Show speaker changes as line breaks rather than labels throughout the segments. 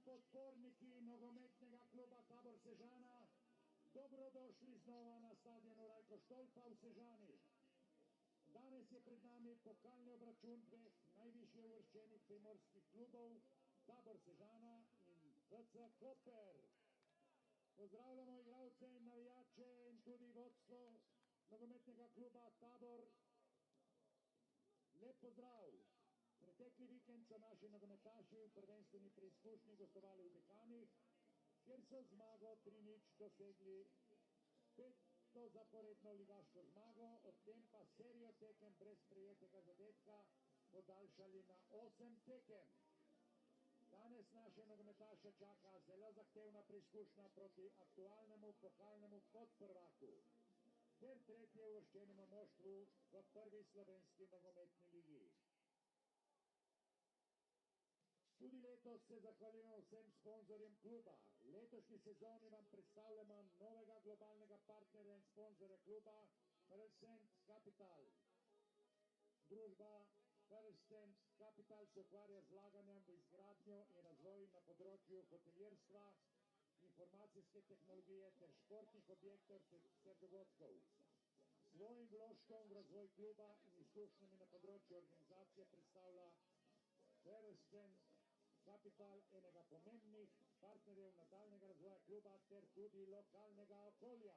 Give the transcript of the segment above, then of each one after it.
podporniki nogometnega kluba Tabor Sežana, dobrodošli znova na stadionu Rajko Štolpa v Sežani. Danes je pred nami pokalni obračun dveh najvišje uvrščenih primorskih klubov, Tabor Sežana in FC Koper. Pozdravljamo igralce in navijače in tudi vodstvo nogometnega kluba Tabor. Lep pozdrav! Pretekli vikend so naši nogometaši v prvenstveni preizkušnji gostovali v Dekanih, kjer so zmago 3:0 dosegli peto zaporedno ligaško zmago, ob tem pa serijo tekem brez prejetega zadetka podaljšali na 8 tekem. Danes naše nogometaše čaka zelo zahtevna preizkušnja proti aktualnemu pokalnemu podprvaku ter tretje uvrščenemu moštvu v prvi slovenski nogometni ligi. Tudi letos se zahvaljujemo vsem sponzorjem kluba. Letošnji sezoni vam predstavljamo novega globalnega partnerja in sponzorja kluba First Capital. Družba First Capital se ukvarja z vlaganjem v izgradnjo in razvoj na področju hotelirstva, informacijske tehnologije ter športnih objektov ter dogodkov. Svojim vložkom v razvoj kluba in izkušnjami na področju organizacije predstavlja First Capital enega pomembnih partnerjev nadaljnega razvoja kluba ter tudi lokalnega okolja.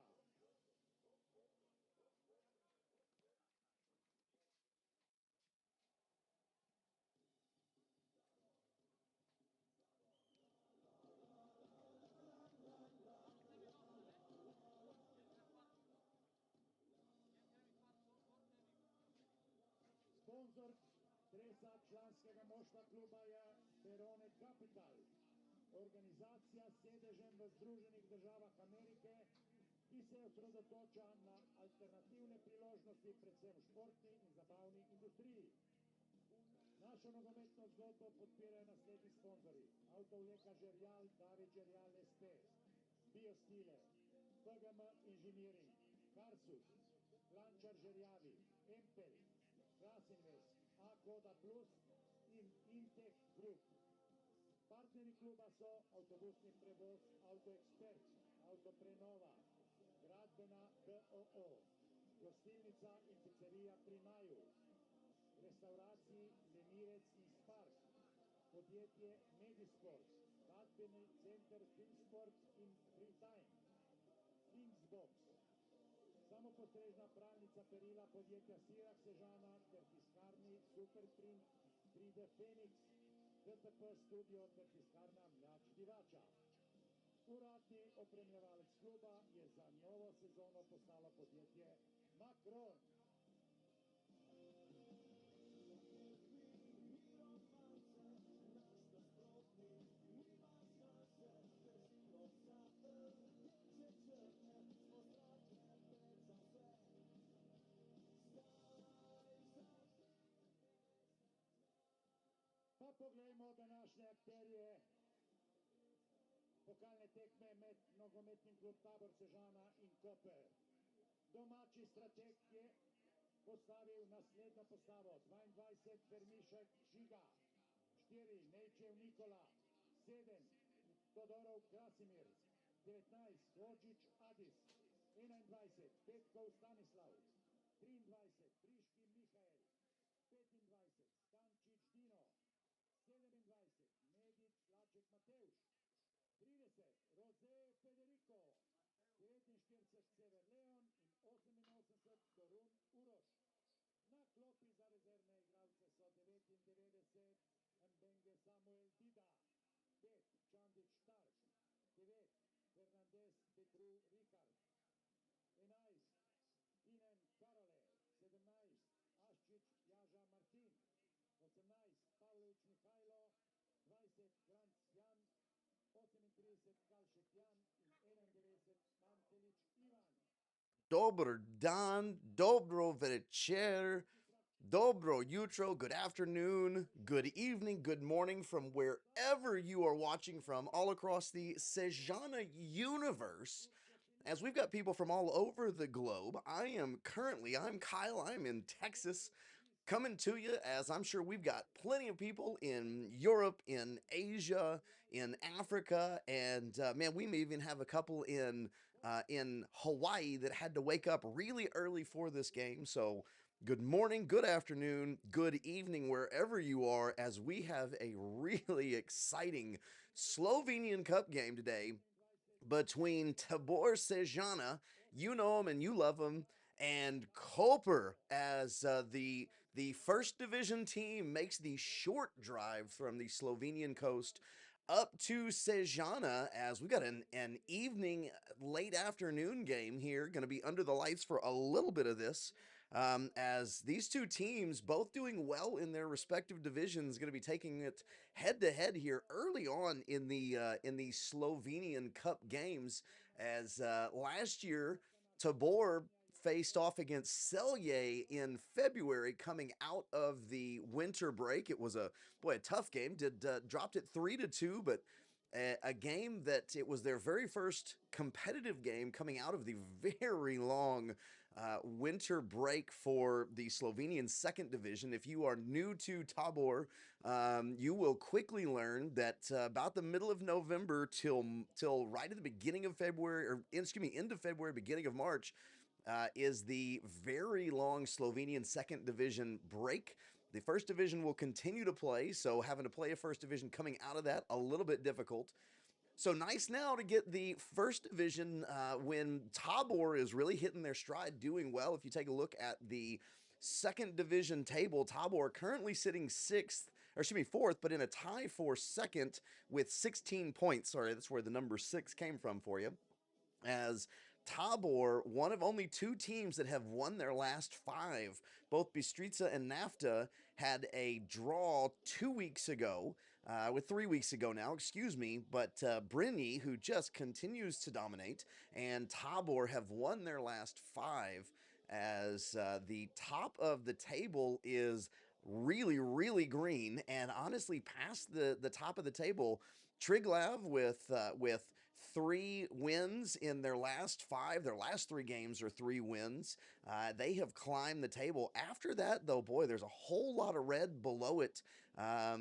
Sponzor tresa članskega moštva kluba je Verone Capital, organizacija s sedežem v Združenih državah Amerike, ki se osredotoča na alternativne priložnosti predvsem v športni in zabavni industriji. Našo nogometno zgodbo podpirajo naslednji sponzori: Avtovleka Žerjal, David Žerjal SP, Biostile, PGM Engineering, Karsus, Klančar Žerjavi, Empel, Krasinvest, A-Koda Plus in Intech Group. Partneri kluba so avtobusni prevoz Autoekspert, Autoprenova, gradbena DOO, gostilnica in pizzerija Pri Naju, restauraciji Lemirec in Spark, podjetje Medisport, vadbeni center Filmsport in Freetime, Kingsbox, samopostrežna pralnica perila podjetja Sirak Sežana ter tiskarni Superprint 3D Phoenix, DTP Studio ter tiskarna Mljač Divača. Uradni opremljevalec kluba je za novo sezono postalo podjetje Macron. Pa poglejmo današnje akterje pokalne tekme med nogometnim klub Tabor Sežana in Koper. Domači strateg je postavil naslednjo postavo: 22 Permišek Žiga, 4 Nejčev Nikola, 7 Todorov Krasimir, 19 Hodžić Adis, 21 Petkov Stanislav, 23 Priški Mihael, 25 Stančić Dino, 27 Medić Laček Mateuš, 30 Roze Federico, 49 Sever Leon in 88 Korun Uroš. Na klopi za rezervne igralce so 99 Mbenge Samuel Dida, 5 Čandić Stark, 9 Fernandez Petru Rikard, 11 Tinen Karole, 17 Aščić Jaža Martin, 18 Pavlović Mihajlo, 20 Kranc Jan, 38 Kalšek Jan in 91 Pantelić Ivan.
Dobar dan, dobro večer, dobro jutro, good afternoon, good evening, good morning from wherever you are watching from all across the Sežana universe. As we've got people from all over the globe, I'm Kyle, I'm in Texas, coming to you, as I'm sure we've got plenty of people in Europe, in Asia, in Africa, and man, we may even have a couple in Hawaii that had to wake up really early for this game. So, good morning, good afternoon, good evening, wherever you are, as we have a really exciting Slovenian Cup game today between Tabor Sejana, you know him and you love him, and Koper, as the first division team makes the short drive from the Slovenian coast up to Sejana, as we got an evening, late afternoon game here, going to be under the lights for a little bit of this. As these two teams, both doing well in their respective divisions, going to be taking it head to head here early on in the Slovenian Cup games. As last year, Tabor faced off against Celje in February, coming out of the winter break. It was a tough game. Did dropped it 3-2, but a game that it was their very first competitive game coming out of the very long winter break for the Slovenian second division. If you are new to Tabor, you will quickly learn that about the middle of November till right at the beginning of February, or excuse me, end of February, beginning of March, is the very long Slovenian second division break. The first division will continue to play, so having to play a first division coming out of that, a little bit difficult. So nice now to get the first division when Tabor is really hitting their stride, doing well. If you take a look at the second division table, Tabor currently sitting sixth, or excuse me, fourth, but in a tie for second with 16 points. Sorry, that's where the number 6 came from for you. As Tabor, one of only two teams that have won their last 5. Both Bistrica and NAFTA had a draw 2 weeks ago, with 3 weeks ago now, excuse me. But Briny, who just continues to dominate, and Tabor have won their last 5. As the top of the table is really, really green, and honestly, past the top of the table, Triglav with 3 wins in their last 5. Their last 3 games are 3 wins. They have climbed the table. After that, though, boy, there's a whole lot of red below it.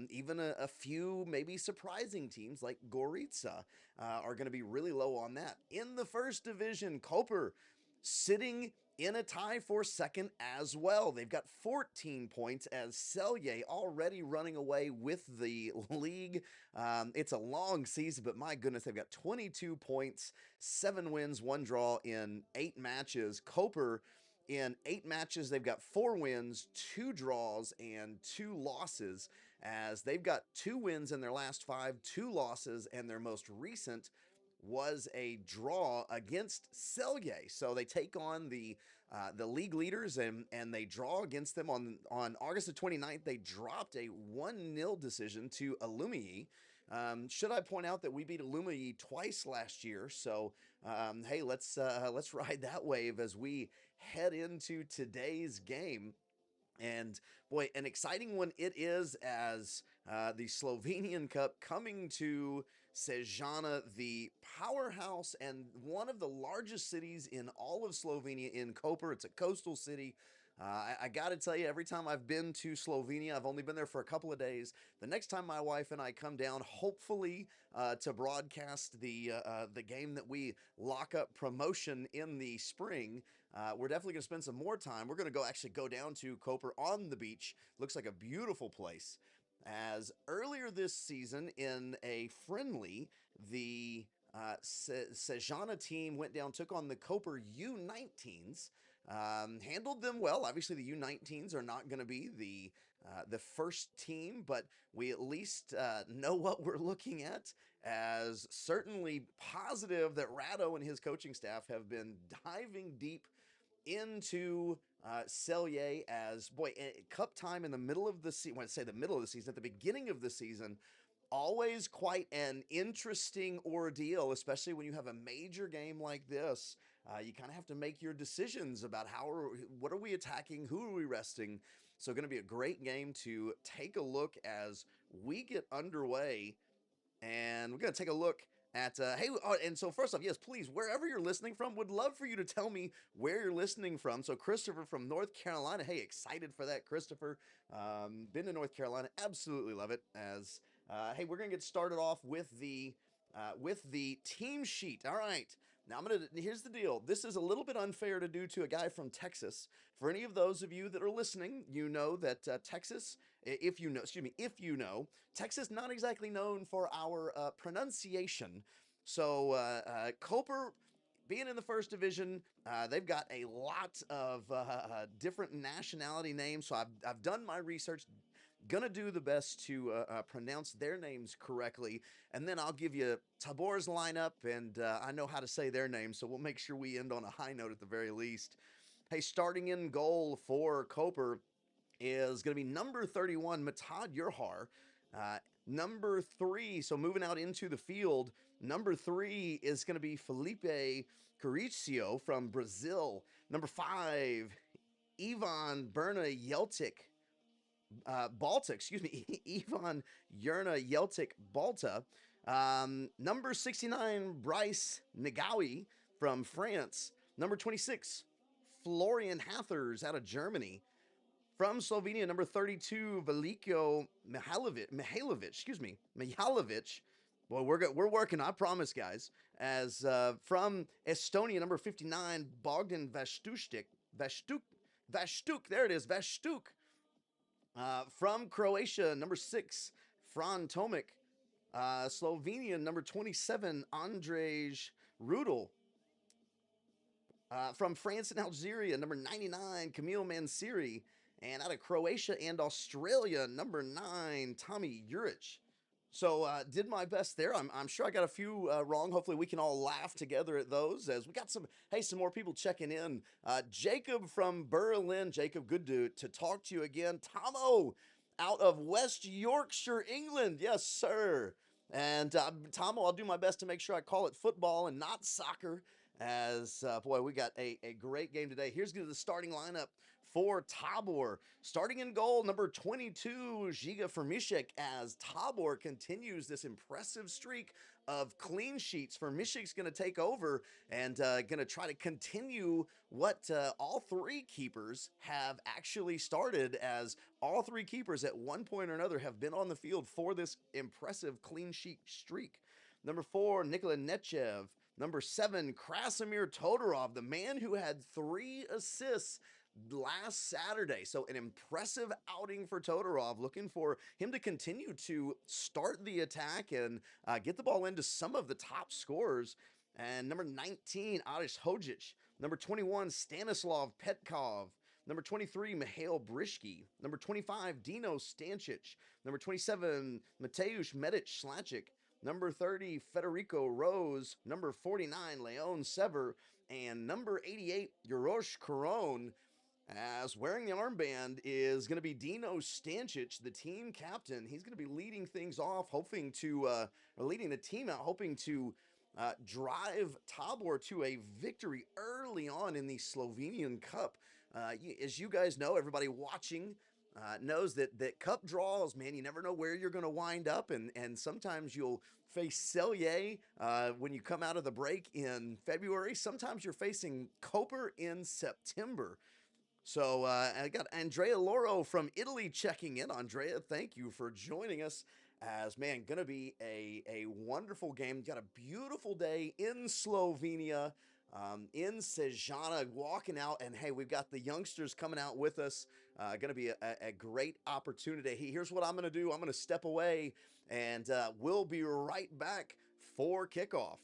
Even a few maybe surprising teams like Gorica are going to be really low on that. In the first division, Koper sitting in a tie for second as well. They've got 14 points, as Celje already running away with the league. It's a long season, but my goodness, they've got 22 points, 7 wins, 1 draw in 8 matches. Koper, in 8 matches, they've got 4 wins, 2 draws, and 2 losses, as they've got 2 wins in their last 5, 2 losses, and their most recent was a draw against Celje. So they take on the league leaders, and they draw against them on August the 29th. They dropped a 1-0 decision to Alumni. Should I point out that we beat Alumni twice last year? So hey, let's ride that wave as we head into today's game. And boy, an exciting one it is, as the Slovenian Cup coming to Sejana, the powerhouse and one of the largest cities in all of Slovenia, in Koper. It's a coastal city. I got to tell you, every time I've been to Slovenia, I've only been there for a couple of days. The next time my wife and I come down, hopefully to broadcast the game that we lock up promotion in the spring, we're definitely going to spend some more time. We're going to actually go down to Koper on the beach. Looks like a beautiful place. As earlier this season in a friendly, the Sejana team went down, took on the Koper U19s, handled them well. Obviously, the U19s are not going to be the first team, but we at least know what we're looking at. As certainly positive that Rado and his coaching staff have been diving deep into Celje, as boy, cup time in the middle of the season. When I say the middle of the season, at the beginning of the season, always quite an interesting ordeal, especially when you have a major game like this. You kind of have to make your decisions about what are we attacking, who are we resting. So, going to be a great game to take a look as we get underway. And we're going to take a look And so first off, yes, please, wherever you're listening from, would love for you to tell me where you're listening from. So Christopher from North Carolina, hey, excited for that, Christopher. Been to North Carolina, absolutely love it. As hey, we're gonna get started off with the team sheet. All right. Now here's the deal. This is a little bit unfair to do to a guy from Texas. For any of those of you that are listening, you know that Texas, if you know, Texas not exactly known for our pronunciation. So Koper being in the first division, they've got a lot of different nationality names. So I've done my research, gonna do the best to pronounce their names correctly, and then I'll give you Tabor's lineup, and I know how to say their names, so we'll make sure we end on a high note at the very least. Hey, starting in goal for Koper is going to be number 31, Matad Yurhar. Number 3, so moving out into the field, number 3 is going to be Felipe Caricio from Brazil. Number 5, Ivan Berna Yeltik Balta, excuse me, Ivan Yerna Yeltik Balta. Number 69, Bryce Negawi from France. Number 26, Florian Hathers out of Germany. From Slovenia, number 32, Veliko Mihailovic. Well, we're working, I promise, guys. As from Estonia, number 59, Bogdan Vastuk, there it is, Vastuk. From Croatia, number 6, Fran Tomic. Slovenian, number 27, Andrej Rudel. From France and Algeria, number 99, Camille Mansiri. And out of Croatia and Australia, number 9, Tommy Juric. So did my best there. I'm sure I got a few wrong. Hopefully we can all laugh together at those as we got some more people checking in. Jacob from Berlin. Jacob, good to talk to you again. Tomo out of West Yorkshire, England. Yes, sir. And Tomo, I'll do my best to make sure I call it football and not soccer. As boy, we got a great game today. Here's the starting lineup for Tabor. Starting in goal, number 22, Giga Fermishek, as Tabor continues this impressive streak of clean sheets. Fermishek's going to take over and going to try to continue what all three keepers have actually started, as all three keepers at one point or another have been on the field for this impressive clean sheet streak. Number 4, Nikola Nechev. Number 7, Krasimir Todorov, the man who had 3 assists last Saturday. So an impressive outing for Todorov. Looking for him to continue to start the attack and get the ball into some of the top scorers. And number 19, Adish Hojic. Number 21, Stanislav Petkov. Number 23, Mihail Brishki. Number 25, Dino Stancic. Number 27, Mateusz Medic Slacic. Number 30, Federico Rose. Number 49, Leon Sever. And number 88, Yarosh Koron. As wearing the armband is going to be Dino Stancic, the team captain. He's going to be leading things off, leading the team out, hoping to drive Tabor to a victory early on in the Slovenian Cup. As you guys know, everybody watching knows that cup draws, man, you never know where you're going to wind up, and sometimes you'll face Celje when you come out of the break in February. Sometimes you're facing Koper in September. So I got Andrea Loro from Italy checking in. Andrea, thank you for joining us. As man, gonna be a wonderful game. Got a beautiful day in Slovenia, in Sežana, walking out, and hey, we've got the youngsters coming out with us. Gonna be a great opportunity. Here's what I'm gonna do. I'm gonna step away, and we'll be right back for kickoff.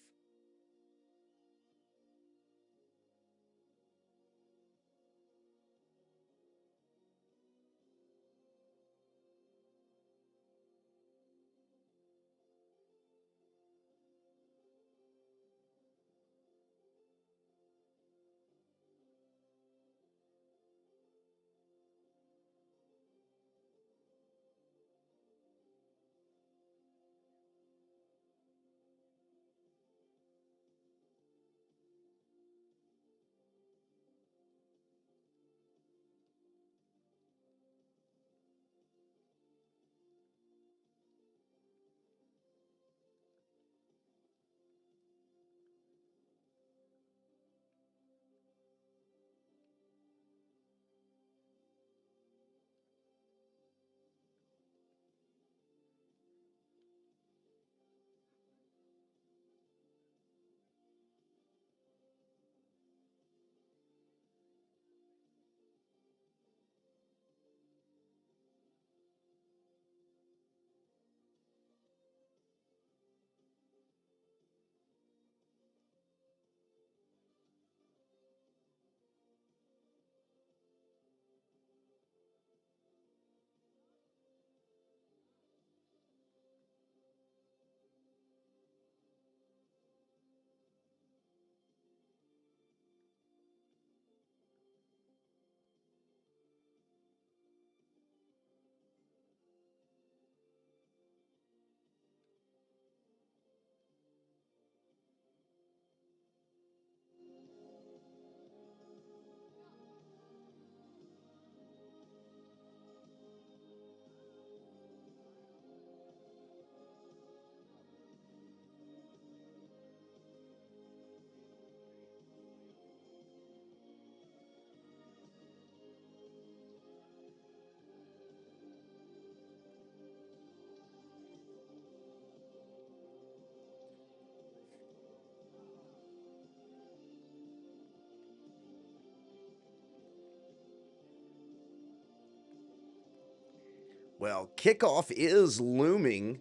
Well, kickoff is looming.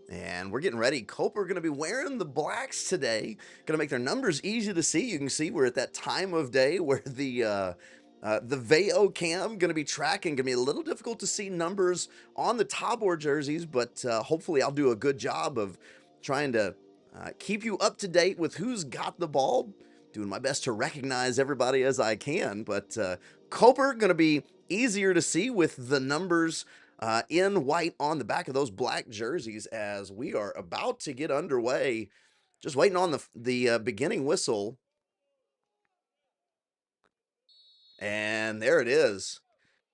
And we're getting ready. Koper going to be wearing the blacks today. Going to make their numbers easy to see. You can see we're at that time of day where the VEO cam going to be tracking. Going to be a little difficult to see numbers on the Tabor jerseys, but hopefully I'll do a good job of trying to keep you up to date with who's got the ball. Doing my best to recognize everybody as I can, but Koper going to be easier to see with the numbers in white on the back of those black jerseys as we are about to get underway. Just waiting on the beginning whistle. And there it is.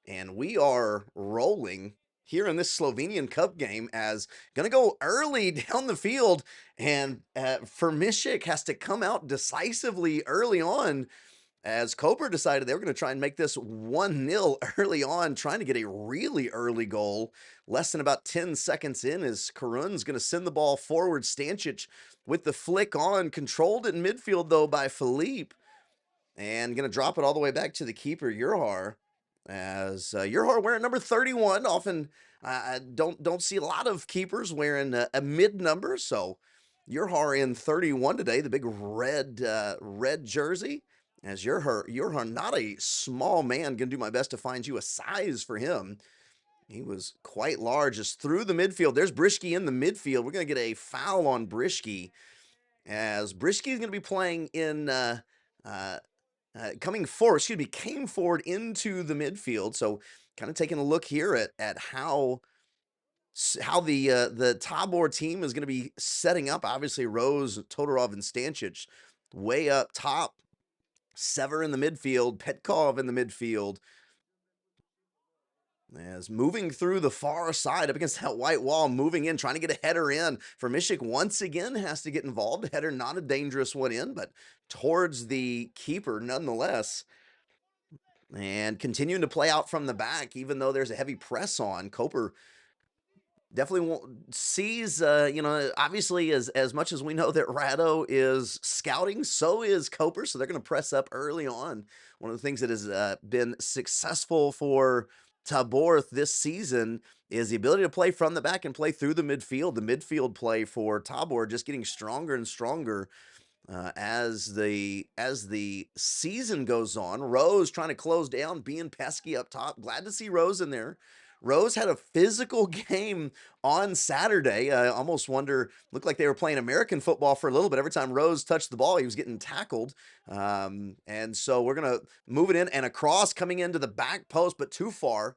And we are rolling here in this Slovenian Cup game as going to go early down the field. And Fermishik has to come out decisively early on as Koper decided they were going to try and make this 1-0 early on, trying to get a really early goal. Less than about 10 seconds in as Karun's going to send the ball forward. Stancic with the flick on, controlled in midfield though by Philippe, and going to drop it all the way back to the keeper, Urhar, as Urhar wearing number 31. Often I don't see a lot of keepers wearing a mid number, so Urhar in 31 today, the big red jersey. As Urhar, not a small man, gonna do my best to find you a size for him. He was quite large, just through the midfield. There's Brischke in the midfield. We're gonna get a foul on Brischke, as Brischke is gonna be playing in came forward into the midfield. So kind of taking a look here at how the Tabor team is going to be setting up. Obviously, Rose, Todorov, and Stancic way up top. Sever in the midfield, Petkov in the midfield. As moving through the far side up against that white wall, moving in, trying to get a header in. Fermishik once again has to get involved. A header, not a dangerous one in, but towards the keeper nonetheless. And continuing to play out from the back, even though there's a heavy press on. Koper definitely sees, obviously as much as we know that Rado is scouting, so is Koper. So they're going to press up early on. One of the things that has been successful for Tabor this season is the ability to play from the back and play through the midfield. The midfield play for Tabor just getting stronger and stronger as the season goes on. Rose trying to close down, being pesky up top. Glad to see Rose in there. Rose had a physical game on Saturday. I almost wonder, looked like they were playing American football for a little bit. Every time Rose touched the ball, he was getting tackled. And so we're going to move it in and across, coming into the back post, but too far.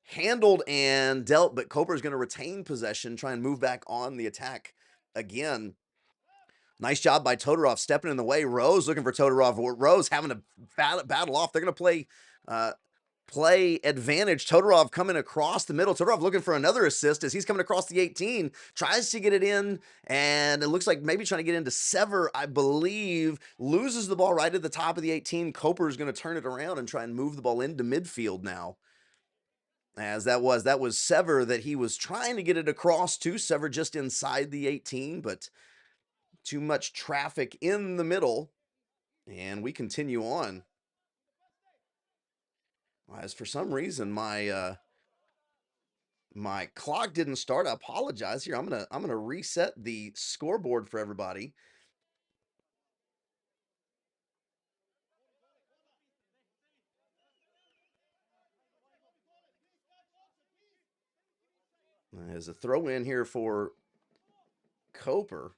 Handled and dealt, but Koper's going to retain possession, try and move back on the attack again. Nice job by Todorov stepping in the way. Rose looking for Todorov. Rose having to battle off. They're going to play advantage. Todorov coming across the middle. Todorov looking for another assist as he's coming across the 18. Tries to get it in, and it looks like maybe trying to get into Sever, I believe. Loses the ball right at the top of the 18. Koper is going to turn it around and try and move the ball into midfield now. As that was Sever that he was trying to get it across to. Sever just inside the 18, but too much traffic in the middle, and we continue on. As for some reason my clock didn't start, I apologize. Here, I'm gonna reset the scoreboard for everybody. There's a throw in here for Koper.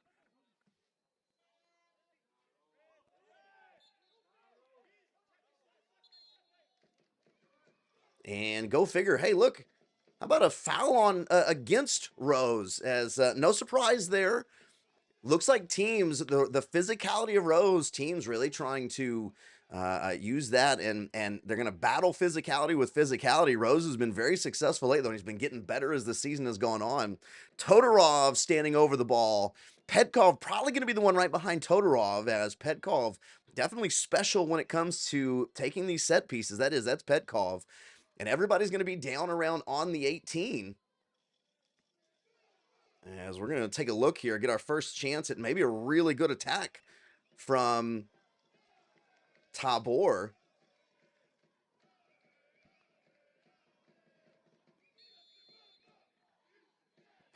And go figure. Hey, look, how about a foul on against Rose? As no surprise there. Looks like teams, the physicality of Rose, teams really trying to use that, and they're going to battle physicality with physicality. Rose has been very successful lately, and he's been getting better as the season has gone on. Todorov standing over the ball. Petkov probably going to be the one right behind Todorov, as Petkov definitely special when it comes to taking these set pieces. That's Petkov. And everybody's going to be down around on the 18. As we're going to take a look here, get our first chance at maybe a really good attack from Tabor.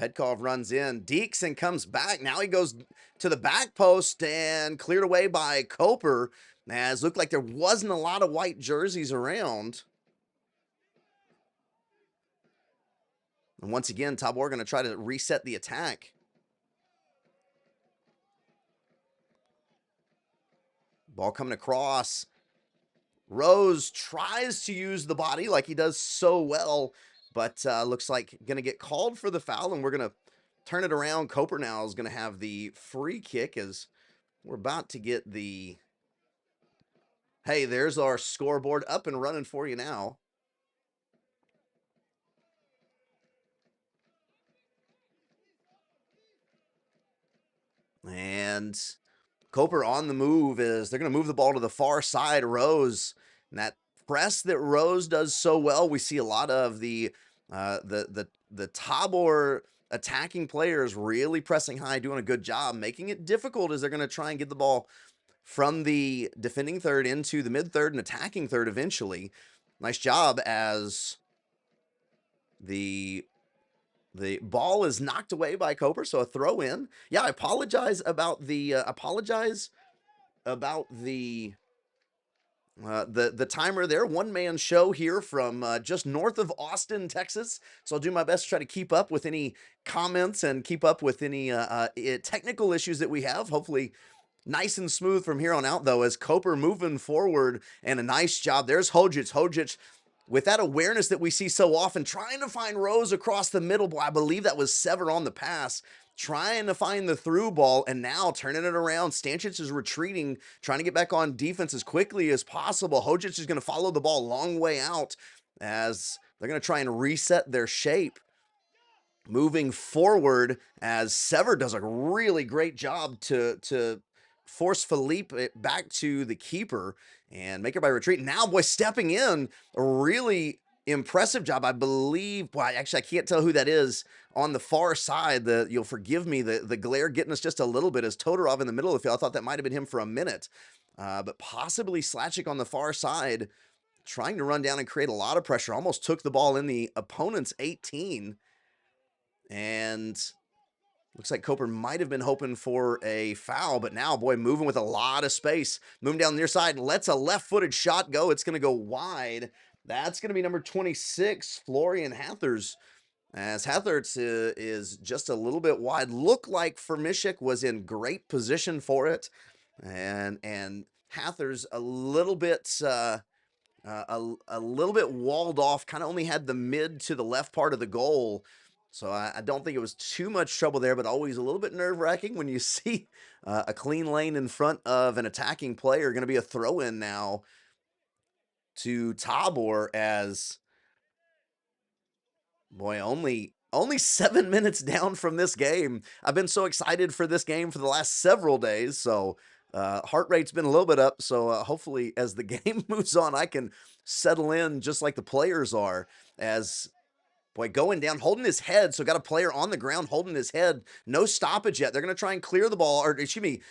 Petkov runs in. Deekson comes back. Now he goes to the back post and cleared away by Koper. As looked like there wasn't a lot of white jerseys around. And once again, Tabor going to try to reset the attack. Ball coming across. Rose tries to use the body like he does so well, but looks like going to get called for the foul, and we're going to turn it around. Koper now is going to have the free kick as we're about to get the... Hey, there's our scoreboard up and running for you now. And Koper on the move is they're going to move the ball to the far side. Rose, and that press that Rose does so well, we see a lot of the Tabor attacking players really pressing high, doing a good job, making it difficult as they're going to try and get the ball from the defending third into the mid third and attacking third eventually. Nice job as the ball is knocked away by Koper, so a throw in. Yeah, I apologize about the the timer there. One man show here from just north of Austin, Texas. So I'll do my best to try to keep up with any comments and keep up with any technical issues that we have. Hopefully nice and smooth from here on out, though, as Koper moving forward, and a nice job. There's Hojic. Hojic, with that awareness that we see so often, trying to find Rose across the middle. Boy, I believe that was Sever on the pass, trying to find the through ball, and now turning it around. Stancic is retreating, trying to get back on defense as quickly as possible. Hojic is going to follow the ball a long way out as they're going to try and reset their shape. Moving forward, as Sever does a really great job to force Philippe back to the keeper and make it by retreat. Now, boy, stepping in, a really impressive job. I believe, boy, actually, I can't tell who that is on the far side. You'll forgive me, the glare getting us just a little bit as Todorov in the middle of the field. I thought that might have been him for a minute, but possibly Slachik on the far side, trying to run down and create a lot of pressure. Almost took the ball in the opponent's 18. And looks like Koper might have been hoping for a foul, but now, boy, moving with a lot of space. Moving down the near side, lets a left-footed shot go. It's going to go wide. That's going to be number 26, Florian Hathers. As Hathers is just a little bit wide. Looked like Fermishek was in great position for it. And Hathers a little bit... a little bit walled off, kind of only had the mid to the left part of the goal. So I don't think it was too much trouble there, but always a little bit nerve-wracking when you see a clean lane in front of an attacking player. Going to be a throw-in now to Tabor as, boy, only 7 minutes down from this game. I've been so excited for this game for the last several days, so heart rate's been a little bit up. So hopefully as the game moves on, I can settle in just like the players are as... Boy, going down, holding his head. So got a player on the ground holding his head. No stoppage yet. They're going to try and clear the ball, or excuse me,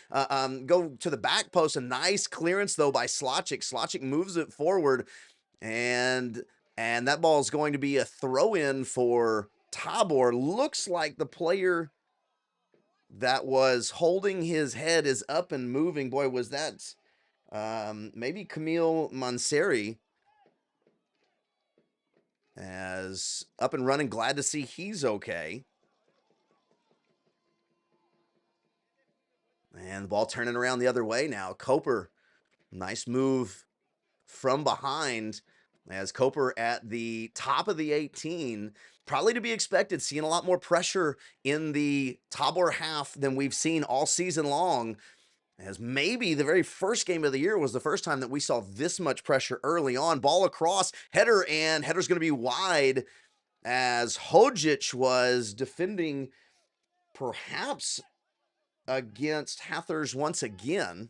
go to the back post. A nice clearance, though, by Slachik. Slachik moves it forward, and that ball is going to be a throw-in for Tabor. Looks like the player that was holding his head is up and moving. Boy, was that maybe Camille Manseri. As up and running, glad to see he's okay. And the ball turning around the other way now. Koper, nice move from behind as Koper at the top of the 18. Probably to be expected, seeing a lot more pressure in the Tabor half than we've seen all season long. As maybe the very first game of the year was the first time that we saw this much pressure early on. Ball across, header, and header's going to be wide as Hojic was defending perhaps against Hathers once again.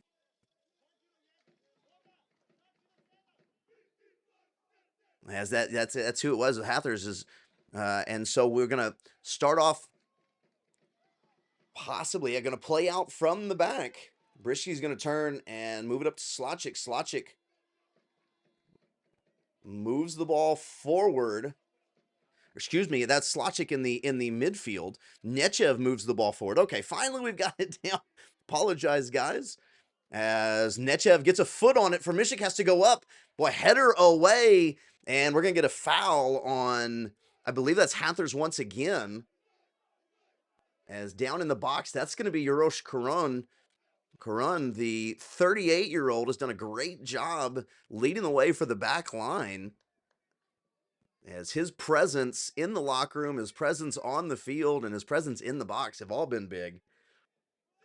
As that's who it was. Hathers is, and so we're going to start off possibly going to play out from the back. Brisky's going to turn and move it up to Slachik. Slachik moves the ball forward. Excuse me, that's Slachik in the midfield. Nechev moves the ball forward. Okay, finally we've got it down. Apologize, guys. As Nechev gets a foot on it, Mishik has to go up. Boy, header away, and we're going to get a foul on, I believe that's Hathers once again. As down in the box, that's going to be Urosh Karan. Karan, the 38-year-old, has done a great job leading the way for the back line. As his presence in the locker room, his presence on the field, and his presence in the box have all been big.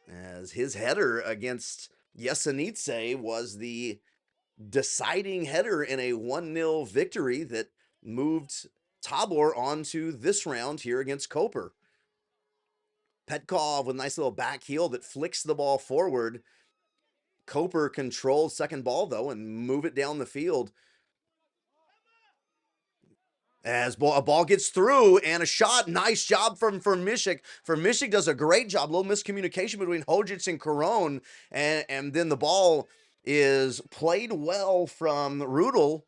As his header against Jesenice was the deciding header in a 1-0 victory that moved Tabor onto this round here against Koper. Petkov with a nice little back heel that flicks the ball forward. Koper controls second ball, though, and move it down the field. As a ball gets through and a shot, nice job from Mishik. Mishik does a great job. A little miscommunication between Hojic and Caron, and then the ball is played well from Rudel.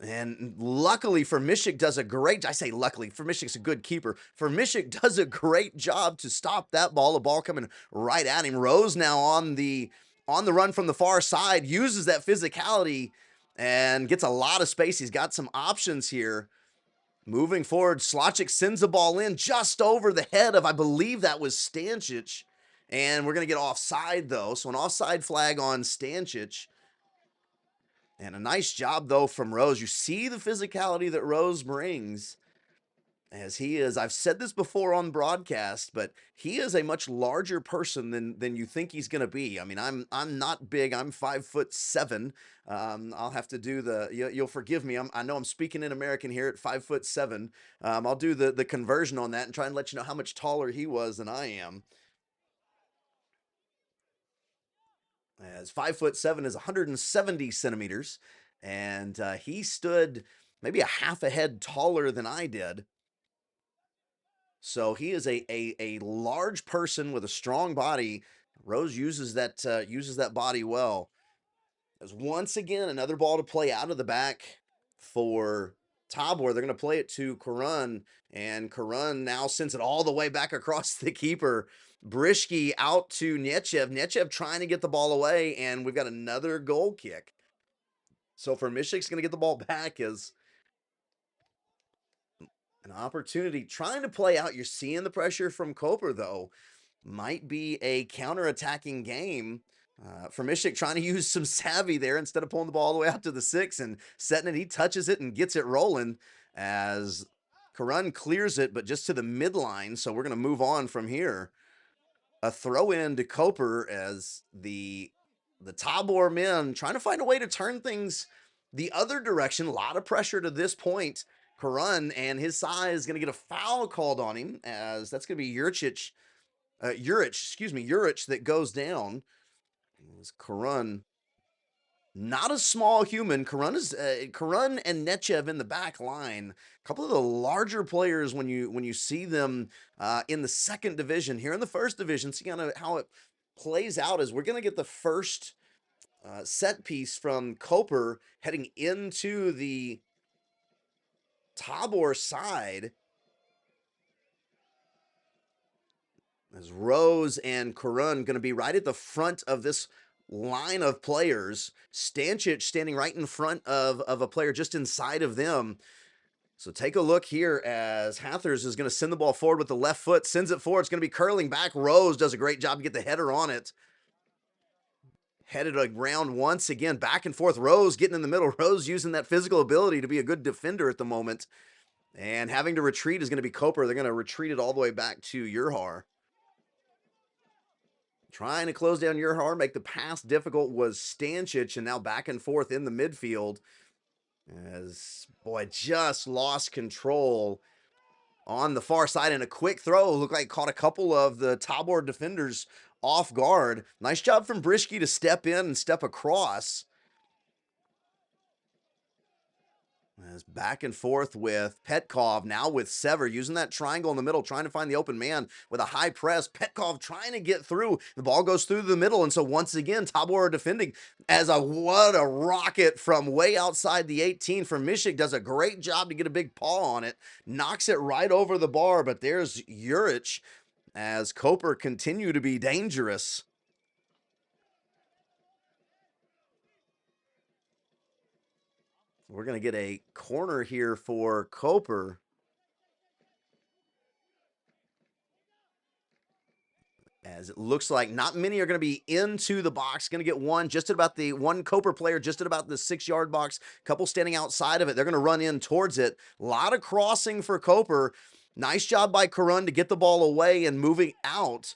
And luckily for Mishik does a great, I say luckily, for Mishik's a good keeper. For Mishik does a great job to stop that ball, a ball coming right at him. Rose now on the run from the far side, uses that physicality and gets a lot of space. He's got some options here. Moving forward, Slachik sends the ball in just over the head of, I believe that was Stancic. And we're going to get offside, though. So an offside flag on Stancic. And a nice job, though, from Rose. You see the physicality that Rose brings, as he is, I've said this before on broadcast, but he is a much larger person than you think he's going to be. I mean, I'm not big. I'm 5'7". I'll have to do you'll forgive me. I know I'm speaking in American here at 5'7". I'll do the conversion on that and try and let you know how much taller he was than I am. As 5'7" is 170 centimeters, and he stood maybe a half a head taller than I did. So he is a large person with a strong body. Rose uses that body well. As once again another ball to play out of the back for Tabor. They're going to play it to Karan, and Karan now sends it all the way back across the keeper. Brishki out to Nechev. Nechev trying to get the ball away, and we've got another goal kick. So for Mishik's going to get the ball back as an opportunity trying to play out. You're seeing the pressure from Koper, though. Might be a counter-attacking game. For Mishik trying to use some savvy there instead of pulling the ball all the way out to the 6 and setting it. He touches it and gets it rolling as Karan clears it, but just to the midline. So we're going to move on from here. A throw in to Koper as the Tabor men trying to find a way to turn things the other direction. A lot of pressure to this point. Karan and his size is going to get a foul called on him, as that's going to be Urich that goes down. Karan, not a small human. Karan and Nechev in the back line. A couple of the larger players when you see them in the second division. Here in the first division, see kind of how it plays out as we're going to get the first set piece from Koper heading into the Tabor side. As Rose and Karan going to be right at the front of this line of players. Stancic standing right in front of a player just inside of them. So take a look here as Hathers is going to send the ball forward with the left foot, sends it forward. It's going to be curling back. Rose does a great job to get the header on it. Headed around once again, back and forth. Rose getting in the middle. Rose using that physical ability to be a good defender at the moment. And having to retreat is going to be Koper. They're going to retreat it all the way back to Urhar. Trying to close down Urhar, make the pass difficult was Stancic, and now back and forth in the midfield. As, boy, just lost control on the far side, and a quick throw. Looked like caught a couple of the Tabor defenders off guard. Nice job from Brishki to step in and step across. As back and forth with Petkov, now with Sever, using that triangle in the middle, trying to find the open man with a high press. Petkov trying to get through. The ball goes through the middle, and so once again, Tabor are defending as what a rocket from way outside the 18 from Mishik. Does a great job to get a big paw on it. Knocks it right over the bar, but there's Juric as Koper continue to be dangerous. We're going to get a corner here for Koper. As it looks like not many are going to be into the box. Going to get one just at about the one Koper player, just at about the 6-yard box. Couple standing outside of it. They're going to run in towards it. A lot of crossing for Koper. Nice job by Karun to get the ball away and moving out.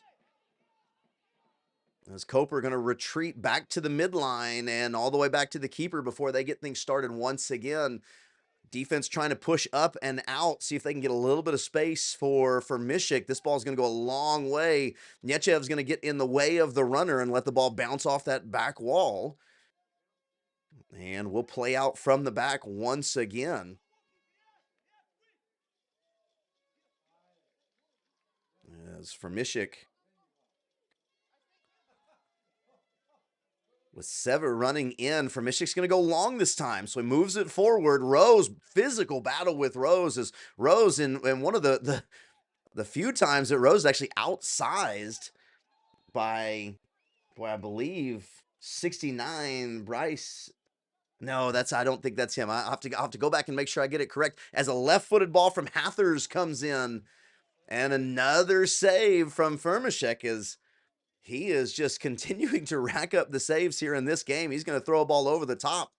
As Koper going to retreat back to the midline and all the way back to the keeper before they get things started once again. Defense trying to push up and out, see if they can get a little bit of space for Mishik. This ball is going to go a long way. Nechev's going to get in the way of the runner and let the ball bounce off that back wall. And we'll play out from the back once again. As for Mishik, with Sever running in, for Mishik's going to go long this time, so he moves it forward. Rose, physical battle with Rose, as Rose in one of the few times that Rose actually outsized by, boy, I believe 69 Bryce. No, I don't think that's him. I'll have to go back and make sure I get it correct. As a left-footed ball from Hathers comes in, and another save from Firmashek as he is just continuing to rack up the saves here in this game. He's going to throw a ball over the top.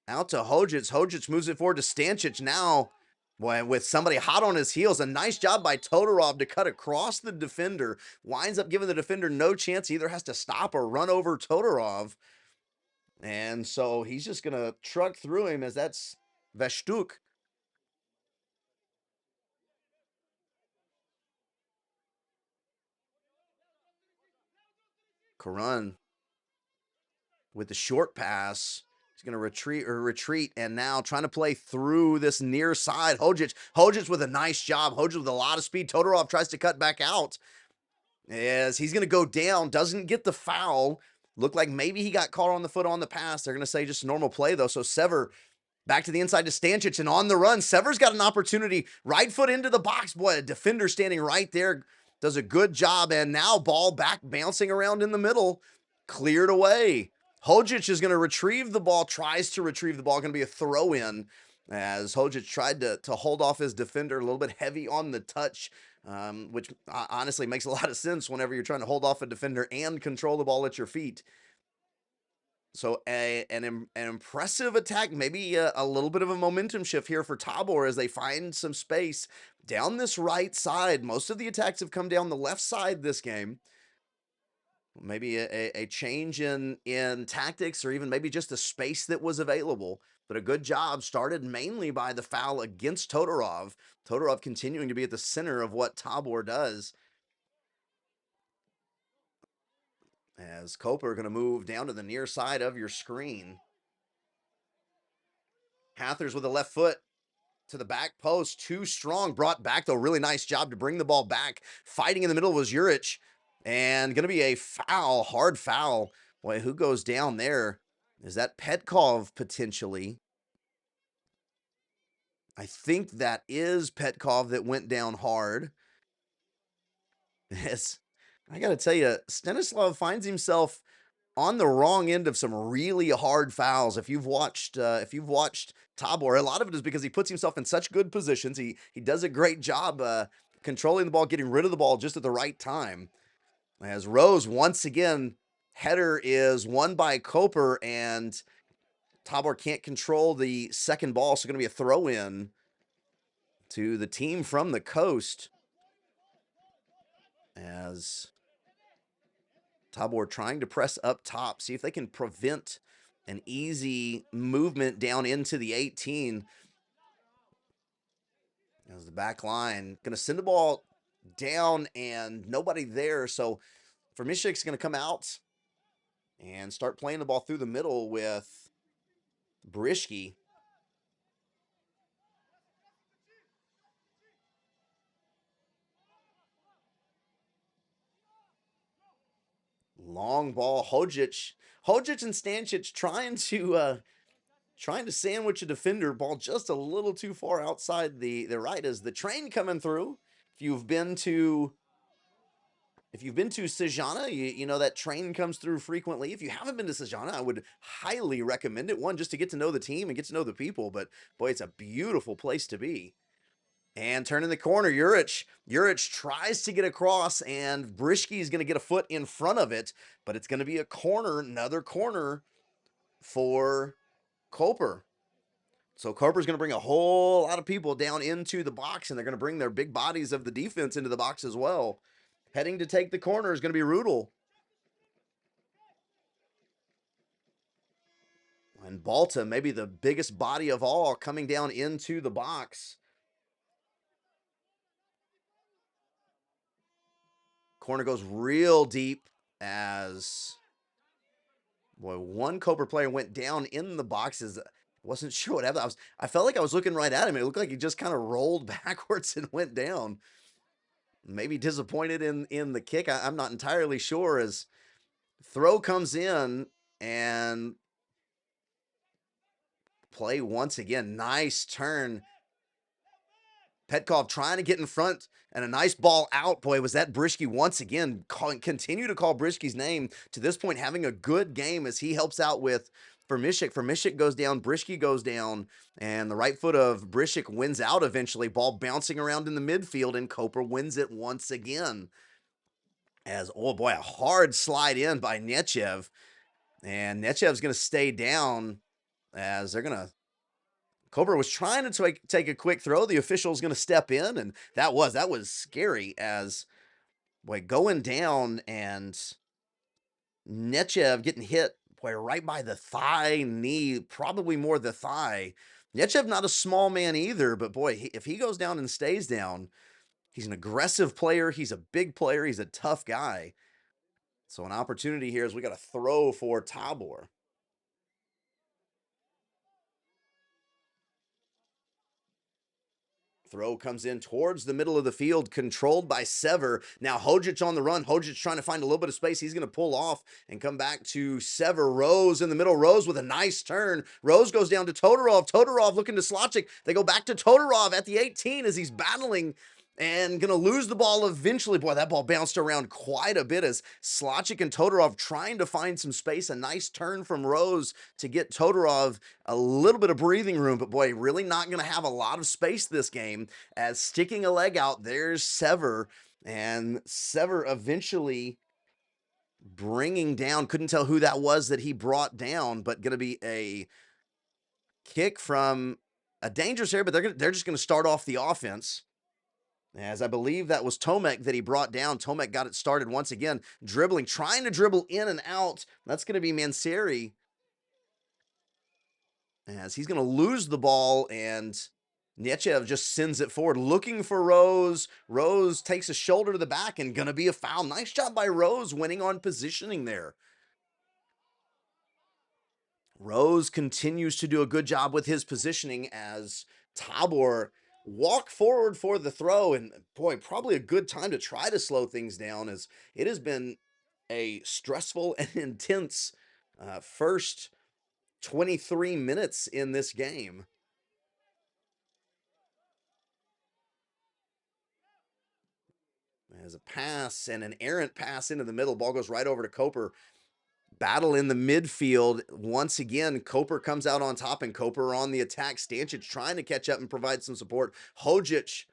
Out to Hojic. Hojic moves it forward to Stancic now. Boy, with somebody hot on his heels. A nice job by Todorov to cut across the defender. Winds up giving the defender no chance. He either has to stop or run over Todorov. And so he's just going to truck through him as that's Vestuk. Karun with the short pass. He's going to retreat, and now trying to play through this near side. Hojic with a nice job. Hojic with a lot of speed. Todorov tries to cut back out. As he's going to go down, doesn't get the foul. Looked like maybe he got caught on the foot on the pass. They're going to say just normal play, though. So Sever back to the inside to Stancic, and on the run. Sever's got an opportunity. Right foot into the box. Boy, a defender standing right there. Does a good job, and now ball back bouncing around in the middle. Cleared away. Hojic is going to retrieve the ball, tries to retrieve the ball. Going to be a throw-in as Hojic tried to hold off his defender, a little bit heavy on the touch, which honestly makes a lot of sense whenever you're trying to hold off a defender and control the ball at your feet. So an impressive attack, maybe a little bit of a momentum shift here for Tabor as they find some space down this right side. Most of the attacks have come down the left side this game. Maybe a change in tactics, or even maybe just the space that was available. But a good job started mainly by the foul against Todorov. Todorov continuing to be at the center of what Tabor does. As Koper going to move down to the near side of your screen. Hathers with a left foot to the back post. Too strong. Brought back, though. Really nice job to bring the ball back. Fighting in the middle was Juric. And going to be a foul, hard foul. Boy, who goes down there? Is that Petkov potentially? I think that is Petkov that went down hard. Yes. I got to tell you, Stanislav finds himself on the wrong end of some really hard fouls. If you've watched Tabor, a lot of it is because he puts himself in such good positions. He does a great job controlling the ball, getting rid of the ball just at the right time. As Rose, once again, header is won by Koper, and Tabor can't control the second ball, so going to be a throw-in to the team from the coast. As Tabor trying to press up top, see if they can prevent an easy movement down into the 18. As the back line going to send the ball down and nobody there, so Firmishek's going to come out and start playing the ball through the middle with Brishke. Long ball. Hojic and Stančić trying to sandwich a defender. Ball just a little too far outside the right as the train coming through. If you've been to Sejana, you know that train comes through frequently. If you haven't been to Sejana, I would highly recommend it. One, just to get to know the team and get to know the people, but boy, it's a beautiful place to be. And turning the corner, Juric tries to get across, and Briški is going to get a foot in front of it, but it's going to be a corner, another corner for Koper. So Koper's going to bring a whole lot of people down into the box, and they're going to bring their big bodies of the defense into the box as well. Heading to take the corner is going to be Rudel. And Balta, maybe the biggest body of all, coming down into the box. Corner goes real deep as, boy, one Koper player went down in the boxes. Wasn't sure what happened. I felt like I was looking right at him. It looked like he just kind of rolled backwards and went down. Maybe disappointed in the kick. I'm not entirely sure as throw comes in and play once again. Nice turn. Petkov trying to get in front and a nice ball out. Boy, was that Briški once again continue to call Briški's name to this point, having a good game as he helps out with Firmishik. Firmishik goes down, Briški goes down, and the right foot of Briški wins out eventually. Ball bouncing around in the midfield, and Koper wins it once again. As, oh boy, a hard slide in by Nechev. And Nechev's going to stay down as they're going to. Koper was trying to take a quick throw. The official is going to step in, and that was scary as, boy, going down and Nechev getting hit, boy, right by the thigh, knee, probably more the thigh. Nechev not a small man either, but boy, if he goes down and stays down, he's an aggressive player. He's a big player. He's a tough guy. So an opportunity here is we got a throw for Tabor. Throw comes in towards the middle of the field, controlled by Sever. Now Hojic on the run. Hojic trying to find a little bit of space. He's going to pull off and come back to Sever. Rose in the middle. Rose with a nice turn. Rose goes down to Todorov. Todorov looking to Slotchik. They go back to Todorov at the 18 as he's battling and going to lose the ball eventually. Boy, that ball bounced around quite a bit as Slotchik and Todorov trying to find some space. A nice turn from Rose to get Todorov a little bit of breathing room, but boy, really not going to have a lot of space this game as sticking a leg out, there's Sever, and Sever eventually bringing down, couldn't tell who that was that he brought down, but going to be a kick from a dangerous area, but they're just going to start off the offense. As I believe that was Tomek that he brought down. Tomek got it started once again, dribbling, trying to dribble in and out. That's going to be Manseri. As he's going to lose the ball, and Nechev just sends it forward, looking for Rose. Rose takes a shoulder to the back, and going to be a foul. Nice job by Rose winning on positioning there. Rose continues to do a good job with his positioning as Tabor walk forward for the throw, and boy, probably a good time to try to slow things down as it has been a stressful and intense first 23 minutes in this game. As a pass and an errant pass into the middle, ball goes right over to Koper. Battle in the midfield. Once again, Koper comes out on top, and Koper on the attack. Stančić trying to catch up and provide some support. Hojic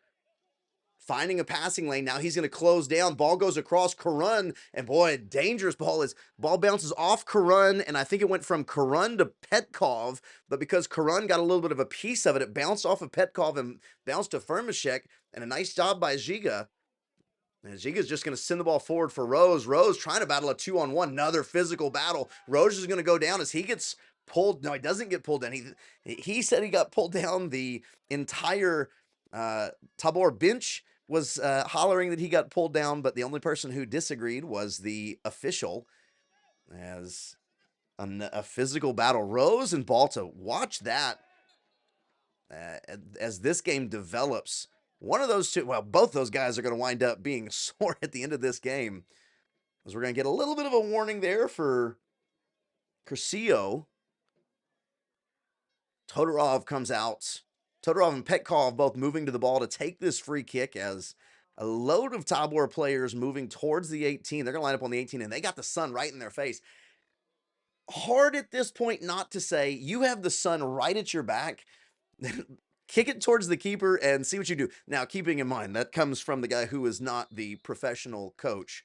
finding a passing lane. Now he's going to close down. Ball goes across Karun, and boy, dangerous ball is ball bounces off Karun, and I think it went from Karun to Petkov, but because Karun got a little bit of a piece of it, it bounced off of Petkov and bounced to Firmishek, and a nice job by Žiga. And Žiga's just going to send the ball forward for Rose. Rose trying to battle a 2-on-1, another physical battle. Rose is going to go down as he gets pulled. No, he doesn't get pulled down. He said he got pulled down. The entire Tabor bench was hollering that he got pulled down, but the only person who disagreed was the official. As a physical battle. Rose and Balta, watch that as this game develops. One of those two, well, both those guys are going to wind up being sore at the end of this game. As we're going to get a little bit of a warning there for Curcio. Todorov comes out. Todorov and Petkov both moving to the ball to take this free kick as a load of Tabor players moving towards the 18. They're going to line up on the 18, and they got the sun right in their face. Hard at this point not to say, you have the sun right at your back. Kick it towards the keeper and see what you do. Now, keeping in mind, that comes from the guy who is not the professional coach.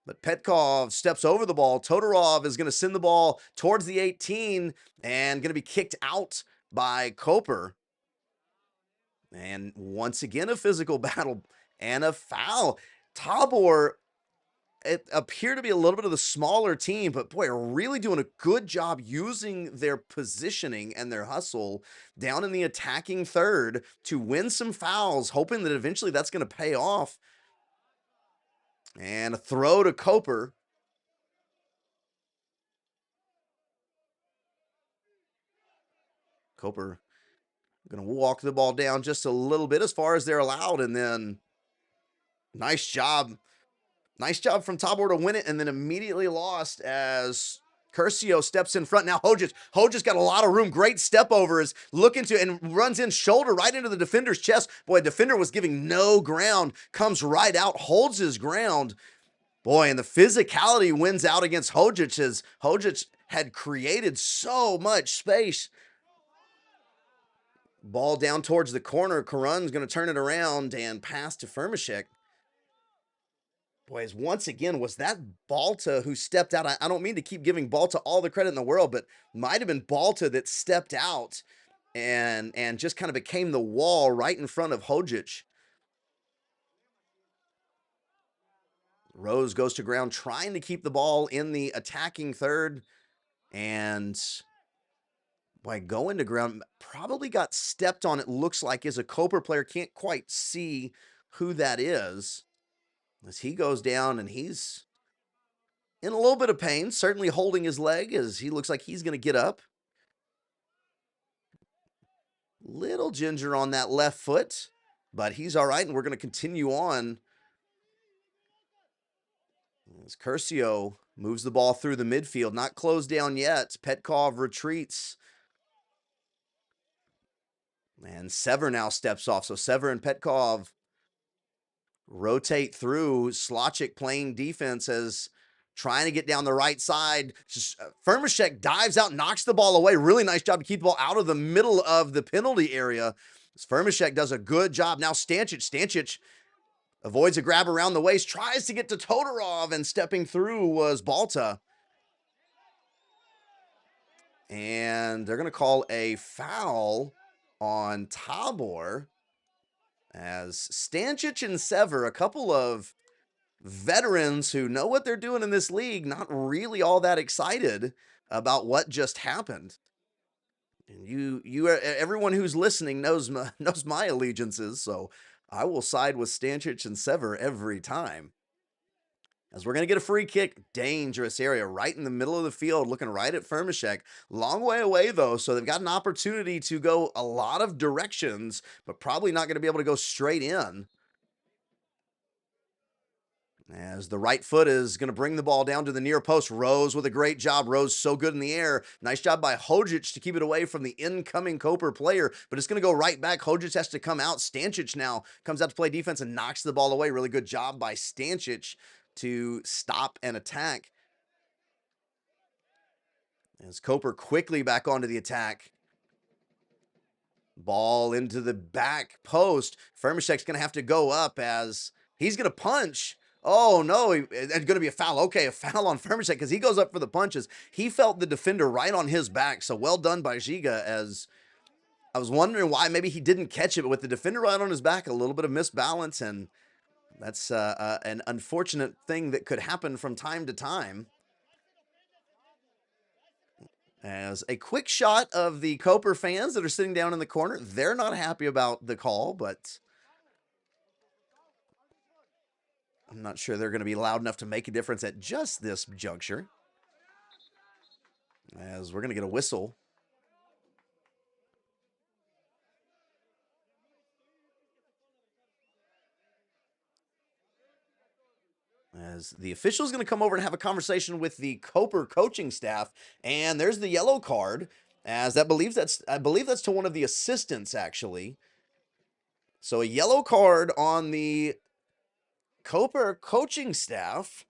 But Petkov steps over the ball. Todorov is going to send the ball towards the 18 and going to be kicked out by Koper. And once again, a physical battle and a foul. Tabor, it appeared to be a little bit of the smaller team, but boy, are really doing a good job using their positioning and their hustle down in the attacking third to win some fouls, hoping that eventually that's going to pay off. And a throw to Koper. Koper going to walk the ball down just a little bit as far as they're allowed, and then nice job. Nice job from Tabor to win it, and then immediately lost as Curcio steps in front. Now Hojic got a lot of room. Great step over, is looking to and runs in shoulder right into the defender's chest. Boy, defender was giving no ground. Comes right out, holds his ground. Boy, and the physicality wins out against Hojic as Hojic had created so much space. Ball down towards the corner. Karun's going to turn it around and pass to Firmashek. Boys, once again, was that Balta who stepped out? I don't mean to keep giving Balta all the credit in the world, but might have been Balta that stepped out and just kind of became the wall right in front of Hojic. Rose goes to ground, trying to keep the ball in the attacking third, and boy, going to ground, probably got stepped on, it looks like, as a Koper player. Can't quite see who that is as he goes down, and he's in a little bit of pain, certainly holding his leg as he looks like he's going to get up. Little ginger on that left foot, but he's all right, and we're going to continue on. As Curcio moves the ball through the midfield, not closed down yet. Petkov retreats. And Sever now steps off. So Sever and Petkov rotate through. Slotchik playing defense as trying to get down the right side. Firmashek dives out, knocks the ball away. Really nice job to keep the ball out of the middle of the penalty area. Firmashek does a good job. Now Stancic avoids a grab around the waist, tries to get to Todorov, and stepping through was Balta. And they're going to call a foul on Tabor as Stancic and Sever, a couple of veterans who know what they're doing in this league, not really all that excited about what just happened. And everyone who's listening knows my allegiances, so I will side with Stancic and Sever every time. As we're going to get a free kick, dangerous area right in the middle of the field, looking right at Firmashek. Long way away, though, so they've got an opportunity to go a lot of directions, but probably not going to be able to go straight in. As the right foot is going to bring the ball down to the near post. Rose with a great job. Rose so good in the air. Nice job by Hojic to keep it away from the incoming Koper player, but it's going to go right back. Hojic has to come out. Stancic now comes out to play defense and knocks the ball away. Really good job by Stancic to stop and attack. As Koper quickly back onto the attack. Ball into the back post. Firmashek's going to have to go up as he's going to punch. Oh, no, it's going to be a foul. Okay, a foul on Firmashek because he goes up for the punches. He felt the defender right on his back, so well done by Giga, as I was wondering why maybe he didn't catch it, but with the defender right on his back, a little bit of misbalance, and that's an unfortunate thing that could happen from time to time. As a quick shot of the Koper fans that are sitting down in the corner, they're not happy about the call, but I'm not sure they're going to be loud enough to make a difference at just this juncture. As we're going to get a whistle. As the official is going to come over and have a conversation with the Koper coaching staff, and there's the yellow card, as I believe that's to one of the assistants actually. So a yellow card on the Koper coaching staff.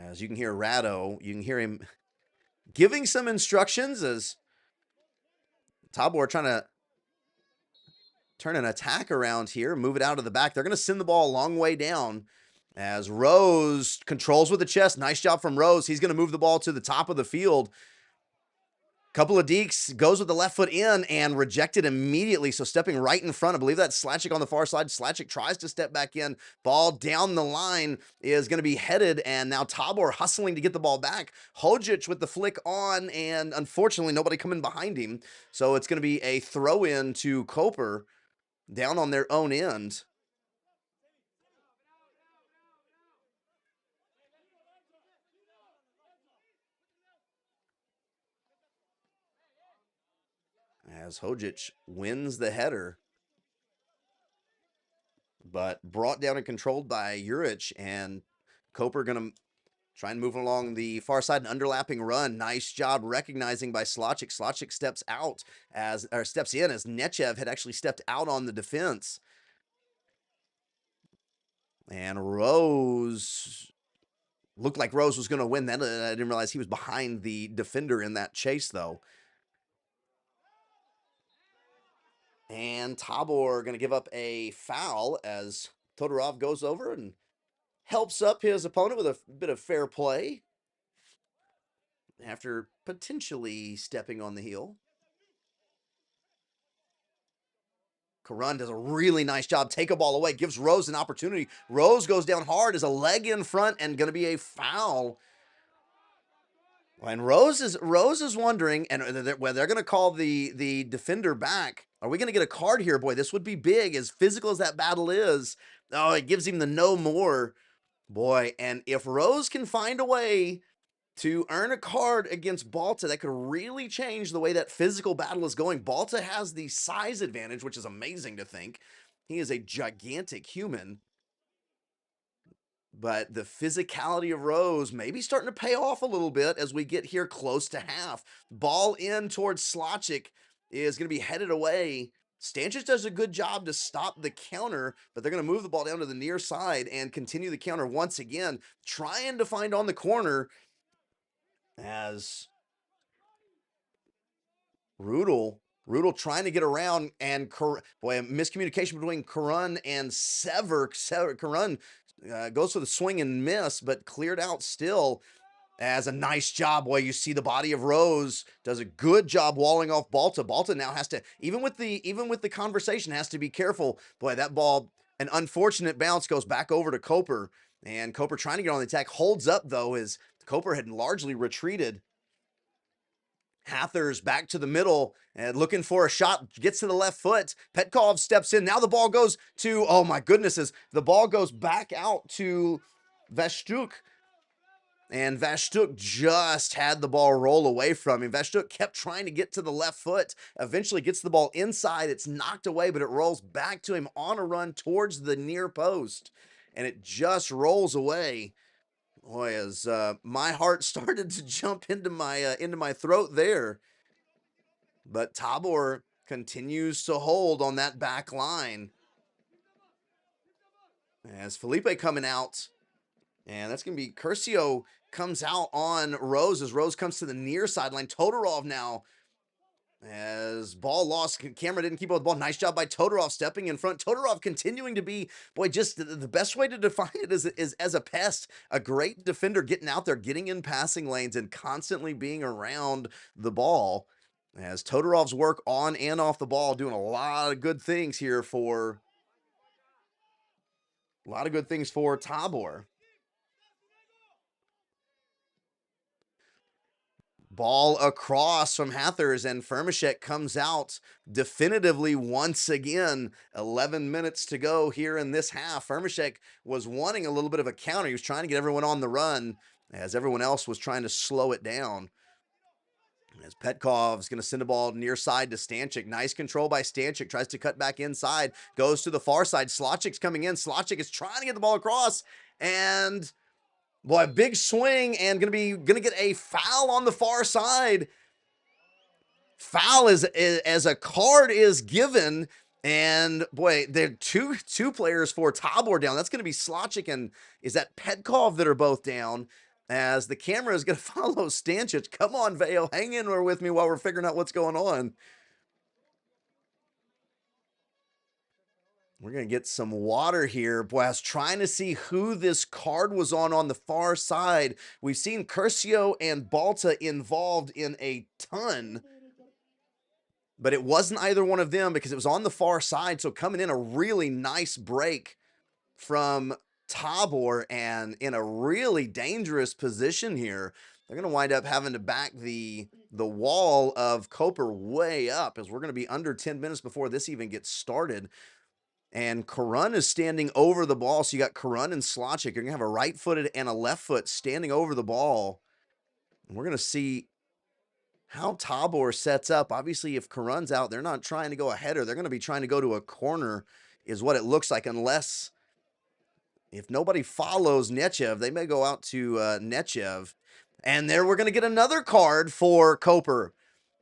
As you can hear Rado, you can hear him giving some instructions as Tabor trying to turn an attack around here, move it out of the back. They're going to send the ball a long way down as Rose controls with the chest. Nice job from Rose. He's going to move the ball to the top of the field. Couple of dekes, goes with the left foot in and rejected immediately. So stepping right in front, I believe that's Slachik on the far side. Slachik tries to step back in. Ball down the line is going to be headed, and now Tabor hustling to get the ball back. Hojic with the flick on, and unfortunately nobody coming behind him. So it's going to be a throw in to Koper down on their own end. As Hojic wins the header, but brought down and controlled by Juric, and Koper going to try and move along the far side, an underlapping run. Nice job recognizing by Slachik. Slachik steps in as Nechev had actually stepped out on the defense. And Rose looked like Rose was going to win that. I didn't realize he was behind the defender in that chase, though. And Tabor going to give up a foul as Todorov goes over and helps up his opponent with a bit of fair play after potentially stepping on the heel. Karun does a really nice job. Take a ball away. Gives Rose an opportunity. Rose goes down hard as a leg in front and going to be a foul. And Rose is wondering, and they're going to call the defender back. Are we going to get a card here? Boy, this would be big, as physical as that battle is. Oh, it gives him the no more. Boy, and if Rose can find a way to earn a card against Balta, that could really change the way that physical battle is going. Balta has the size advantage, which is amazing to think. He is a gigantic human. But the physicality of Rose may be starting to pay off a little bit as we get here close to half. Ball in towards Slachik is going to be headed away. Stančić does a good job to stop the counter, but they're going to move the ball down to the near side and continue the counter once again, trying to find on the corner as Rudel trying to get around, and boy, a miscommunication between Karun and Sever. Karun goes for the swing and miss, but cleared out still. As a nice job, boy, you see the body of Rose does a good job walling off Balta. Balta now has to, even with the conversation, has to be careful. Boy, that ball, an unfortunate bounce, goes back over to Koper, and Koper trying to get on the attack, holds up though, as Koper had largely retreated. Hathers back to the middle and looking for a shot, gets to the left foot. Petkov steps in. Now the ball goes to, oh my goodness, the ball goes back out to Vastuk. And Vastuk just had the ball roll away from him. Vastuk kept trying to get to the left foot, eventually gets the ball inside. It's knocked away, but it rolls back to him on a run towards the near post. And it just rolls away. Boy, as my heart started to jump into my throat there. But Tabor continues to hold on that back line. As Felipe coming out, and that's going to be Curcio comes out on Rose as Rose comes to the near sideline. Todorov now, as ball lost. Camera didn't keep up with the ball. Nice job by Todorov stepping in front. Todorov continuing to be, boy, just the best way to define it is as a pest. A great defender getting out there, getting in passing lanes, and constantly being around the ball. As Todorov's work on and off the ball, doing a lot of good things here for Tabor. Ball across from Hathers, and Firmashek comes out definitively once again. 11 minutes to go here in this half. Firmashek was wanting a little bit of a counter. He was trying to get everyone on the run as everyone else was trying to slow it down. As Petkov's going to send the ball near side to Stanchik. Nice control by Stanchik. Tries to cut back inside. Goes to the far side. Slotchik's coming in. Slotchik is trying to get the ball across. And boy, big swing and gonna get a foul on the far side. Foul is as a card is given. And boy, there are two players for Tabor down. That's going to be Slotchik and is that Petkov that are both down. As the camera is going to follow Stanchich. Come on, Vale, hang in there with me while we're figuring out what's going on. We're going to get some water here. Boy, I was trying to see who this card was on the far side. We've seen Curcio and Balta involved in a ton, but it wasn't either one of them because it was on the far side. So coming in a really nice break from Tabor and in a really dangerous position here. They're going to wind up having to back the wall of Koper way up as we're going to be under 10 minutes before this even gets started. And Karun is standing over the ball. So you got Karun and Slotchik. You're going to have a right-footed and a left foot standing over the ball. And we're going to see how Tabor sets up. Obviously, if Karun's out, they're not trying to go a header. They're going to be trying to go to a corner is what it looks like, unless if nobody follows Nechev, they may go out to Nechev. And there we're going to get another card for Koper.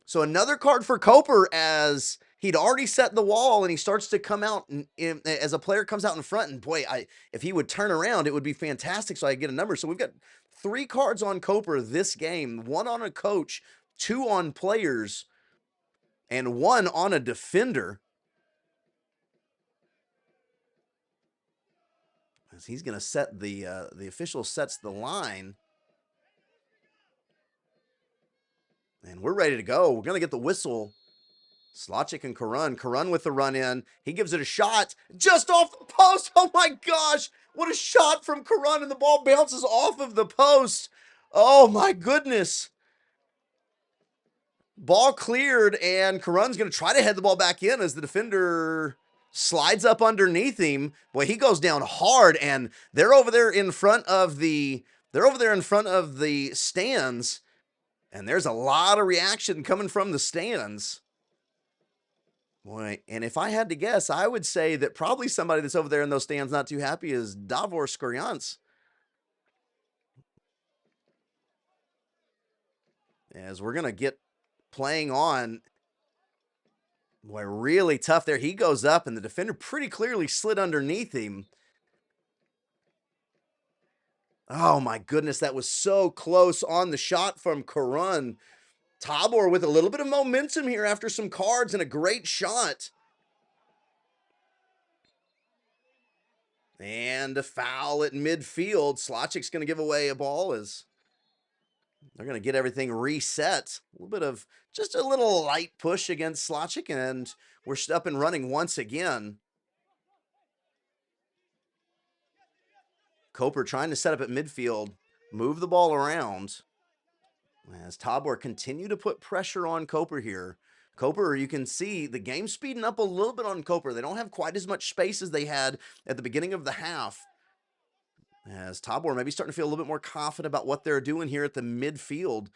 So another card for Koper as he'd already set the wall and he starts to come out as a player comes out in front. And boy, if he would turn around, it would be fantastic so I could get a number. So we've got 3 cards on Koper this game, 1 on a coach, 2 on players, and 1 on a defender. As he's going to set the official sets the line. And we're ready to go. We're going to get the whistle. Slotchik and Karun. Karun with the run in. He gives it a shot just off the post. Oh my gosh. What a shot from Karun, and the ball bounces off of the post. Oh my goodness. Ball cleared, and Karun's going to try to head the ball back in as the defender slides up underneath him. Boy, he goes down hard, and they're over there in front of the stands. And there's a lot of reaction coming from the stands. Boy, and if I had to guess, I would say that probably somebody that's over there in those stands not too happy is Davor Skoryans. As we're going to get playing on. Boy, really tough there. He goes up, and the defender pretty clearly slid underneath him. Oh, my goodness, that was so close on the shot from Karun. Tabor with a little bit of momentum here after some cards and a great shot. And a foul at midfield. Slotchik's going to give away a ball as they're going to get everything reset. A little bit of just a little light push against Slotchik, and we're up and running once again. Koper trying to set up at midfield, move the ball around. As Tabor continue to put pressure on Koper here. Koper, you can see the game speeding up a little bit on Koper. They don't have quite as much space as they had at the beginning of the half. As Tabor maybe starting to feel a little bit more confident about what they're doing here at the midfield.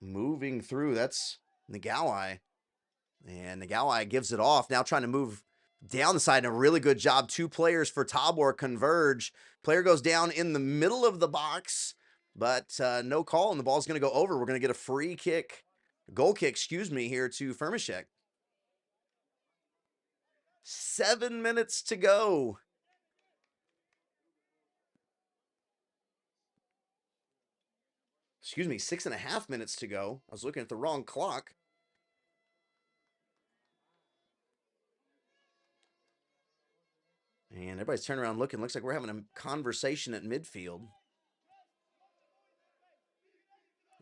Moving through, that's Ngalai. And Ngalai gives it off. Now trying to move down the side, and a really good job. 2 players for Tabor converge. Player goes down in the middle of the box, but no call, and the ball's going to go over. We're going to get a free kick, goal kick, excuse me, here to Firmashek. 7 minutes to go. Excuse me, 6.5 minutes to go. I was looking at the wrong clock. And everybody's turning around looking. Looks like we're having a conversation at midfield.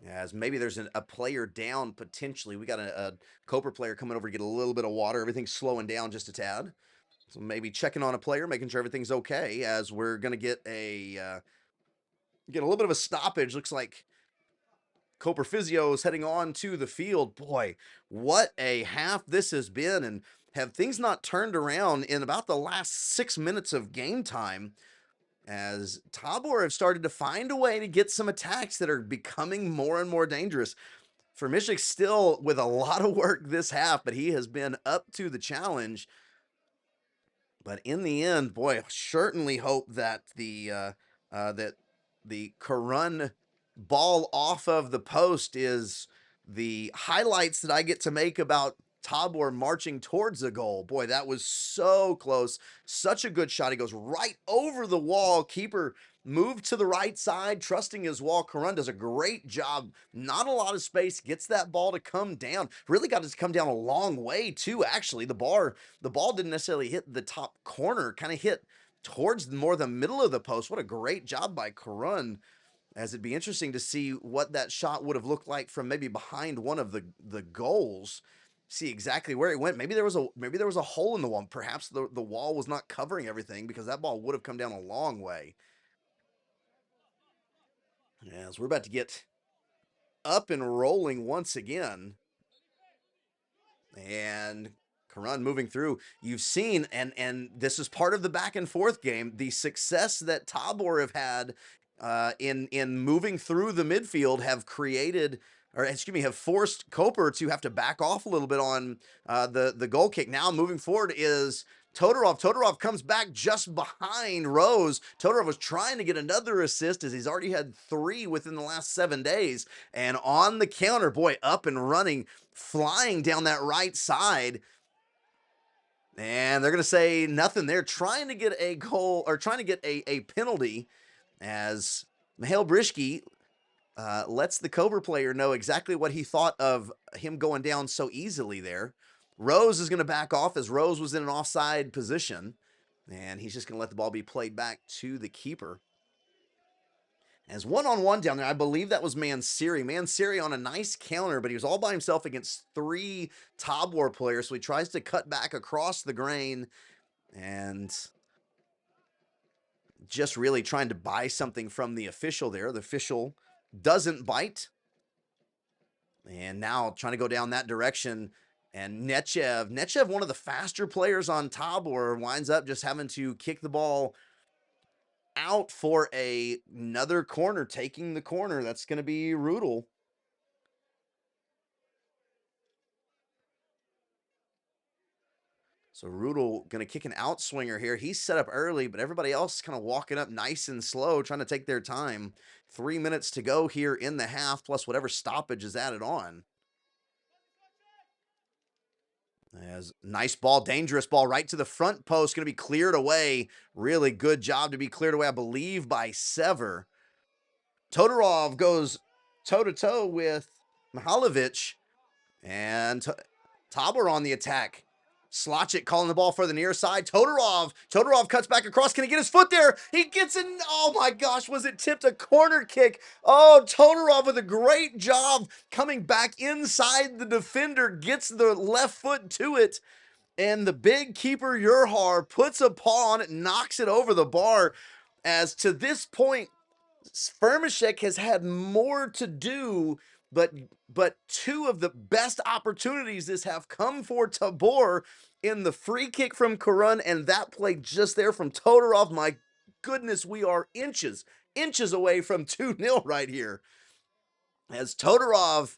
As maybe there's a player down potentially. We got a Koper player coming over to get a little bit of water. Everything's slowing down just a tad. So maybe checking on a player, making sure everything's okay as we're going to get a little bit of a stoppage. Looks like Koper Physio is heading on to the field. Boy, what a half this has been, and have things not turned around in about the last 6 minutes of game time. as Tabor have started to find a way to get some attacks that are becoming more and more dangerous. Firmishik still with a lot of work this half, but he has been up to the challenge. But in the end, boy, certainly hope that the Karun ball off of the post is the highlights that I get to make about Tabor marching towards the goal. Boy, that was so close. Such a good shot. He goes right over the wall. Keeper moved to the right side, trusting his wall. Karun does a great job. Not a lot of space. Gets that ball to come down. Really got it to come down a long way, too, actually. The ball didn't necessarily hit the top corner. Kind of hit towards more the middle of the post. What a great job by Karun, as it'd be interesting to see what that shot would have looked like from maybe behind one of the goals. See exactly where it went. Maybe there was a hole in the wall. Perhaps the wall was not covering everything, because that ball would have come down a long way. As we're about to get up and rolling once again. And Karun moving through. You've seen, and this is part of the back and forth game, the success that Tabor have had in moving through the midfield have forced Koper to have to back off a little bit on the goal kick. Now moving forward is Todorov. Todorov comes back just behind Rose. Todorov was trying to get another assist, as he's already had 3 within the last 7 days. And on the counter, boy, up and running, flying down that right side. And they're going to say nothing. They're trying to get a goal, or trying to get a penalty, as Mihail Brishki lets the Koper player know exactly what he thought of him going down so easily there. Rose is going to back off, as Rose was in an offside position, and he's just going to let the ball be played back to the keeper. As one-on-one down there, I believe that was Mansiri. Mansiri on a nice counter, but he was all by himself against 3 Tabor players, so he tries to cut back across the grain and just really trying to buy something from the official there. The official doesn't bite. And now trying to go down that direction. And Nechev, one of the faster players on Tabor, winds up just having to kick the ball out for another corner, taking the corner. That's going to be Rudel. So Rudel going to kick an outswinger here. He's set up early, but everybody else kind of walking up nice and slow, trying to take their time. 3 minutes to go here in the half, plus whatever stoppage is added on. As nice ball, dangerous ball, right to the front post, going to be cleared away. Really good job to be cleared away, I believe, by Sever. Todorov goes toe-to-toe with Mihalovic, and Tabor on the attack. Slotchik calling the ball for the near side. Todorov cuts back across. Can he get his foot there? He gets in. Oh my gosh, was it tipped? A corner kick. Oh, Todorov with a great job coming back inside the defender, gets the left foot to it. And the big keeper, Urhar, puts a paw on it, knocks it over the bar. As to this point, Firmishek has had more to do, but 2 of the best opportunities this have come for Tabor in the free kick from Karun and that play just there from Todorov. My goodness, we are inches away from 2-0 right here. As Todorov,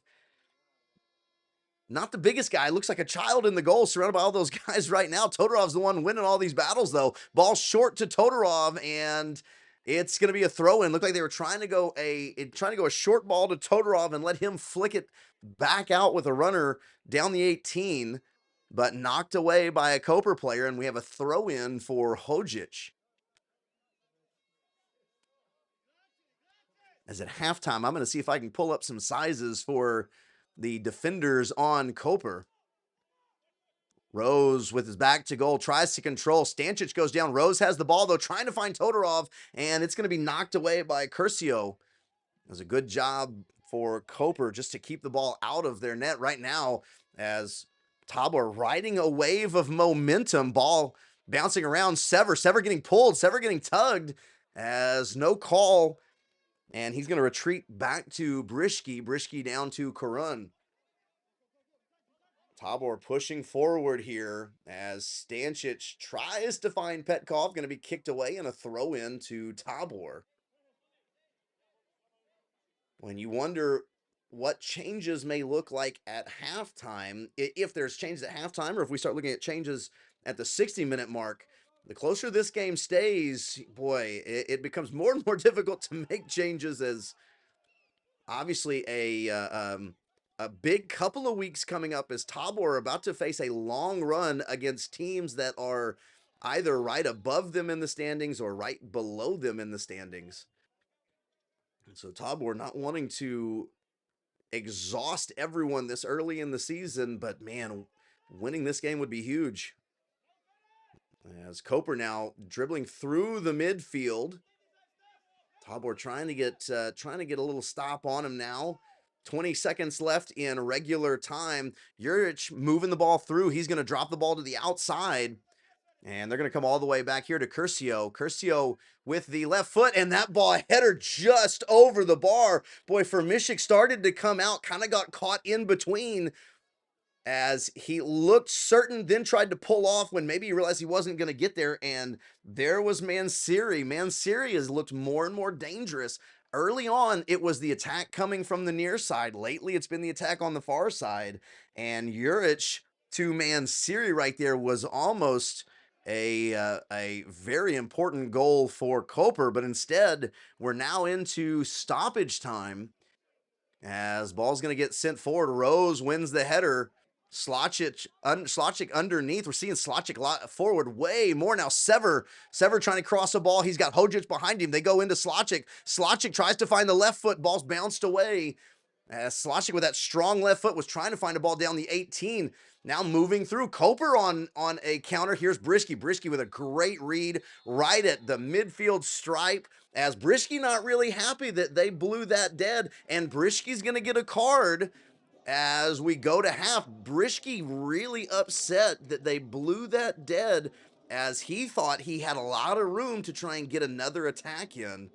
not the biggest guy, looks like a child in the goal, surrounded by all those guys right now. Todorov's the one winning all these battles, though. Ball short to Todorov, and it's going to be a throw-in. Looked like they were trying to go a short ball to Todorov and let him flick it back out with a runner down the 18, but knocked away by a Koper player, and we have a throw-in for Hojic. As at halftime, I'm going to see if I can pull up some sizes for the defenders on Koper. Rose with his back to goal, tries to control. Stančić goes down. Rose has the ball, though, trying to find Todorov, and it's going to be knocked away by Curcio. It was a good job for Koper just to keep the ball out of their net right now, as Tabor riding a wave of momentum. Ball bouncing around. Sever getting pulled. Sever getting tugged, as no call, and he's going to retreat back to Brishki. Brishki down to Karun. Tabor pushing forward here as Stancic tries to find Petkov, going to be kicked away and a throw in to Tabor. When you wonder what changes may look like at halftime, if there's changes at halftime or if we start looking at changes at the 60-minute mark, the closer this game stays, boy, it becomes more and more difficult to make changes as obviously a big couple of weeks coming up as Tabor are about to face a long run against teams that are either right above them in the standings or right below them in the standings. And so Tabor not wanting to exhaust everyone this early in the season, but man, winning this game would be huge. As Koper now dribbling through the midfield. Tabor trying to get a little stop on him now. 20 seconds left in regular time. Juric moving the ball through. He's going to drop the ball to the outside. And they're going to come all the way back here to Curcio. Curcio with the left foot, and that ball header just over the bar. Boy, Firmishik started to come out, kind of got caught in between as he looked certain, then tried to pull off when maybe he realized he wasn't going to get there, and there was Mansiri. Mansiri has looked more and more dangerous. Early on, it was the attack coming from the near side. Lately, it's been the attack on the far side, and Juric to Mansiri right there was almost a very important goal for Koper, but instead, we're now into stoppage time as ball's going to get sent forward. Rose wins the header. Slocic underneath. We're seeing Slocic forward way more now. Sever trying to cross a ball. He's got Hojic behind him. They go into Slocic. Slocic tries to find the left foot. Ball's bounced away. Slocic with that strong left foot was trying to find a ball down the 18. Now moving through. Koper on a counter. Here's Brisky. Brisky with a great read right at the midfield stripe. As Brisky not really happy that they blew that dead. And Brisky's going to get a card as we go to half. Brisky really upset that they blew that dead as he thought he had a lot of room to try and get another attack in.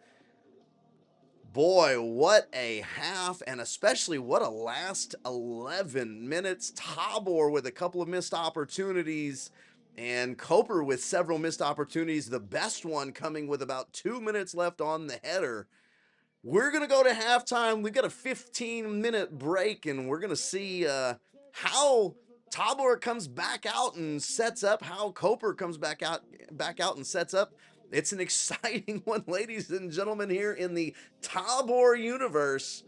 Boy, what a half, and especially what a last 11 minutes. Tabor with a couple of missed opportunities, and Koper with several missed opportunities, the best one coming with about 2 minutes left on the header. We're going to go to halftime. We've got a 15-minute break, and we're going to see how Tabor comes back out and sets up, how Koper comes back out and sets up. It's an exciting one, ladies and gentlemen, here in the Tabor universe.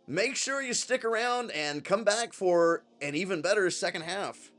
Make sure you stick around and come back for an even better second half.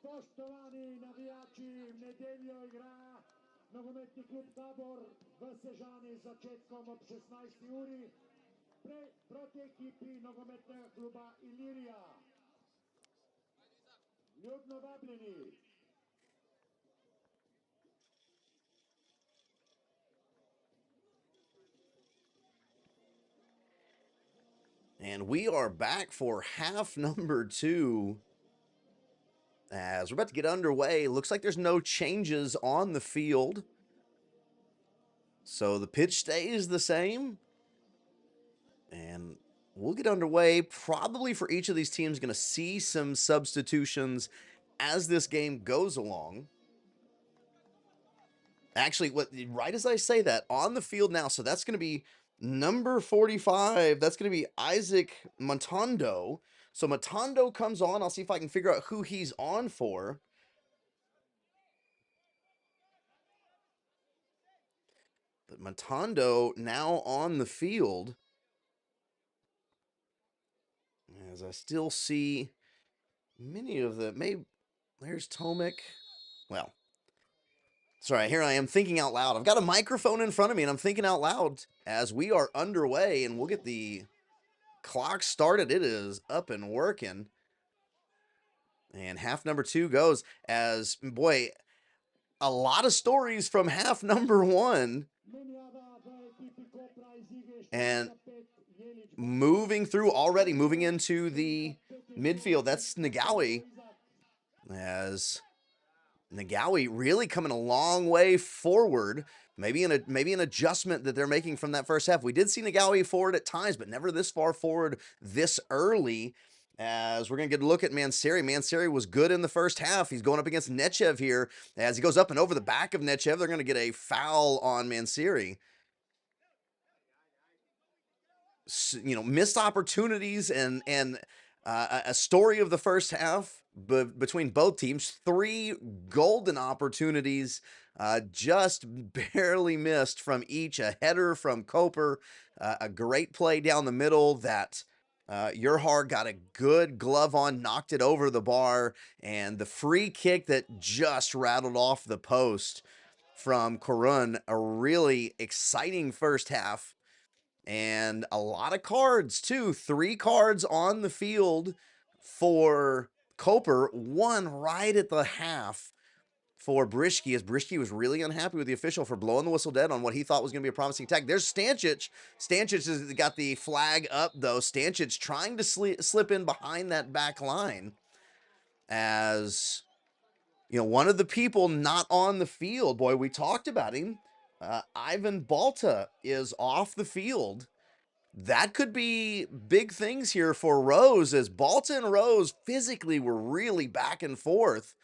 Spoštovani navijači, v nedeljo igra nogometni klub Tabor v Sežani z začetkom ob 16. uri proti ekipi nogometnega kluba Ilirija. Ljubno vabljeni.
And we are back for half number 2. As we're about to get underway, looks like there's no changes on the field. So the pitch stays the same. And we'll get underway. Probably for each of these teams, going to see some substitutions as this game goes along. Actually, right as I say that, on the field now, so that's going to be number 45. That's going to be Isaac Montando. So Montando comes on. I'll see if I can figure out who he's on for. But Montando now on the field. As I still see many of the, maybe, there's Tomek. Well, sorry, here I am thinking out loud. I've got a microphone in front of me and I'm thinking out loud as we are underway and we'll get the clock started. It is up and working. And half number 2 goes as, boy, a lot of stories from half number 1. And moving into the midfield, that's Nagawi. As Nagawi really coming a long way forward. Maybe an adjustment that they're making from that first half. We did see Nagawi forward at times, but never this far forward this early. As we're going to get a look at Manseri. Manseri was good in the first half. He's going up against Nechev here. As he goes up and over the back of Nechev, they're going to get a foul on Manseri. You know, missed opportunities and a story of the first half between both teams. 3 golden opportunities just barely missed from each. A header from Koper, a great play down the middle that Urhar got a good glove on, knocked it over the bar, and the free kick that just rattled off the post from Korun. A really exciting first half. And a lot of cards, too. 3 cards on the field for Koper. 1 right at the half for Brischke, as Brischke was really unhappy with the official for blowing the whistle dead on what he thought was going to be a promising attack. There's Stancic. Stancic has got the flag up, though. Stancic trying to slip in behind that back line. As, you know, one of the people not on the field, boy, we talked about him. Ivan Balta is off the field. That could be big things here for Rose, as Balta and Rose physically were really back and forth.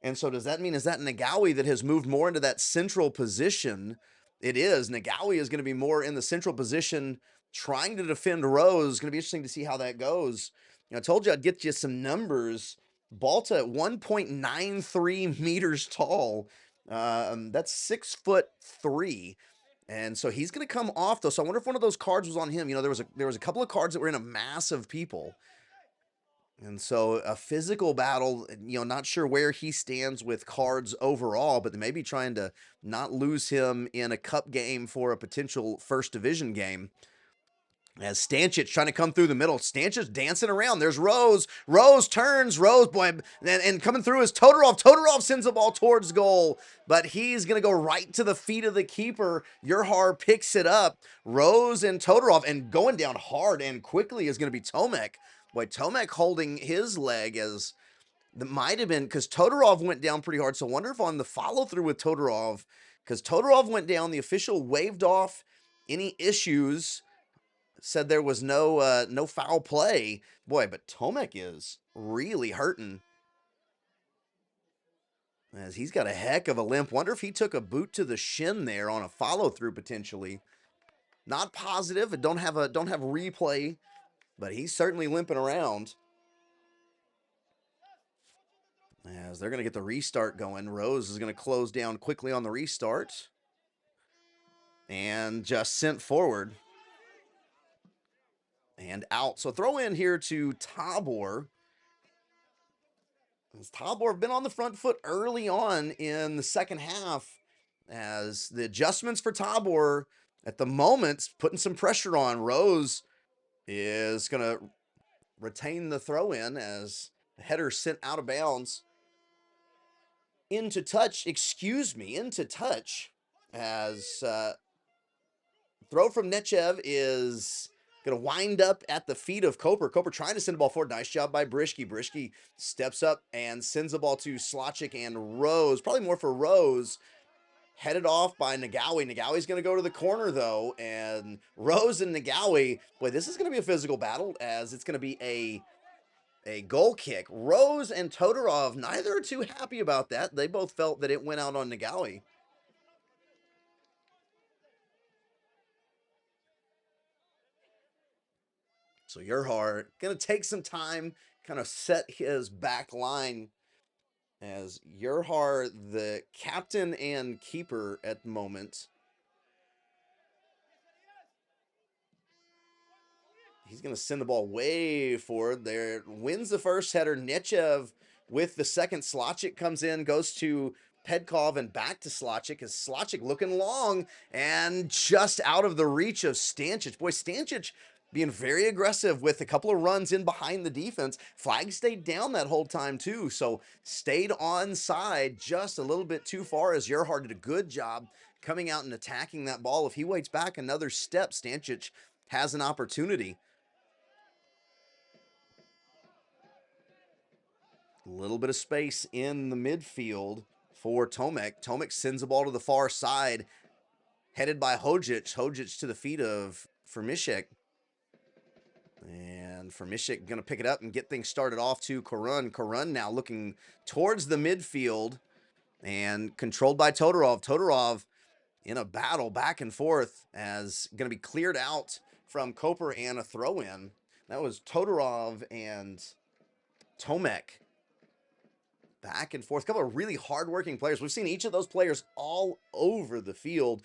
And so does that mean, is that Nagawi that has moved more into that central position? It is. Nagawi is going to be more in the central position trying to defend Rose. It's going to be interesting to see how that goes. You know, I told you I'd get you some numbers. Balta at 1.93 meters tall. That's 6'3". And so he's going to come off, though. So I wonder if one of those cards was on him. You know, there was a couple of cards that were in a mass of people. And so a physical battle, you know, not sure where he stands with cards overall, but they may be trying to not lose him in a cup game for a potential first division game. As Stancic trying to come through the middle. Stancic dancing around. There's Rose. Rose turns. Rose, boy, and coming through is Todorov. Todorov sends the ball towards goal, but he's going to go right to the feet of the keeper. Urhar picks it up. Rose and Todorov, and going down hard and quickly is going to be Tomek. Boy, Tomek holding his leg as that might have been because Todorov went down pretty hard. So I wonder if on the follow through with Todorov, because Todorov went down, the official waved off any issues. Said there was no foul play. Boy, but Tomek is really hurting. As he's got a heck of a limp. Wonder if he took a boot to the shin there on a follow-through potentially. Not positive. Don't have replay, but he's certainly limping around. As they're going to get the restart going. Rose is going to close down quickly on the restart. And just sent forward. And out. So throw in here to Tabor. As Tabor have been on the front foot early on in the second half, as the adjustments for Tabor at the moment putting some pressure on. Rose is going to retain the throw in as the header sent out of bounds. Into touch as throw from Nechev is going to wind up at the feet of Koper. Koper trying to send the ball forward. Nice job by Brishke. Brishke steps up and sends the ball to Slachik and Rose. Probably more for Rose. Headed off by Nagawi. Nagawi's going to go to the corner, though. And Rose and Nagawi, boy, this is going to be a physical battle as it's going to be a goal kick. Rose and Todorov, neither are too happy about that. They both felt that it went out on Nagawi. So Yerhard going to take some time, kind of set his back line as Yerhard, the captain and keeper at the moment. He's going to send the ball way forward there. Wins the first header. Nechev with the second. Slachik comes in, goes to Pedkov and back to Slachik as Slachik looking long and just out of the reach of Stančić. Boy, Stančić being very aggressive with a couple of runs in behind the defense. Flag stayed down that whole time too, so stayed onside just a little bit too far as Yerhard did a good job coming out and attacking that ball. If he waits back another step, Stančić has an opportunity. A little bit of space in the midfield for Tomek. Tomek sends the ball to the far side, headed by Hodzic. Hodzic to the feet of Firmishek. And Firmishek going to pick it up and get things started off to Karun. Karun now looking towards the midfield and controlled by Todorov. Todorov in a battle back and forth as going to be cleared out from Koper and a throw-in. That was Todorov and Tomek. Back and forth. A couple of really hard-working players. We've seen each of those players all over the field.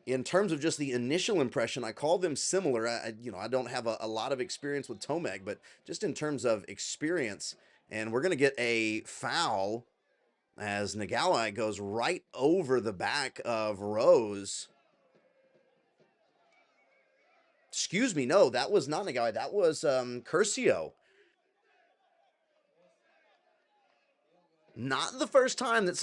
In terms of just the initial impression, I call them similar. I don't have a lot of experience with Tomek, but just in terms of experience. And we're going to get a foul as Nagawi goes right over the back of Rose. Excuse me, no, that was not Nagawi. That was Curcio. Not the first time that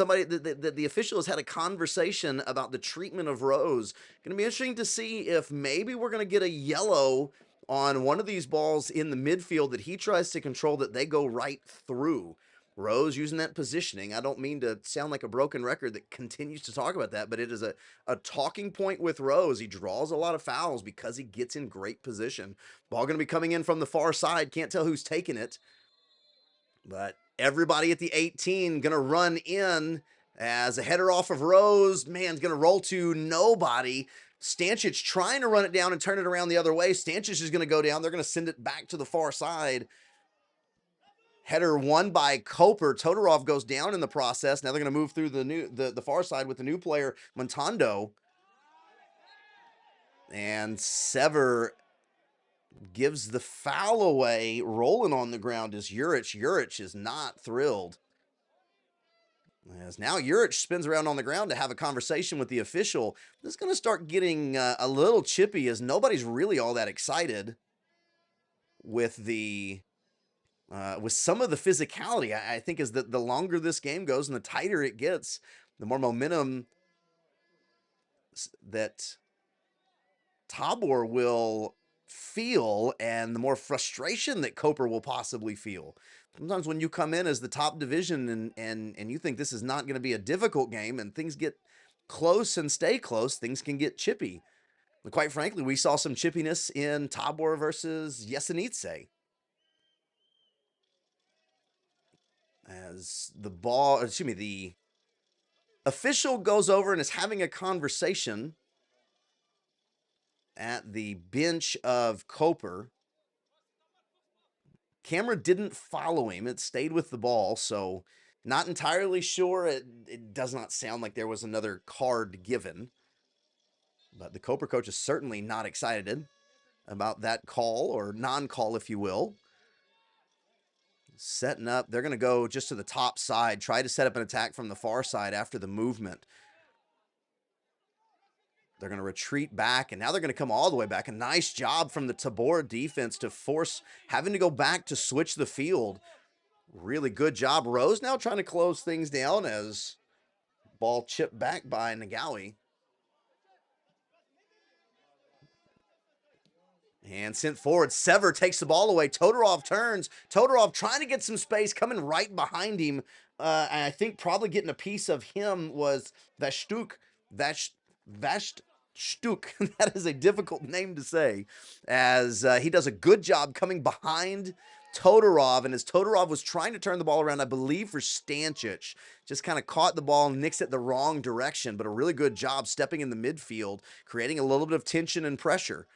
that the official has had a conversation about the treatment of Rose. Going to be interesting to see if maybe we're going to get a yellow on one of these balls in the midfield that he tries to control that they go right through. Rose using that positioning. I don't mean to sound like a broken record that continues to talk about that, but it is a talking point with Rose. He draws a lot of fouls because he gets in great position. Ball going to be coming in from the far side. Can't tell who's taking it. But everybody at the 18 going to run in as a header off of Rose. Man's going to roll to nobody. Stančić trying to run it down and turn it around the other way. Stančić is going to go down. They're going to send it back to the far side. Header won by Koper. Todorov goes down in the process. Now they're going to move through the far side with the new player, Montando. And Sever gives the foul away. Rolling on the ground is Juric. Juric is not thrilled. As now Juric spins around on the ground to have a conversation with the official. This is going to start getting a little chippy as nobody's really all that excited with the with some of the physicality. I think is that the longer this game goes and the tighter it gets, the more momentum that Tabor will feel and the more frustration that Koper will possibly feel. Sometimes when you come in as the top division and you think this is not going to be a difficult game and things get close and stay close, things can get chippy. And quite frankly, we saw some chippiness in Tabor versus Jesenice. As the official goes over and is having a conversation at the bench of Koper. Camera didn't follow him. It stayed with the ball, so not entirely sure. It does not sound like there was another card given. But the Koper coach is certainly not excited about that call, or non-call, if you will. Setting up. They're going to go just to the top side, try to set up an attack from the far side after the movement. They're going to retreat back, and now they're going to come all the way back. A nice job from the Tabor defense to force having to go back to switch the field. Really good job. Rose now trying to close things down as ball chipped back by Nagawi. And sent forward. Sever takes the ball away. Todorov turns. Todorov trying to get some space, coming right behind him. And I think probably getting a piece of him was Vastuk. Vastuk. That is a difficult name to say, as he does a good job coming behind Todorov. And as Todorov was trying to turn the ball around, I believe for Stancic, just kind of caught the ball, nicks it the wrong direction, but a really good job stepping in the midfield, creating a little bit of tension and pressure.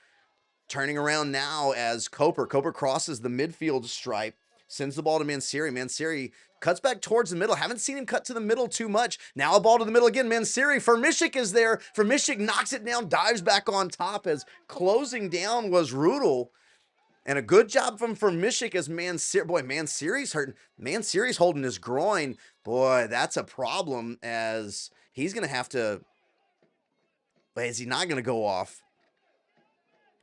Turning around now as Koper crosses the midfield stripe, sends the ball to Mansiri. Mansiri cuts back towards the middle. Haven't seen him cut to the middle too much. Now a ball to the middle again. Mansiri. Fermishik is there. Fermishik knocks it down, dives back on top as closing down was Rudel. And a good job from Fermishik as Mansiri. Boy, Mansiri's hurting. Mansiri's holding his groin. Boy, that's a problem as he's going to have to. Wait, is he not going to go off?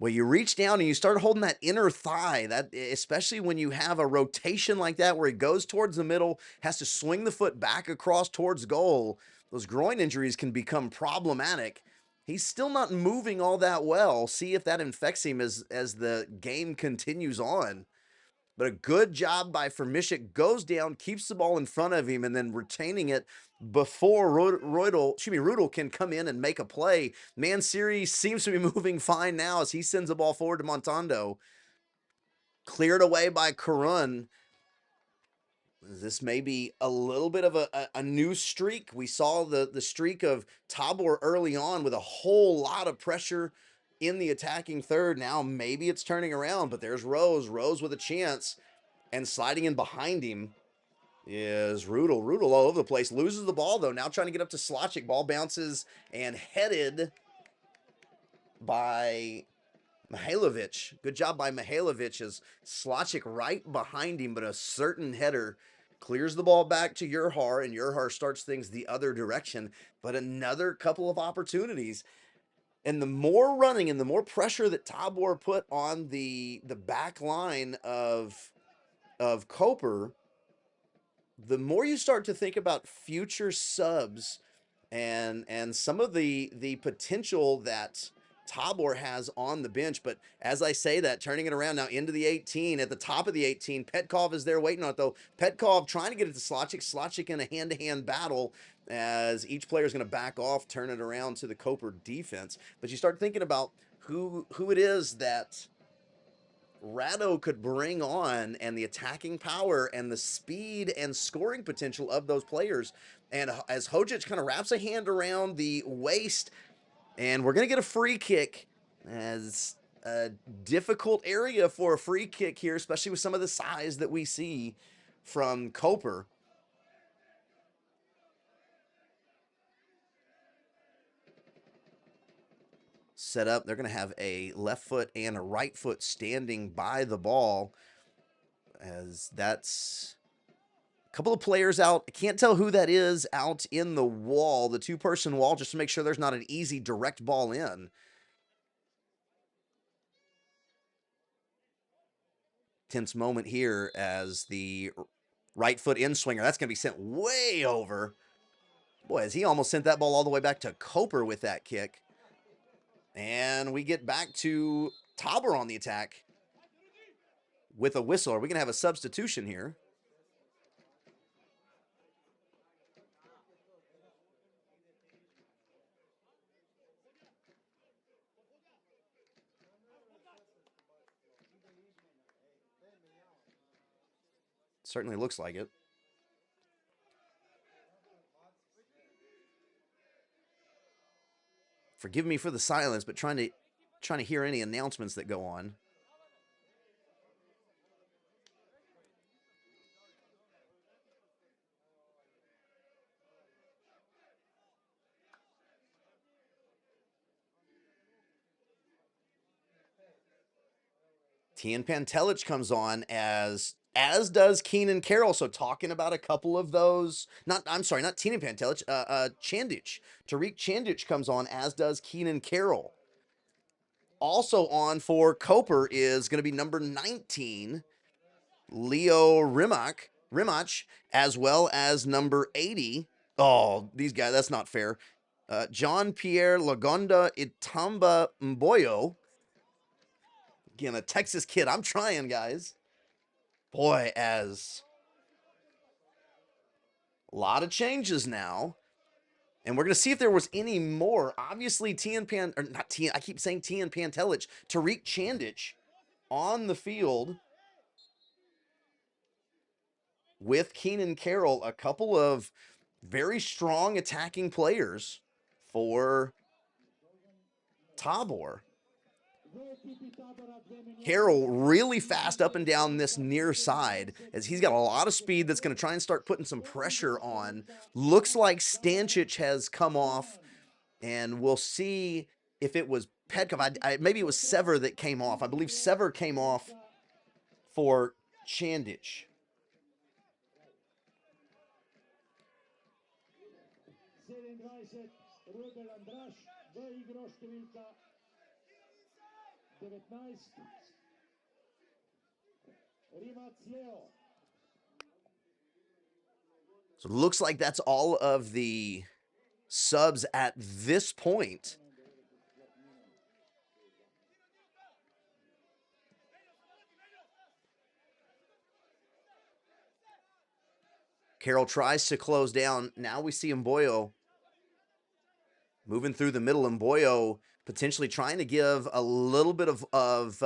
Well, you reach down and you start holding that inner thigh, that especially when you have a rotation like that where he goes towards the middle, has to swing the foot back across towards goal. Those groin injuries can become problematic. He's still not moving all that well. See if that infects him as the game continues on. But a good job by Fermishik, goes down, keeps the ball in front of him, and then retaining it before Rudel can come in and make a play. Mansiri seems to be moving fine now as he sends the ball forward to Montando. Cleared away by Karun. This may be a little bit of a new streak. We saw the streak of Tabor early on with a whole lot of pressure in the attacking third. Now maybe it's turning around, but there's Rose. Rose with a chance. And sliding in behind him is Rudel. Rudel all over the place. Loses the ball, though. Now trying to get up to Slachik. Ball bounces and headed by Mihailovic. Good job by Mihailovic as Slachik right behind him, but a certain header clears the ball back to Urhar, and Urhar starts things the other direction. But another couple of opportunities. And the more running and the more pressure that Tabor put on the back line of Koper, the more you start to think about future subs and some of the potential that Tabor has on the bench. But as I say that, turning it around now into the 18, at the top of the 18, Petkov is there waiting on it, though. Petkov trying to get it to Slachik. Slachik in a hand-to-hand battle as each player is going to back off, turn it around to the Koper defense. But you start thinking about who it is that Rado could bring on, and the attacking power and the speed and scoring potential of those players. And as Hojic kind of wraps a hand around the waist, and we're going to get a free kick, as a difficult area for a free kick here, especially with some of the size that we see from Koper. Set up. They're going to have a left foot and a right foot standing by the ball, as that's a couple of players out. I can't tell who that is out in the wall, the two-person wall, just to make sure there's not an easy direct ball in. Tense moment here as the right foot in swinger. That's going to be sent way over. Boy, as he almost sent that ball all the way back to Koper with that kick. And we get back to Tabor on the attack with a whistle. Are we going to have a substitution here? Certainly looks like it. Forgive me for the silence, but trying to hear any announcements that go on. Tian Pantelic comes on as as does Keenan Carroll. So talking about a couple of those, I'm sorry, not Tina Pantelic, Chandic. Tariq Chandic comes on, as does Keenan Carroll. Also on for Koper is going to be number 19, Leo Rimach, as well as number 80. Oh, these guys, that's not fair. John Pierre Lagonda Itamba Mboyo. Again, a Texas kid. I'm trying, guys. Boy, as a lot of changes now. And we're going to see if there was any more. Obviously, I keep saying Tian Pantelic, Tariq Chandic on the field with Keenan Carroll, a couple of very strong attacking players for Tabor. Carroll really fast up and down this near side as he's got a lot of speed that's going to try and start putting some pressure on. Looks like Stancic has come off, and we'll see if it was Petkov. Maybe it was Sever that came off. I believe Sever came off for Chandic. So it looks like that's all of the subs at this point. Carroll tries to close down. Now we see Mboyo moving through the middle. Mboyo potentially trying to give a little bit of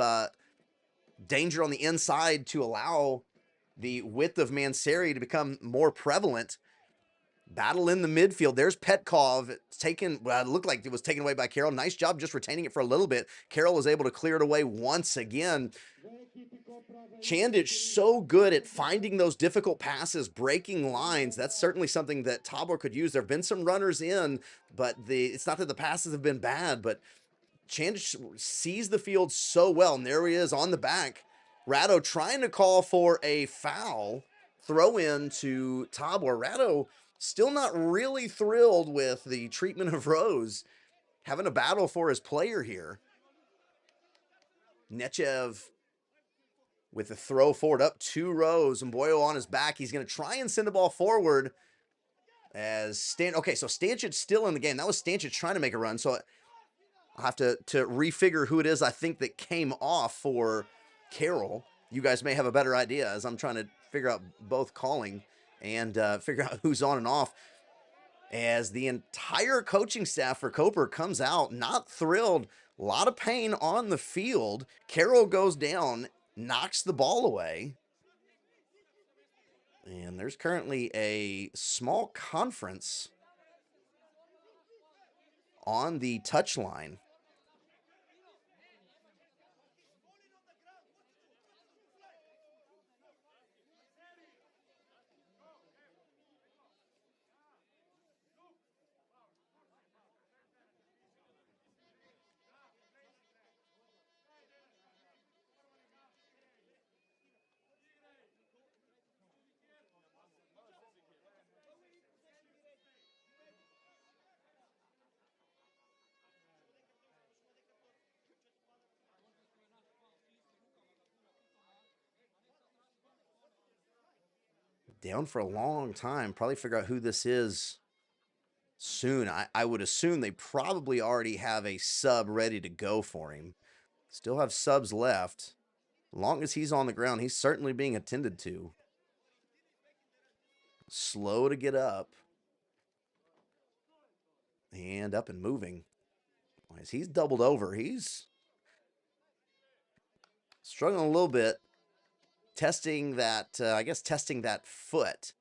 danger on the inside to allow the width of Manseri to become more prevalent. Battle in the midfield. There's Petkov. It's taken, well, it looked like it was taken away by Carroll. Nice job just retaining it for a little bit. Carroll was able to clear it away once again. Chandic so good at finding those difficult passes, breaking lines. That's certainly something that Tabor could use. There have been some runners in, but it's not that the passes have been bad, but Chandic sees the field so well. And there he is on the back. Ratto trying to call for a foul. Throw in to Tabor. Ratto still not really thrilled with the treatment of Rose. Having a battle for his player here. Nechev with the throw forward up 2 rows. And Mboyo on his back. He's going to try and send the ball forward. Okay, so Stancic still in the game. That was Stancic trying to make a run. So I'll have to refigure who it is I think that came off for Carroll. You guys may have a better idea as I'm trying to figure out both calling and figure out who's on and off. As the entire coaching staff for Koper comes out, not thrilled. A lot of pain on the field. Carroll goes down, knocks the ball away. And there's currently a small conference on the touchline. Down for a long time. Probably figure out who this is soon. I would assume they probably already have a sub ready to go for him. Still have subs left. As long as he's on the ground, he's certainly being attended to. Slow to get up. And up and moving. As he's doubled over, he's struggling a little bit. Testing that, testing that foot.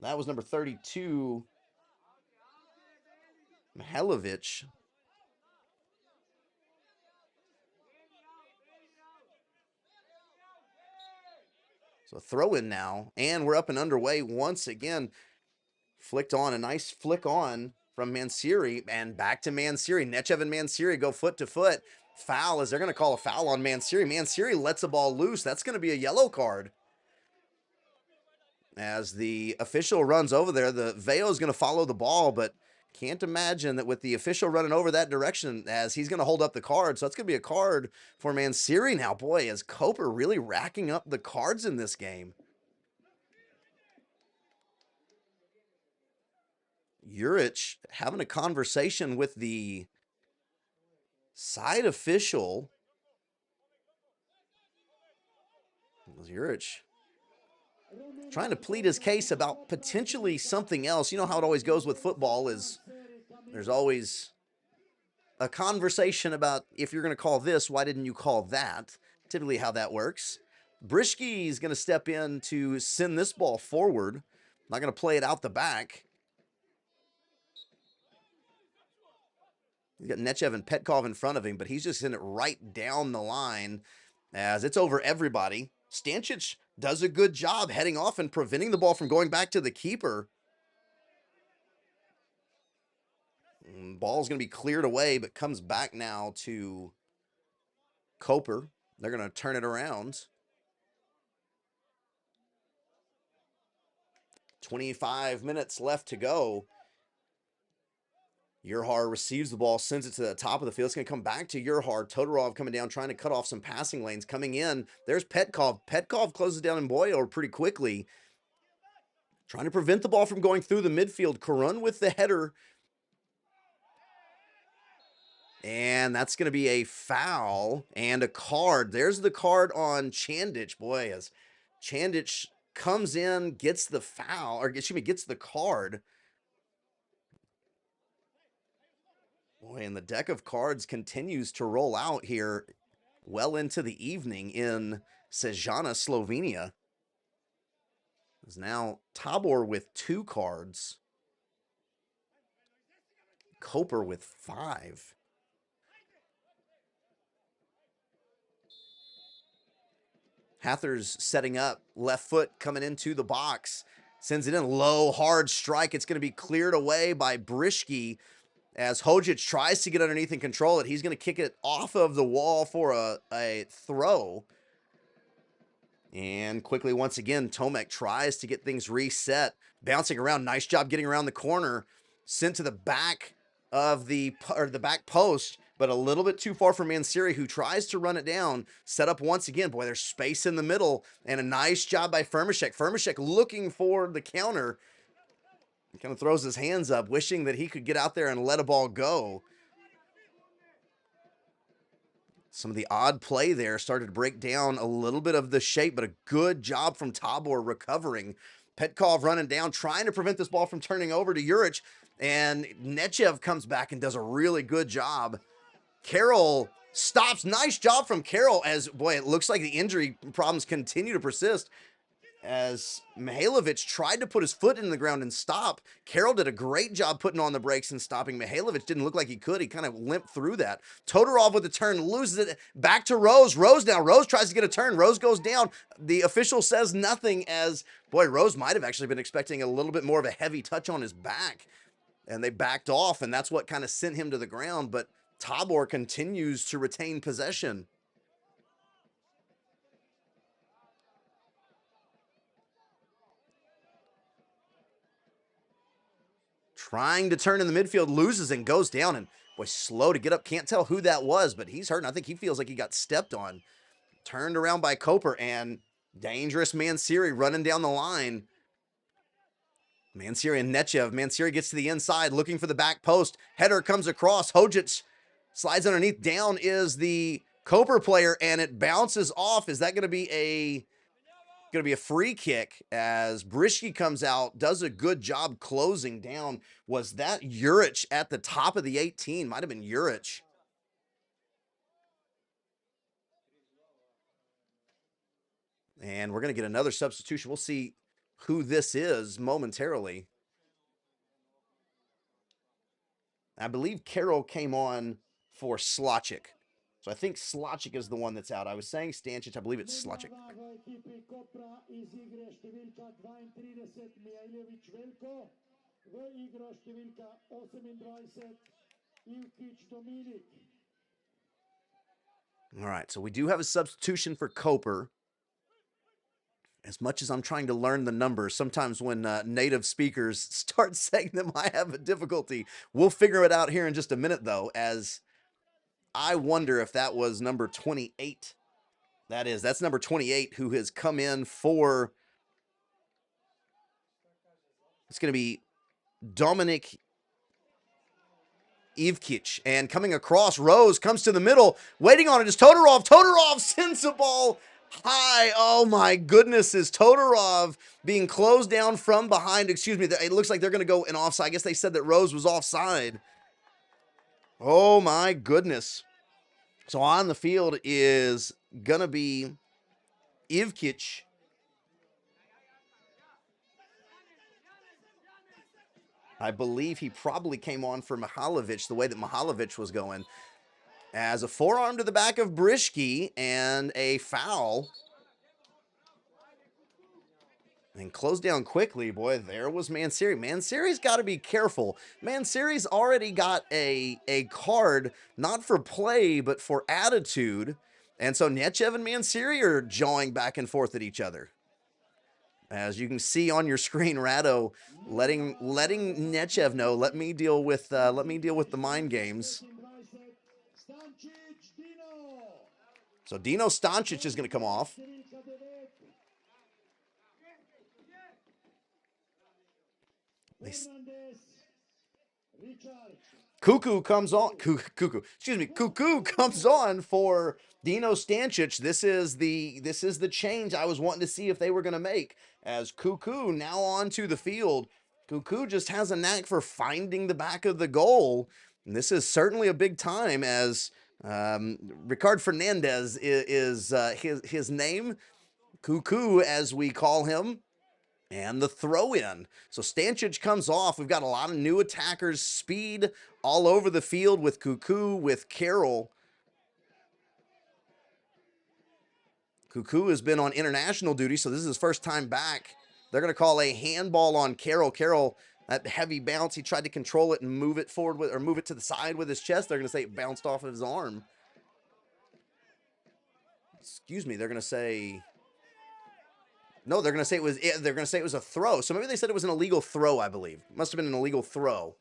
That was number 32, Mihailovic. So throw in now, and we're up and underway once again. Flicked on, a nice flick on from Manseri, and back to Manseri. Nechev and Manseri go foot to foot. foul, as they're going to call a foul on Mansiri. Mansiri lets the ball loose. That's going to be a yellow card. As the official runs over there, the Veo is going to follow the ball, but can't imagine that with the official running over that direction, as he's going to hold up the card. So it's going to be a card for Mansiri now. Boy, is Koper really racking up the cards in this game. Juric having a conversation with the side official. Juric trying to plead his case about potentially something else. You know how it always goes with football is there's always a conversation about if you're going to call this, why didn't you call that? Typically how that works. Brischke is going to step in to send this ball forward. Not going to play it out the back. He's got Nechev and Petkov in front of him, but he's just sending it right down the line as it's over everybody. Stancic does a good job heading off and preventing the ball from going back to the keeper. Ball's going to be cleared away, but comes back now to Koper. They're going to turn it around. 25 minutes left to go. Yerhar receives the ball, sends it to the top of the field. It's going to come back to Yerhar. Todorov coming down, trying to cut off some passing lanes. Coming in, there's Petkov. Petkov closes down in Boyo pretty quickly. Trying to prevent the ball from going through the midfield. Karun with the header. And that's going to be a foul and a card. There's the card on Chandic. Boy, as Chandic comes in, gets the foul, or excuse me, gets the card. Boy, and the deck of cards continues to roll out here well into the evening in Sežana, Slovenia. Is now Tabor with 2 cards. Koper with 5. Hather's setting up, left foot coming into the box. Sends it in, low, hard strike. It's going to be cleared away by Brischke. As Hojic tries to get underneath and control it, he's going to kick it off of the wall for a throw. And quickly, once again, Tomek tries to get things reset. Bouncing around, nice job getting around the corner. Sent to the back of the back post, but a little bit too far for Mansiri, who tries to run it down. Set up once again. Boy, there's space in the middle, and a nice job by Firmashek. Firmashek looking for the counter. He kind of throws his hands up, wishing that he could get out there and let a ball go. Some of the odd play there started to break down a little bit of the shape, but a good job from Tabor recovering. Petkov running down, trying to prevent this ball from turning over to Juric, and Nechev comes back and does a really good job. Carroll stops. Nice job from Carroll as, boy, it looks like the injury problems continue to persist. As Mihailovic tried to put his foot in the ground and stop. Carroll did a great job putting on the brakes and stopping. Mihailovic didn't look like he could. He kind of limped through that. Todorov with the turn, loses it back to Rose. Rose now. Rose tries to get a turn. Rose goes down. The official says nothing as, boy, Rose might have actually been expecting a little bit more of a heavy touch on his back. And they backed off, and that's what kind of sent him to the ground. But Tabor continues to retain possession. Trying to turn in the midfield, loses and goes down, and boy, slow to get up. Can't tell who that was, but he's hurt, and I think he feels like he got stepped on. Turned around by Koper, and dangerous Mansiri running down the line. Mansiri and Nechev. Mansiri gets to the inside, looking for the back post. Header comes across. Hojic slides underneath. Down is the Koper player, and it bounces off. Is that going to be a free kick as Brischke comes out, does a good job closing down? Was that Juric at the top of the 18? Might have been Juric. And we're going to get another substitution. We'll see who this is momentarily. I believe Carroll came on for Slachik. So I think Slachik is the one that's out. I was saying Stancic. I believe it's Slachik. All right, so we do have a substitution for Koper. As much as I'm trying to learn the numbers, sometimes when native speakers start saying them, I have a difficulty. We'll figure it out here in just a minute, though, as I wonder if that was number 28. That's number 28 who has come in for, it's going to be Dominic Ivkic. And coming across, Rose comes to the middle. Waiting on it is Todorov. Todorov sends the ball high. Oh my goodness, is Todorov being closed down from behind? Excuse me, it looks like they're going to go in offside. I guess they said that Rose was offside. Oh my goodness. So on the field is going to be Ivkic. I believe he probably came on for Mihalovic the way that Mihalovic was going. As a forearm to the back of Brishke and a foul. And closed down quickly. Boy, there was Mansiri. Mansiri's got to be careful. Mansiri's already got a card, not for play, but for attitude. And so Nechev and Mansiri are jawing back and forth at each other. As you can see on your screen, Rado letting Nechev know, let me deal with the mind games. So Dino Stancic is going to come off. Cuckoo comes on. Cuckoo comes on for Dino Stancic. This is the change I was wanting to see if they were going to make. As Cuckoo now onto the field. Cuckoo just has a knack for finding the back of the goal. And this is certainly a big time as Ricard Fernandez is his name. Cuckoo, as we call him. And the throw in. So Stancic comes off. We've got a lot of new attackers, speed all over the field with Cuckoo, with Carroll. Cuckoo has been on international duty, so this is his first time back. They're going to call a handball on Carroll. Carroll, that heavy bounce, he tried to control it and move it forward with, or move it to the side with his chest. They're going to say it bounced off of his arm. Excuse me, they're going to say... No, they're going to say it was a throw. So maybe they said it was an illegal throw, I believe. Must have been an illegal throw.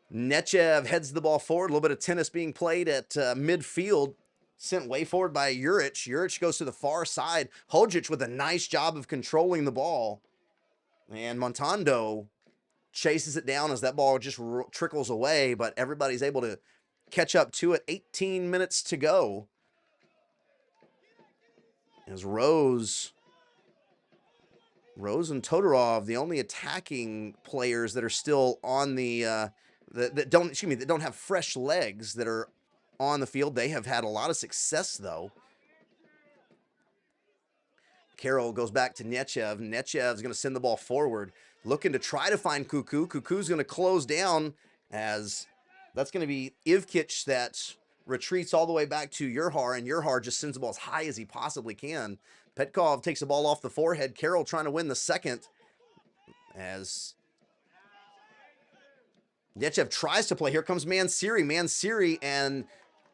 Nechev heads the ball forward. A little bit of tennis being played at midfield. Sent way forward by Juric. Juric goes to the far side. Hodzic with a nice job of controlling the ball. And Montando chases it down as that ball just trickles away, but everybody's able to catch up to it. 18 minutes to go. As Rose and Todorov, the only attacking players that are still on the that don't have fresh legs that are on the field. They have had a lot of success though. Carroll goes back to Nechev. Nechev's going to send the ball forward, looking to try to find Cuckoo. Cuckoo's going to close down as that's going to be Ivkic that retreats all the way back to Urhar, and Urhar just sends the ball as high as he possibly can. Petkov takes the ball off the forehead. Carroll trying to win the second as Nechev tries to play. Here comes Mansiri, and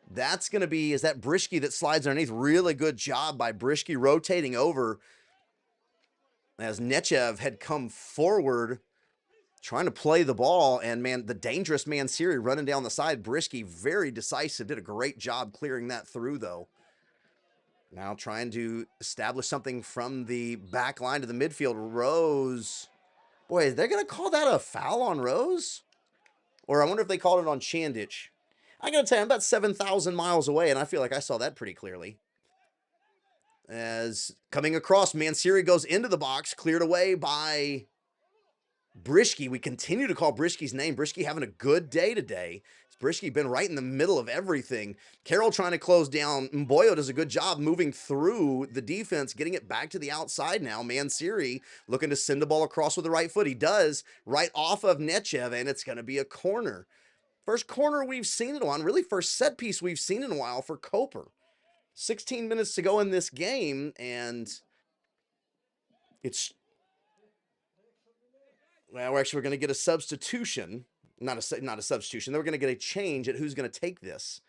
that's going to be, is that Brishke that slides underneath? Really good job by Brishke rotating over as Nechev had come forward trying to play the ball, and man, the dangerous Mansiri running down the side. Brishke very decisive, did a great job clearing that through though. Now trying to establish something from the back line to the midfield. Rose. Boy, they're going to call that a foul on Rose? Or I wonder if they called it on Chandich. I got to tell you, I'm about 7,000 miles away, and I feel like I saw that pretty clearly. As coming across, Mansiri goes into the box, cleared away by Brishke. We continue to call Brishke's name. Brishke having a good day today. Brishke been right in the middle of everything. Carroll trying to close down. Mboyo does a good job moving through the defense, getting it back to the outside now. Mansiri looking to send the ball across with the right foot. He does, right off of Nechev, and it's going to be a corner. First corner we've seen in a while, really first set piece we've seen in a while for Koper. 16 minutes to go in this game, and it's... Well, we're going to get a substitution. Not a substitution. Then we're going to get a change at who's going to take this.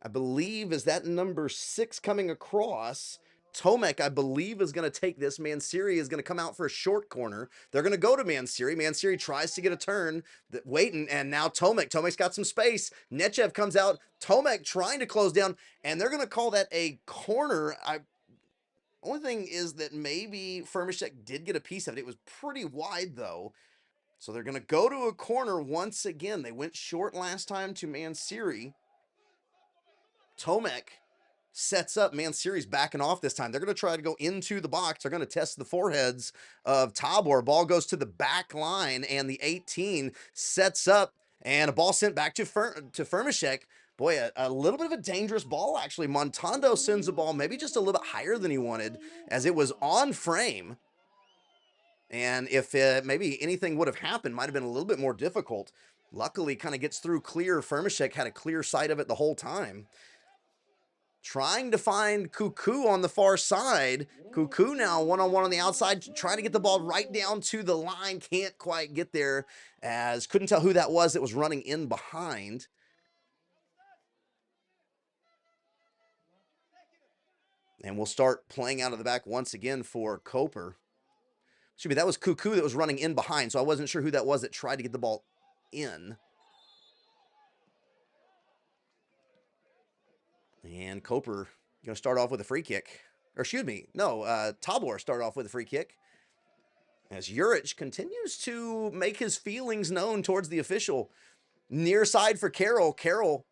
I believe, is that number 6 coming across? Tomek, I believe, is going to take this. Mansiri is going to come out for a short corner. They're going to go to Mansiri. Mansiri tries to get a turn, waiting, and now Tomek. Tomek's got some space. Nechev comes out. Tomek trying to close down, and they're going to call that a corner. Only thing is that maybe Firmishek did get a piece of it. It was pretty wide, though. So they're going to go to a corner once again. They went short last time to Mansiri. Tomek sets up. Mansiri's backing off this time. They're going to try to go into the box. They're going to test the foreheads of Tabor. Ball goes to the back line, and the 18 sets up, and a ball sent back to Firmishek. Boy, a little bit of a dangerous ball, actually. Montando sends a ball maybe just a little bit higher than he wanted, as it was on frame. And if maybe anything would have happened, might have been a little bit more difficult. Luckily, kind of gets through clear. Firmishek had a clear sight of it the whole time. Trying to find Cuckoo on the far side. Cuckoo now one-on-one on the outside, trying to get the ball right down to the line. Can't quite get there, as couldn't tell who that was running in behind. And we'll start playing out of the back once again for Koper. Excuse me, that was Cuckoo that was running in behind, so I wasn't sure who that was that tried to get the ball in. And Koper going to start off with a free kick. Or excuse me, no, Tabor started off with a free kick. As Juric continues to make his feelings known towards the official. Near side for Carroll. Carroll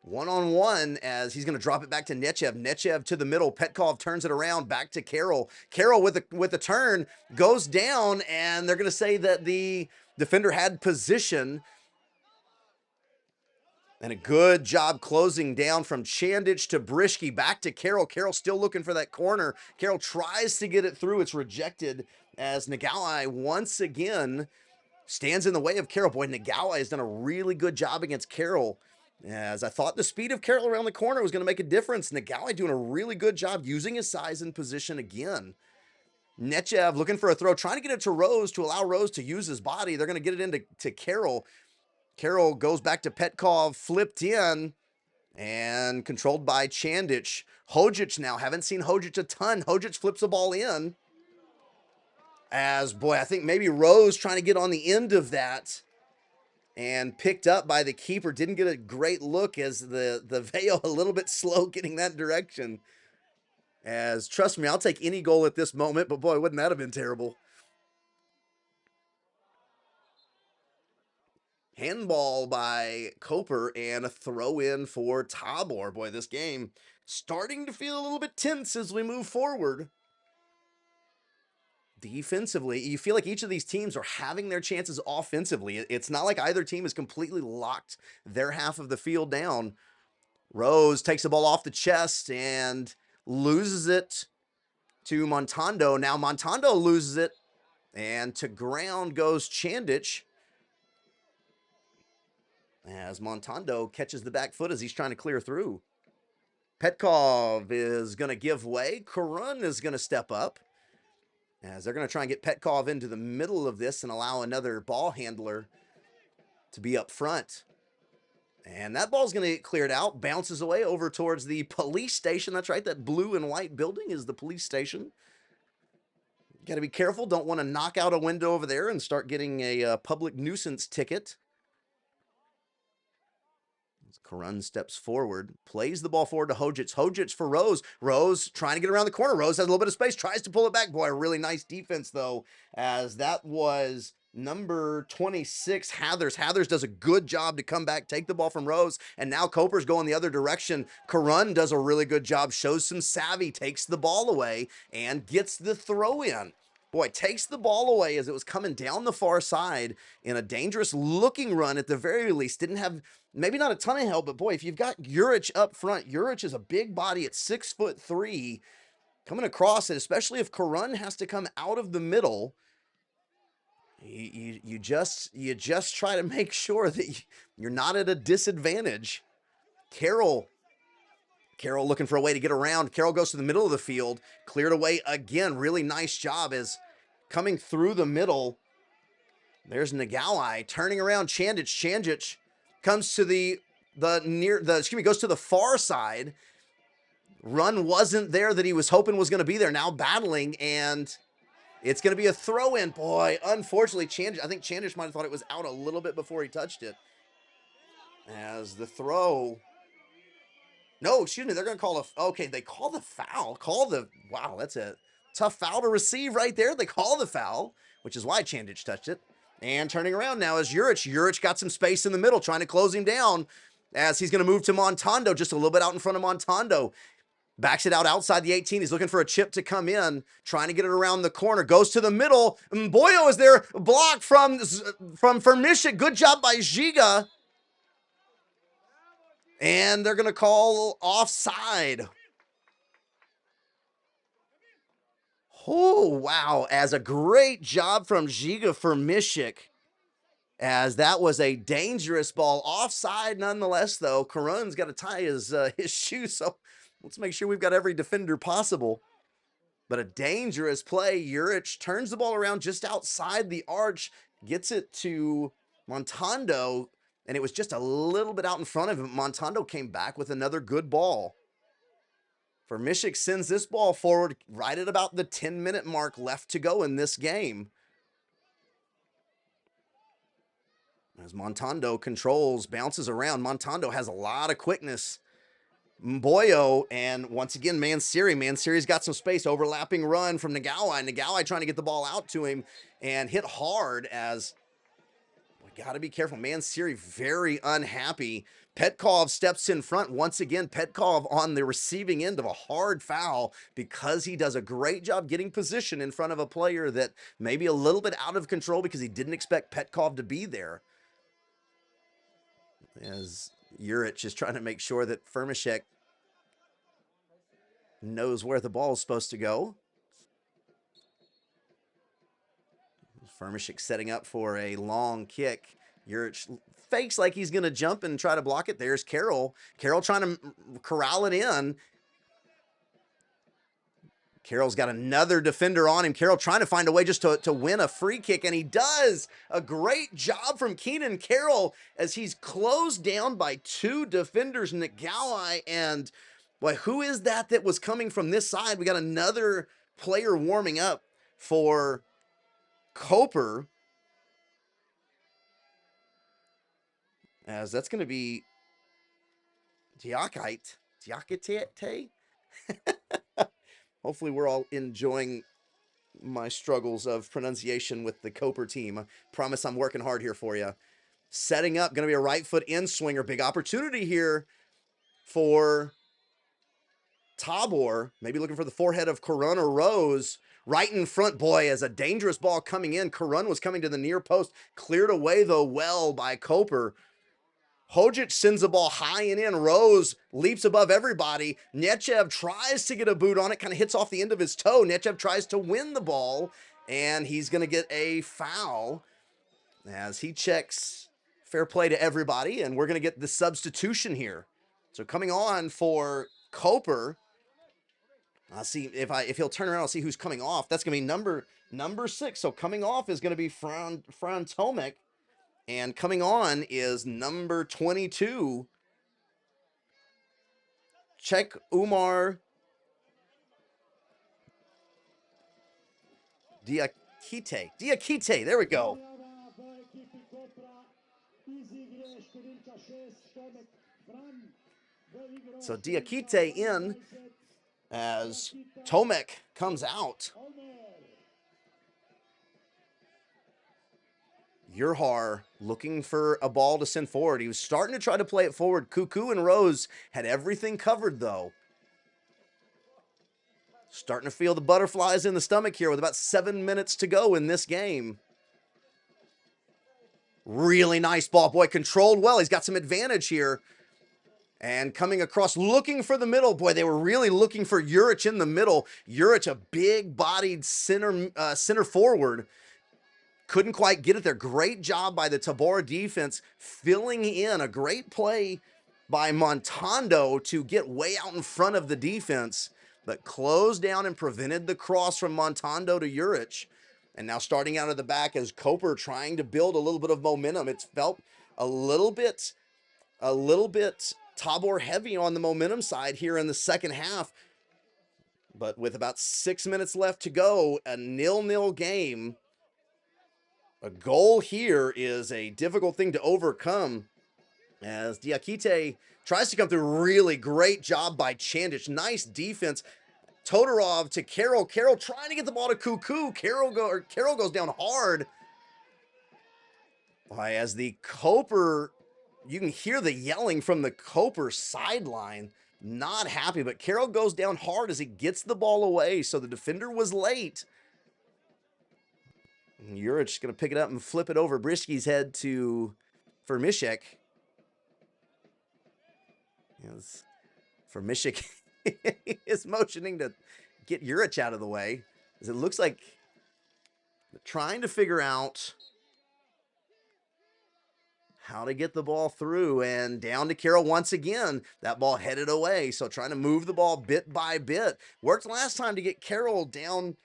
one-on-one as he's going to drop it back to Nechev. Nechev to the middle. Petkov turns it around back to Carroll. Carroll with a turn goes down, and they're going to say that the defender had position. And a good job closing down from Chandich to Brishke. Back to Carroll. Carroll still looking for that corner. Carroll tries to get it through. It's rejected as Nagawai once again stands in the way of Carroll. Boy, Nagawai has done a really good job against Carroll. As I thought the speed of Carroll around the corner was going to make a difference. Nagawai doing a really good job using his size and position again. Nechev looking for a throw, trying to get it to Rose to allow Rose to use his body. They're going to get it into Carroll. Carroll goes back to Petkov, flipped in, and controlled by Chandich. Hojic now, haven't seen Hojic a ton. Hojic flips the ball in. As, boy, I think maybe Rose trying to get on the end of that. And picked up by the keeper. Didn't get a great look as the Veo a little bit slow getting that direction. As, trust me, I'll take any goal at this moment, but boy, wouldn't that have been terrible. Handball by Koper and a throw in for Tabor. Boy, this game starting to feel a little bit tense as we move forward. Defensively, you feel like each of these teams are having their chances offensively. It's not like either team has completely locked their half of the field down. Rose takes the ball off the chest and loses it to Montando. Now Montando loses it, and to ground goes Chandich. As Montando catches the back foot as he's trying to clear through. Petkov is going to give way. Karun is going to step up. As they're going to try and get Petkov into the middle of this and allow another ball handler to be up front. And that ball's going to get cleared out. Bounces away over towards the police station. That's right, that blue and white building is the police station. Got to be careful. Don't want to knock out a window over there and start getting a public nuisance ticket. Karun steps forward, plays the ball forward to Hojic. Hojic for Rose. Rose trying to get around the corner. Rose has a little bit of space, tries to pull it back. Boy, a really nice defense, though, as that was number 26, Hathers. Hathers does a good job to come back, take the ball from Rose, and now Koper's going the other direction. Karun does a really good job, shows some savvy, takes the ball away, and gets the throw in. Boy, takes the ball away as it was coming down the far side in a dangerous looking run at the very least. Didn't have, maybe not a ton of help, but boy, if you've got Juric up front, Juric is a big body at 6'3", coming across it, especially if Karun has to come out of the middle. You just try to make sure that you're not at a disadvantage. Carroll looking for a way to get around. Carroll goes to the middle of the field, cleared away again. Really nice job as coming through the middle. There's Nagawai turning around Chandich. Chandich comes to the goes to the far side. Run wasn't there that he was hoping was going to be there. Now battling, and it's going to be a throw-in. Boy, unfortunately, I think Chandish might have thought it was out a little bit before he touched it. As the throw. No, excuse me, they're going to call okay, they call the foul. Wow, that's a tough foul to receive right there. They call the foul, which is why Chandish touched it. And turning around now is Juric. Juric got some space in the middle, trying to close him down as he's going to move to Montando, just a little bit out in front of Montando. Backs it out outside the 18. He's looking for a chip to come in, trying to get it around the corner. Goes to the middle. Mboyo is there. Blocked from Fermishik. Good job by Giga. And they're going to call offside. Oh, wow. As a great job from Giga Fermishik. As that was a dangerous ball. Offside nonetheless, though. Karun's got to tie his shoe, so let's make sure we've got every defender possible. But a dangerous play. Juric turns the ball around just outside the arch, gets it to Montando, and it was just a little bit out in front of him. Montando came back with another good ball. Fermishik sends this ball forward right at about the 10-minute mark left to go in this game. As Montando controls, bounces around. Montando has a lot of quickness. Mboyo, and once again, Mansiri. Mansiri's got some space, overlapping run from Nagawai. Nagawai trying to get the ball out to him and hit hard as, we got to be careful. Mansiri very unhappy. Petkov steps in front. Once again, Petkov on the receiving end of a hard foul because he does a great job getting position in front of a player that may be a little bit out of control because he didn't expect Petkov to be there. As Juric is trying to make sure that Fermishik knows where the ball is supposed to go. Fermishik setting up for a long kick. Juric fakes like he's going to jump and try to block it. There's Carroll. Carroll trying to corral it in. Carroll's got another defender on him. Carroll trying to find a way just to win a free kick, and he does. A great job from Keenan Carroll as he's closed down by two defenders, Nagawai and, boy, who is that was coming from this side? We got another player warming up for Koper. As that's going to be Diakite. Hopefully we're all enjoying my struggles of pronunciation with the Koper team. I promise I'm working hard here for you. Setting up, going to be a right foot in swinger. Big opportunity here for Tabor. Maybe looking for the forehead of Karun or Rose. Right in front, boy, as a dangerous ball coming in. Karun was coming to the near post. Cleared away, though, well by Koper. Hojic sends the ball high and in. Rose leaps above everybody. Nechev tries to get a boot on it, kind of hits off the end of his toe. Nechev tries to win the ball, and he's going to get a foul as he checks fair play to everybody, and we're going to get the substitution here. So coming on for Koper, I'll see if he'll turn around. I'll see who's coming off. That's going to be number 6. So coming off is going to be Fran Tomek. And coming on is number 22, Czech Umar Diakite. Diakite, there we go. So Diakite in as Tomek comes out. Urhar looking for a ball to send forward. He was starting to try to play it forward. Cuckoo and Rose had everything covered, though. Starting to feel the butterflies in the stomach here with about 7 minutes to go in this game. Really nice ball. Boy, controlled well. He's got some advantage here. And coming across, looking for the middle. Boy, they were really looking for Juric in the middle. Juric, a big-bodied center forward. Couldn't quite get it there. Great job by the Tabor defense filling in. A great play by Montando to get way out in front of the defense, but closed down and prevented the cross from Montando to Juric. And now starting out of the back as Koper trying to build a little bit of momentum. It's felt a little bit a little bit Tabor heavy on the momentum side here in the second half. But with about 6 minutes left to go, a 0-0 game. A goal here is a difficult thing to overcome as Diakite tries to come through. Really great job by Chandic. Nice defense. Todorov to Carroll. Carroll trying to get the ball to Cuckoo. Carroll goes down hard. As the Koper, you can hear the yelling from the Koper sideline. Not happy, but Carroll goes down hard as he gets the ball away. So the defender was late. Juric going to pick it up and flip it over Brisky's head for Mishek. Yes. For Mishek is motioning to get Juric out of the way. As it looks like they're trying to figure out how to get the ball through, and down to Carroll once again. That ball headed away, so trying to move the ball bit by bit. Worked last time to get Carroll down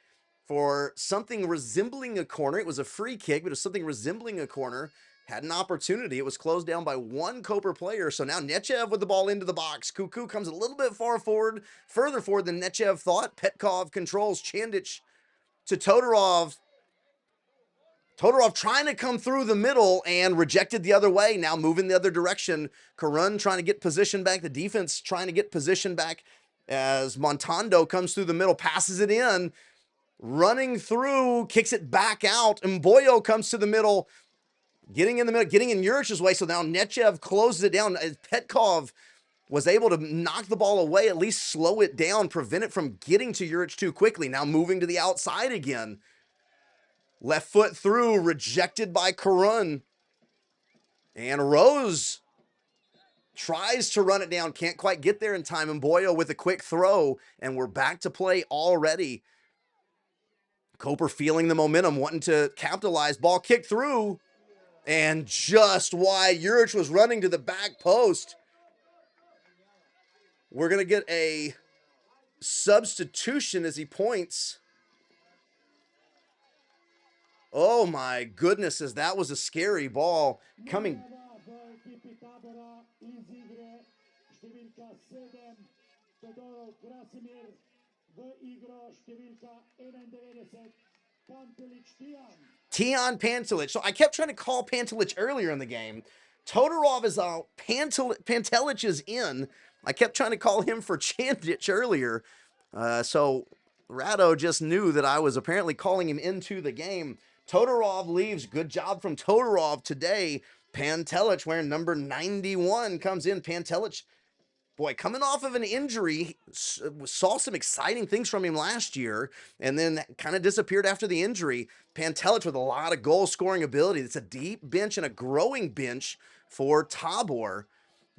for something resembling a corner. It was a free kick, but it was something resembling a corner. Had an opportunity. It was closed down by one Koper player. So now Nechev with the ball into the box. Cuckoo comes a little bit further forward than Nechev thought. Petkov controls Chandic to Todorov. Todorov trying to come through the middle and rejected the other way. Now moving the other direction. Karun trying to get position back. The defense trying to get position back as Montando comes through the middle, passes it in. Running through, kicks it back out. Mboyo comes to the middle, getting in the middle, getting in Juric's way. So now Nechev closes it down. Petkov was able to knock the ball away, at least slow it down, prevent it from getting to Juric too quickly. Now moving to the outside again. Left foot through, rejected by Karun. And Rose tries to run it down, can't quite get there in time. Mboyo with a quick throw, and we're back to play already. Koper feeling the momentum, wanting to capitalize. Ball kicked through, and just wide. Juric was running to the back post. We're going to get a substitution as he points. Oh my goodness, as that was a scary ball coming. Tijan Pantelic. So I kept trying to call Pantelic earlier in the game. Todorov is out. Pantelic is in. I kept trying to call him for Chandic earlier. So Rado just knew that I was apparently calling him into the game. Todorov leaves. Good job from Todorov today. Pantelic, wearing number 91, comes in. Pantelic, boy, coming off of an injury, saw some exciting things from him last year, and then kind of disappeared after the injury. Pantelic with a lot of goal-scoring ability. It's a deep bench and a growing bench for Tabor.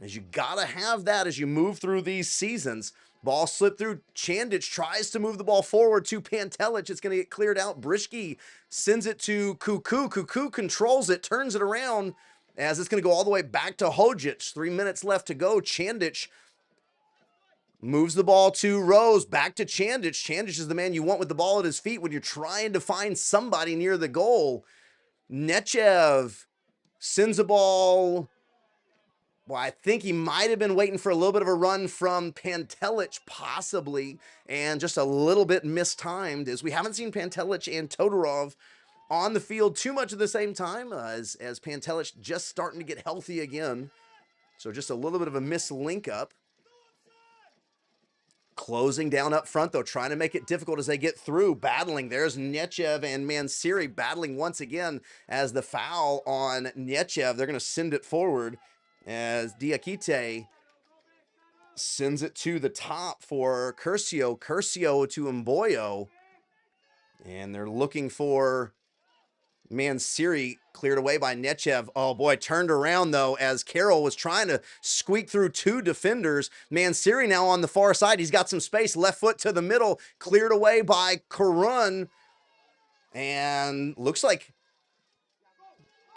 As you gotta have that as you move through these seasons. Ball slipped through. Chandic tries to move the ball forward to Pantelic. It's going to get cleared out. Brisky sends it to Cuckoo. Cuckoo controls it, turns it around as it's going to go all the way back to Hojic. 3 minutes left to go. Chandic moves the ball to Rose. Back to Chandic. Chandic is the man you want with the ball at his feet when you're trying to find somebody near the goal. Nechev sends the ball. Well, I think he might have been waiting for a little bit of a run from Pantelic, possibly, and just a little bit mistimed, as we haven't seen Pantelic and Todorov on the field too much at the same time, as Pantelic just starting to get healthy again. So just a little bit of a mislink up. Closing down up front, though, trying to make it difficult as they get through, battling. There's Nechev and Mansiri battling once again as the foul on Nechev. They're going to send it forward as Diakite sends it to the top for Curcio. Curcio to Mboyo. And they're looking for Mansiri, cleared away by Nechev. Oh boy, turned around though as Carroll was trying to squeak through two defenders. Mansiri now on the far side. He's got some space. Left foot to the middle, cleared away by Karun. And looks like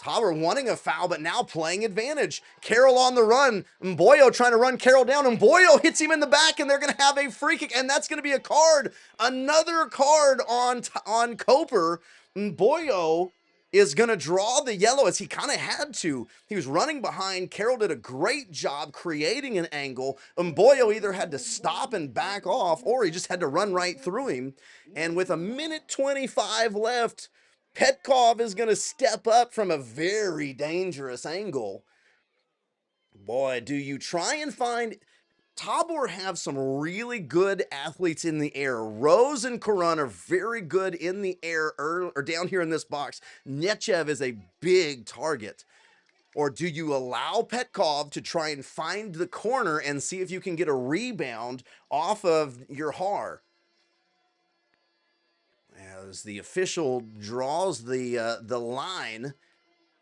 Tabor wanting a foul, but now playing advantage. Carroll on the run. Mboyo trying to run Carroll down. Mboyo hits him in the back, and they're going to have a free kick, and that's going to be a card. Another card on Koper. Mboyo is going to draw the yellow, as he kind of had to. He was running behind. Carroll did a great job creating an angle. Mboyo either had to stop and back off, or he just had to run right through him. And with a minute 25 left, Petkov is going to step up from a very dangerous angle. Boy, do you try and find... Tabor have some really good athletes in the air. Rose and Karan are very good in the air or down here in this box. Nechev is a big target. Or do you allow Petkov to try and find the corner and see if you can get a rebound off of your Har? As the official draws the line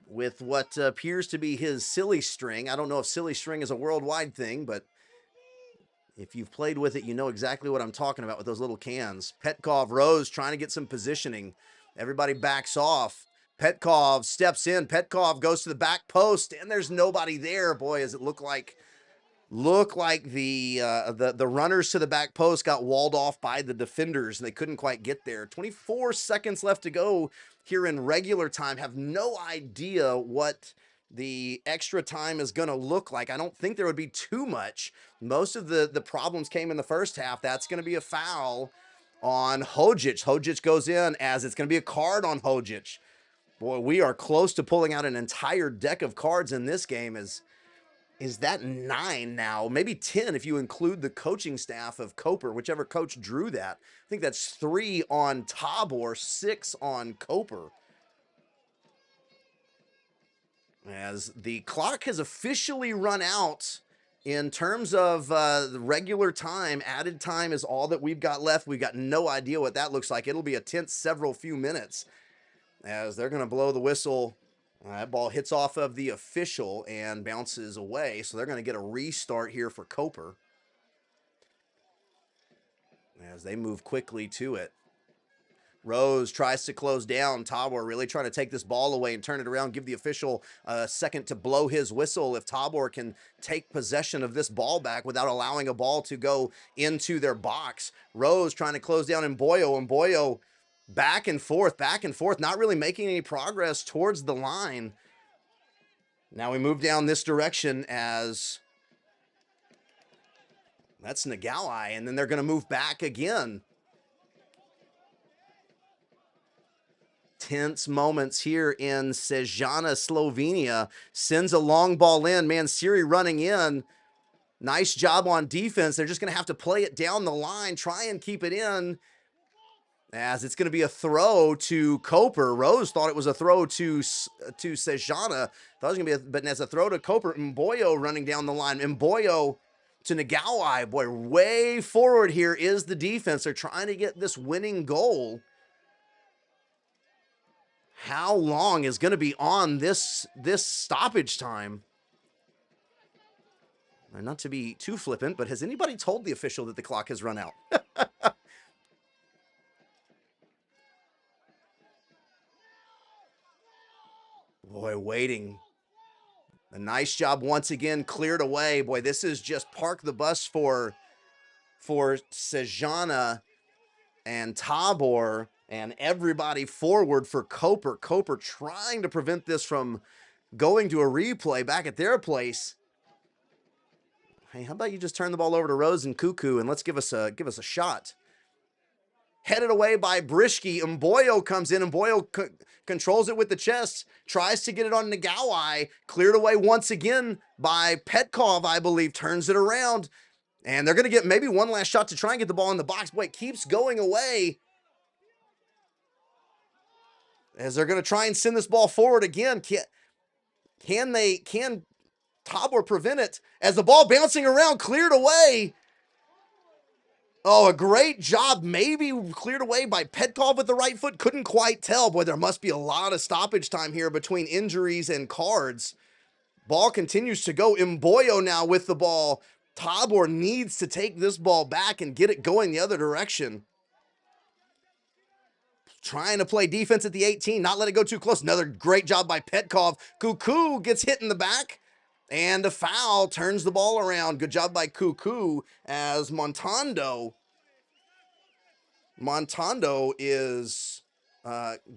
with what appears to be his silly string. I don't know if silly string is a worldwide thing, but if you've played with it, you know exactly what I'm talking about with those little cans. Petkov, Rose trying to get some positioning. Everybody backs off. Petkov steps in. Petkov goes to the back post, and there's nobody there. Boy, does it look like the runners to the back post got walled off by the defenders, and they couldn't quite get there. 24 seconds left to go here in regular time. Have no idea what the extra time is going to look like. I don't think there would be too much. Most of the problems came in the first half. That's going to be a foul on Hojic. Hojic goes in, as it's going to be a card on Hojic. Boy, we are close to pulling out an entire deck of cards in this game. Is that 9 now? Maybe 10 if you include the coaching staff of Koper, whichever coach drew that. I think that's 3 on Tabor, 6 on Koper. As the clock has officially run out in terms of the regular time. Added time is all that we've got left. We've got no idea what that looks like. It'll be a tense few minutes as they're going to blow the whistle. That ball hits off of the official and bounces away, so they're going to get a restart here for Koper as they move quickly to it. Rose tries to close down. Tabor really trying to take this ball away and turn it around, give the official a second to blow his whistle if Tabor can take possession of this ball back without allowing a ball to go into their box. Rose trying to close down Mboyo. Mboyo back and forth, not really making any progress towards the line. Now we move down this direction as that's Nagalai, and then they're going to move back again. Tense moments here in Sežana, Slovenia. Sends a long ball in. Mansiri running in. Nice job on defense. They're just going to have to play it down the line, try and keep it in, as it's going to be a throw to Koper. Rose thought it was a throw to Sežana. Thought it was going to be but as a throw to Koper. Mboyo running down the line. Mboyo to Nagalai. Boy, way forward here is the defense. They're trying to get this winning goal. How long is going to be on this stoppage time? Not to be too flippant, but has anybody told the official that the clock has run out? Boy, waiting. A nice job once again, cleared away. Boy, this is just park the bus for Sežana and Tabor and everybody forward for Koper. Koper trying to prevent this from going to a replay back at their place. Hey, how about you just turn the ball over to Rose and Cuckoo and let's give us a shot. Headed away by Brishki. Mboyo comes in. Mboyo controls it with the chest. Tries to get it on Nagalai. Cleared away once again by Petkov, I believe. Turns it around. And they're going to get maybe one last shot to try and get the ball in the box. Boy, it keeps going away. As they're going to try and send this ball forward again. Can Tabor prevent it? As the ball bouncing around, cleared away. Oh, a great job. Maybe cleared away by Petkov with the right foot. Couldn't quite tell. Boy, there must be a lot of stoppage time here between injuries and cards. Ball continues to go. Mboyo now with the ball. Tabor needs to take this ball back and get it going the other direction. Trying to play defense at the 18, not let it go too close. Another great job by Petkov. Cuckoo gets hit in the back, and a foul turns the ball around. Good job by Cuckoo as Montando is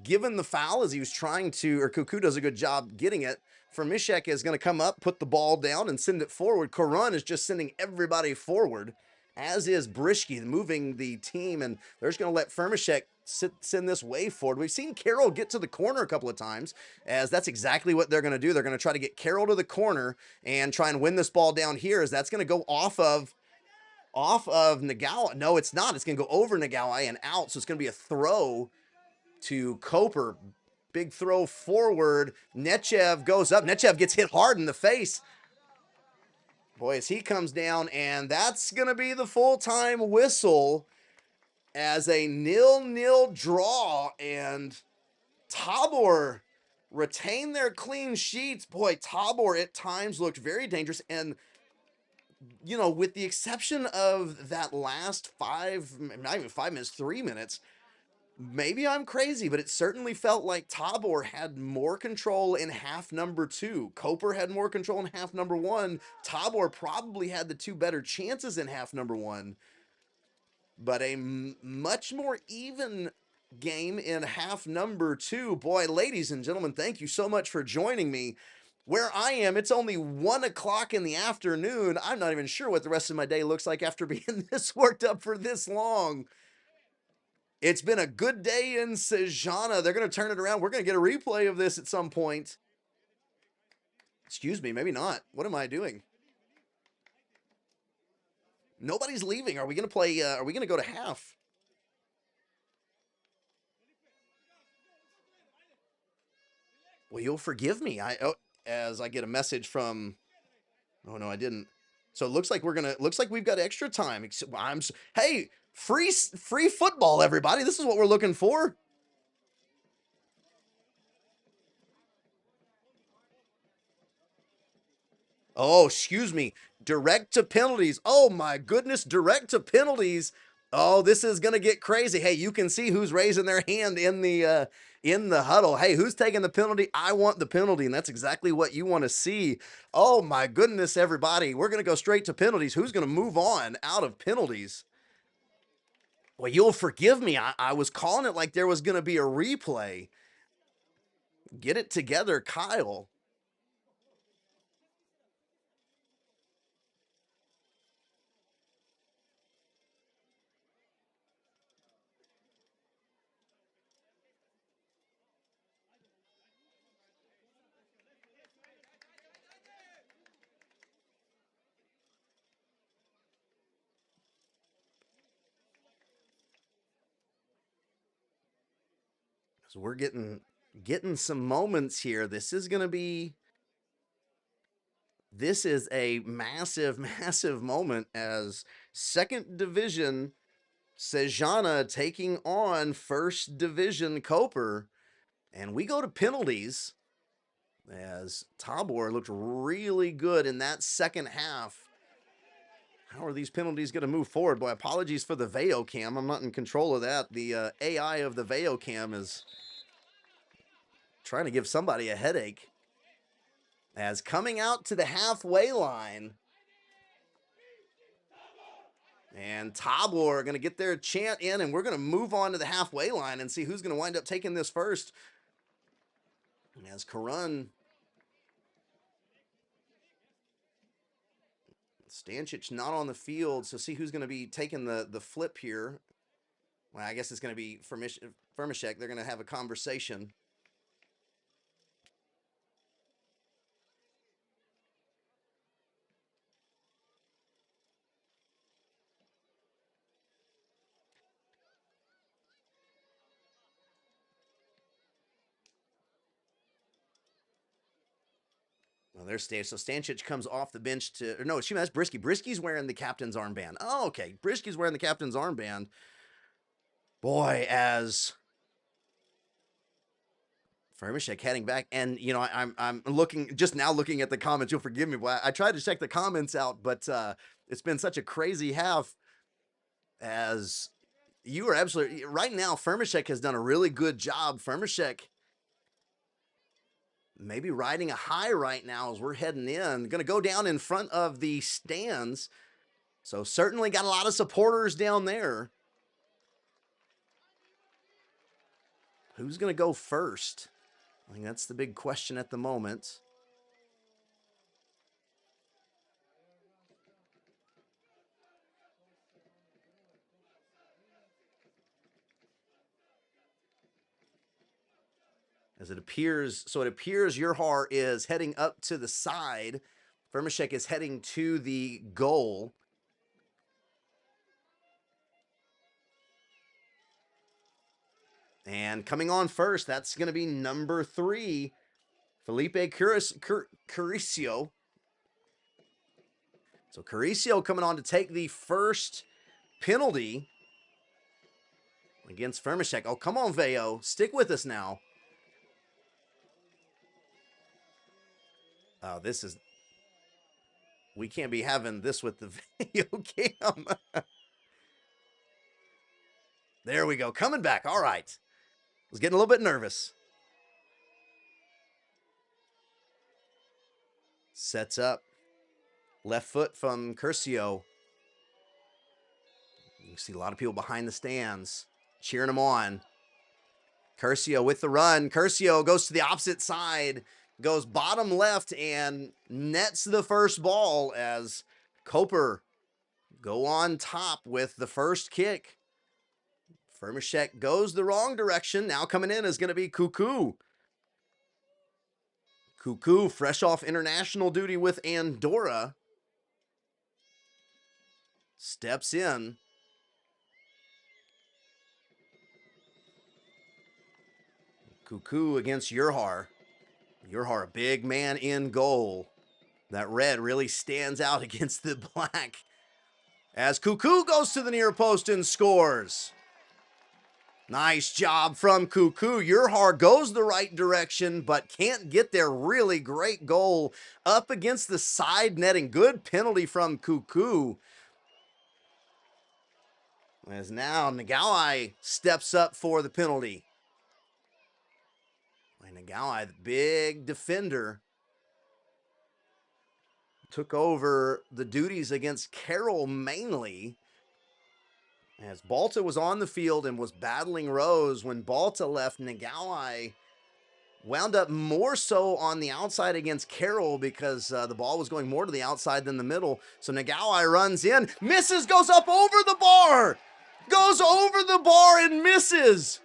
given the foul as he was trying to, or Kuku does a good job getting it. Firmishek is going to come up, put the ball down, and send it forward. Korun is just sending everybody forward, as is Brishke, moving the team, and they're just going to let Firmishek send this way forward. We've seen Carroll get to the corner a couple of times, as that's exactly what they're going to do. They're going to try to get Carroll to the corner and try and win this ball down here, as that's going to go off of Nagawa. No, it's not. It's going to go over Nagawa and out, so it's going to be a throw to Koper. Big throw forward. Nechev goes up. Nechev gets hit hard in the face. Boy, as he comes down, and that's going to be the full-time whistle as a 0-0 draw, and Tabor retain their clean sheets. Boy, Tabor at times looked very dangerous, and you know, with the exception of that last not even 5 minutes, 3 minutes, maybe I'm crazy, but it certainly felt like Tabor had more control in half number 2. Koper had more control in half number 1. Tabor probably had the 2 better chances in half number 1, but a much more even game in half number 2. Boy, ladies and gentlemen, thank you so much for joining me. Where I am, it's only 1 o'clock in the afternoon. I'm not even sure what the rest of my day looks like after being this worked up for this long. It's been a good day in Sejana. They're going to turn it around. We're going to get a replay of this at some point. Excuse me, maybe not. What am I doing? Nobody's leaving. Are we going to play? Are we going to go to half? Well, you'll forgive me. As I get a message from. Oh no, I didn't. So it looks like we've got extra time. Hey, free football, everybody. This is what we're looking for. Oh, excuse me. Direct to penalties. Oh my goodness, direct to penalties. Oh, this is gonna get crazy. Hey, you can see who's raising their hand in the huddle. Hey, who's taking the penalty? I want the penalty, and that's exactly what you want to see. Oh my goodness, everybody. We're gonna go straight to penalties. Who's gonna move on out of penalties? Well, you'll forgive me. I was calling it like there was gonna be a replay. Get it together, Kyle. So we're getting some moments here. This is a massive, massive moment as second division Sejana taking on first division Koper. And we go to penalties as Tabor looked really good in that second half. How are these penalties going to move forward? Boy, apologies for the Veo cam. I'm not in control of that. The AI of the Veo cam is trying to give somebody a headache. As coming out to the halfway line, and Tabor are going to get their chant in, and we're going to move on to the halfway line and see who's going to wind up taking this first. As Korun, Stancic not on the field, so see who's going to be taking the flip here. Well, I guess it's going to be Firmishek. They're going to have a conversation. Well, there's Stave. So Stancic comes off the bench to, or no, excuse me, that's Brishke. Brishke's wearing the captain's armband. Oh, okay. Brishke's wearing the captain's armband. Boy, as Firmishek heading back, and you know, I'm looking just now looking at the comments. You'll forgive me, boy. I tried to check the comments out, but it's been such a crazy half. As you are absolutely right now, Firmishek has done a really good job. Firmishek maybe riding a high right now as we're heading in. Going to go down in front of the stands. So certainly got a lot of supporters down there. Who's going to go first? I think that's the big question at the moment. As it appears, so it appears Jurhar is heading up to the side. Firmashek is heading to the goal. And coming on first, that's going to be number 3, Felipe Caricio. So Caricio coming on to take the first penalty against Firmashek. Oh, come on, Veo. Stick with us now. Oh, this is... We can't be having this with the video cam. There we go. Coming back. All right. Was getting a little bit nervous. Sets up. Left foot from Curcio. You see a lot of people behind the stands cheering him on. Curcio with the run. Curcio goes to the opposite side. Goes bottom left and nets the first ball as Koper go on top with the first kick. Firmashek goes the wrong direction. Now coming in is going to be Cuckoo. Cuckoo, fresh off international duty with Andorra, steps in. Cuckoo against Jurhar. Jurhar, a big man in goal. That red really stands out against the black. As Cuckoo goes to the near post and scores. Nice job from Cuckoo. Jurhar goes the right direction, but can't get there. Really great goal up against the side netting. Good penalty from Cuckoo. As now Nagawai steps up for the penalty. Nagawai, the big defender, took over the duties against Carroll mainly. As Balta was on the field and was battling Rose, when Balta left, Nagawai wound up more so on the outside against Carroll because the ball was going more to the outside than the middle. So Nagawai runs in, misses, goes up over the bar, goes over the bar and misses.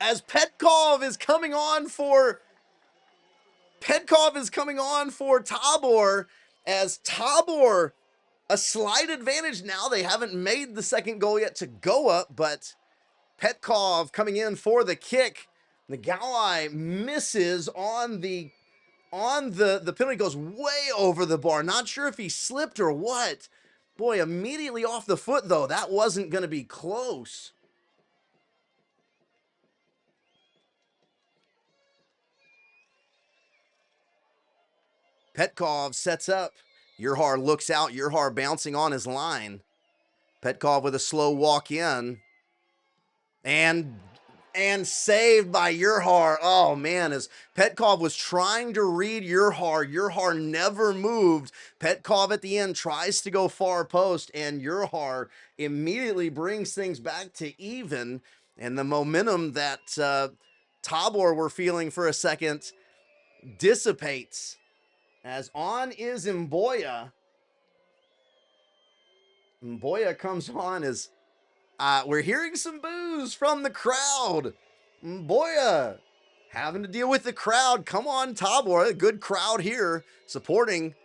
As Petkov is coming on for Tabor, as Tabor, a slight advantage now. They haven't made the second goal yet to go up, but Petkov coming in for the kick. Nagawai misses on the penalty, goes way over the bar. Not sure if he slipped or what. Boy, immediately off the foot, though. That wasn't going to be close. Petkov sets up. Jurhar looks out. Jurhar bouncing on his line. Petkov with a slow walk in. And saved by Jurhar. Oh, man, as Petkov was trying to read Jurhar never moved. Petkov at the end tries to go far post, and Jurhar immediately brings things back to even. And the momentum that Tabor were feeling for a second dissipates. As on is Mboya. Mboya comes on as we're hearing some boos from the crowd. Mboya having to deal with the crowd. Come on, Tabor. A good crowd here supporting.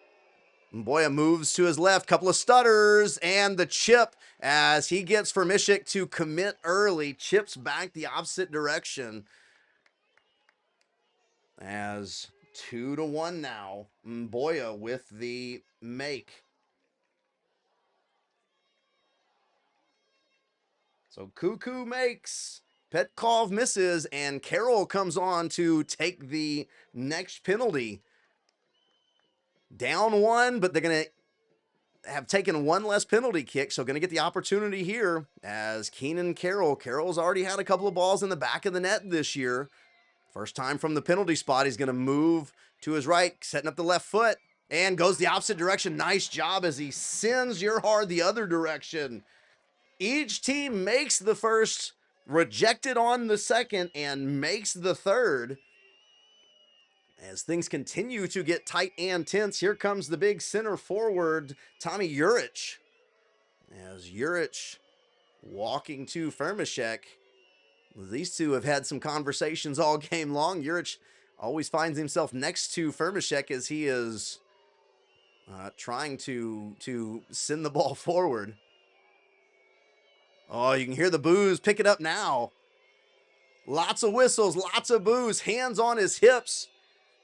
Mboya moves to his left. Couple of stutters and the chip as he gets Firmashek to commit early. Chips back the opposite direction. As 2-1 now. Mboya with the make. So Cuckoo makes, Petkov misses, and Carroll comes on to take the next penalty. Down 1, but they're going to have taken one less penalty kick, so going to get the opportunity here as Keenan Carroll. Carroll's already had a couple of balls in the back of the net this year. First time from the penalty spot, he's going to move to his right, setting up the left foot, and goes the opposite direction. Nice job as he sends Jurhar the other direction. Each team makes the first rejected on the second and makes the third. As things continue to get tight and tense, here comes the big center forward, Tommy Juric. As Juric walking to Firmashek. These two have had some conversations all game long. Juric always finds himself next to Firmashek as he is trying to send the ball forward. Oh, you can hear the boos. Pick it up now. Lots of whistles, lots of boos, hands on his hips.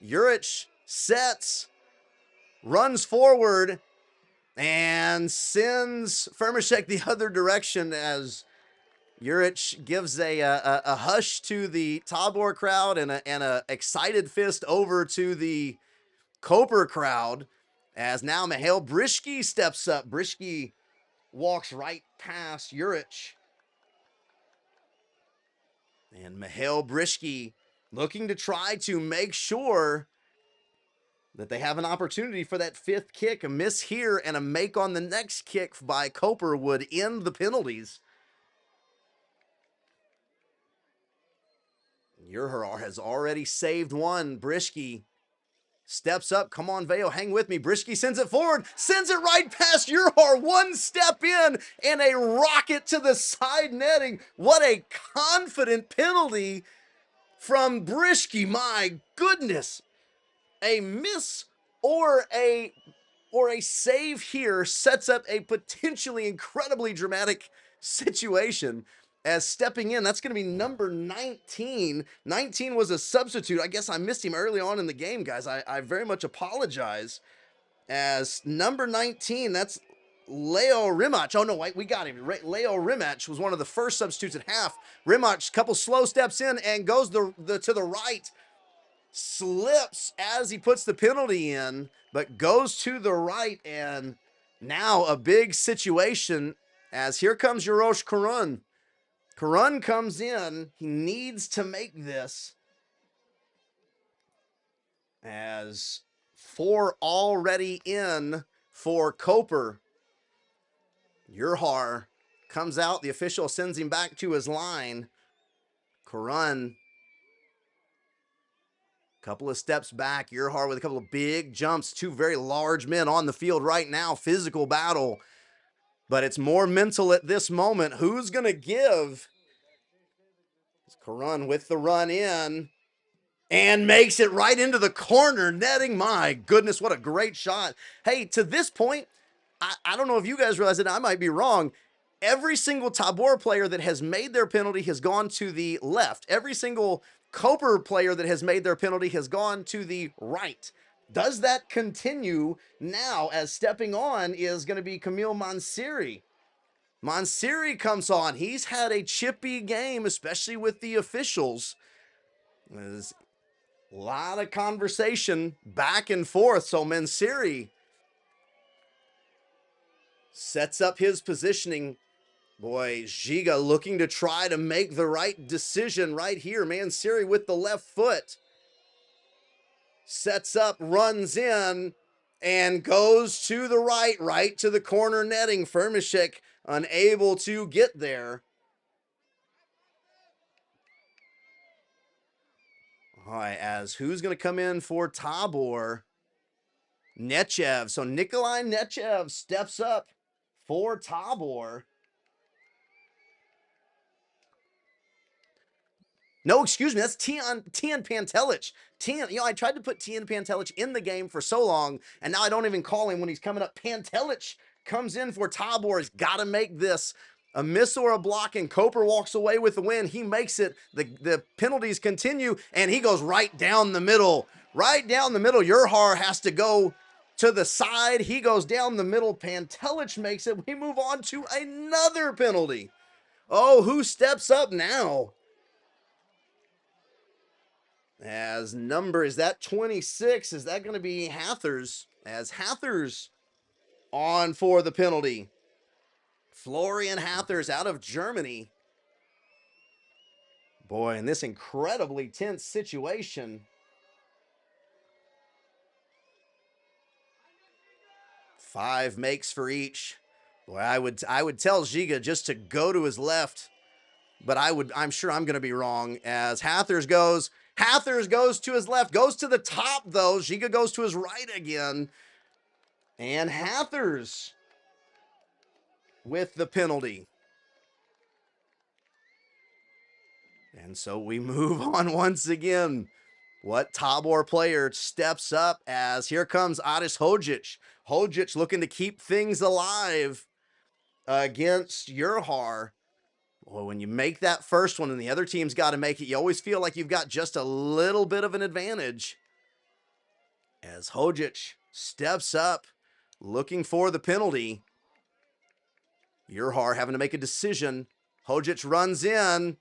Juric sets, runs forward, and sends Firmashek the other direction as Juric gives a hush to the Tabor crowd and a excited fist over to the Koper crowd as now Mihail Briški steps up. Briški walks right past Juric. And Mihail Briški looking to try to make sure that they have an opportunity for that fifth kick. A miss here and a make on the next kick by Koper would end the penalties. Jurhar has already saved one. Briški steps up. Come on, Veo, hang with me. Briški sends it forward, sends it right past Jurhar. One step in and a rocket to the side netting. What a confident penalty from Briški. My goodness. A miss or a save here sets up a potentially incredibly dramatic situation. As stepping in, that's going to be number 19. 19 was a substitute. I guess I missed him early on in the game, guys. I very much apologize. As number 19, that's Leo Rimac. Oh, no, wait, we got him. Leo Rimac was one of the first substitutes at half. Rimac, couple slow steps in and goes to the right. Slips as he puts the penalty in, but goes to the right, and now a big situation as here comes Uroš Karun. Karun comes in. He needs to make this as 4 already in for Koper. Jurhar comes out. The official sends him back to his line. Karun, couple of steps back. Jurhar with a couple of big jumps. 2 very large men on the field right now. Physical battle. But it's more mental at this moment. Who's going to give? It's Karun with the run in. And makes it right into the corner netting. My goodness, what a great shot. Hey, to this point, I don't know if you guys realize it. I might be wrong. Every single Tabor player that has made their penalty has gone to the left. Every single Koper player that has made their penalty has gone to the right. Does that continue now as stepping on is going to be Camille Mansiri? Mansiri comes on. He's had a chippy game, especially with the officials. There's a lot of conversation back and forth. So Mansiri sets up his positioning. Boy, Giga looking to try to make the right decision right here. Mansiri with the left foot. Sets up, runs in, and goes to the right to the corner netting. Firmashek unable to get there. All right, as who's going to come in for Tabor? Nechev. So Nikolai Nechev steps up for Tabor. No, excuse me, that's Tian Pantelic. I tried to put Tian Pantelic in the game for so long, and now I don't even call him when he's coming up. Pantelic comes in for Tabor. He's got to make this a miss or a block, and Koper walks away with the win. He makes it. The penalties continue, and he goes right down the middle. Right down the middle. Jurhar has to go to the side. He goes down the middle. Pantelic makes it. We move on to another penalty. Oh, who steps up now? As number, is that 26? Is that going to be Hathers? As Hathers on for the penalty. Florian Hathers out of Germany. Boy, in this incredibly tense situation. 5 makes for each. Boy, I would tell Giga just to go to his left. but I'm sure I'm going to be wrong as Hathers goes to his left, goes to the top though. Giga goes to his right again. And Hathers with the penalty. And so we move on once again. What Tabor player steps up as here comes Adis Hodzic. Hodzic looking to keep things alive against Jurhar. Well, when you make that first one and the other team's got to make it, you always feel like you've got just a little bit of an advantage. As Hodzic steps up, looking for the penalty. Jurhar having to make a decision. Hodzic runs in.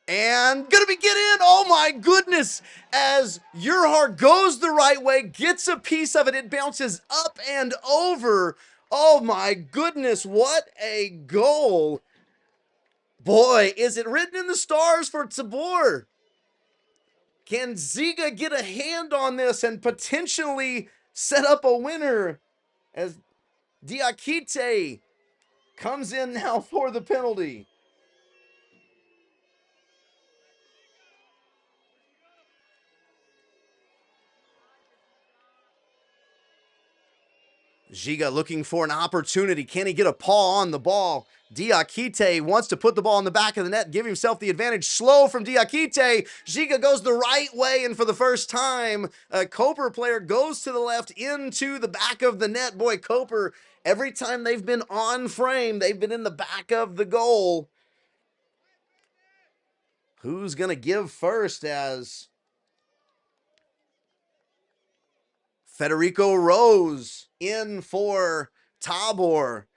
And gonna be get in. Oh my goodness. As Jurhar goes the right way, gets a piece of it. It bounces up and over. Oh my goodness. What a goal. Boy, is it written in the stars for Tabor. Can Ziga get a hand on this and potentially set up a winner as Diakite comes in now for the penalty? Giga looking for an opportunity. Can he get a paw on the ball? Diakite wants to put the ball in the back of the net, give himself the advantage. Slow from Diakite. Giga goes the right way, and for the first time, a Koper player goes to the left into the back of the net. Boy, Koper, every time they've been on frame, they've been in the back of the goal. Who's going to give first as Federico Rose in for Tabor.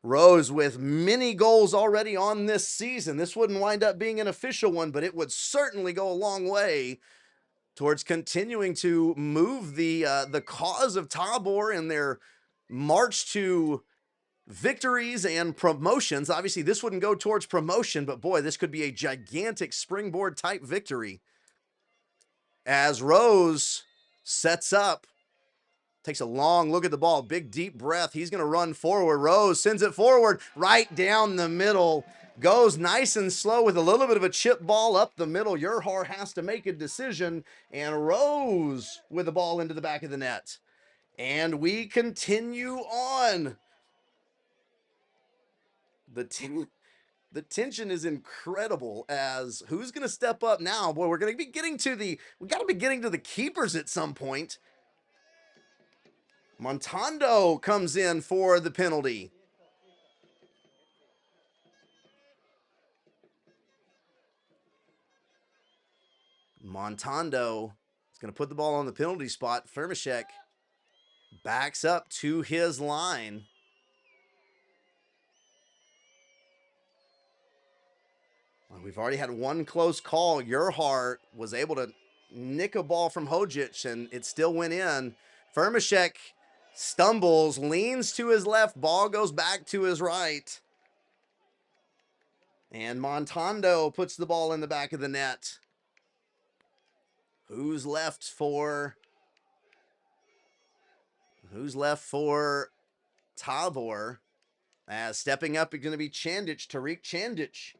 Rose with many goals already on this season. This wouldn't wind up being an official one, but it would certainly go a long way towards continuing to move the cause of Tabor in their march to victories and promotions. Obviously, this wouldn't go towards promotion, but boy, this could be a gigantic springboard type victory. As Rose sets up, takes a long look at the ball, big deep breath. He's going to run forward. Rose sends it forward, right down the middle. Goes nice and slow with a little bit of a chip ball up the middle. Jurhar has to make a decision, and Rose with the ball into the back of the net. And we continue on. The tension is incredible as who's going to step up now? Boy, we got to be getting to the keepers at some point. Montando comes in for the penalty. Montando is going to put the ball on the penalty spot. Firmashek backs up to his line. Well, we've already had one close call. Jurhar was able to nick a ball from Hodzic, and it still went in. Firmashek stumbles, leans to his left, ball goes back to his right. And Montando puts the ball in the back of the net. Who's left for Tabor? Stepping up is going to be Chandic, Tariq Chandic.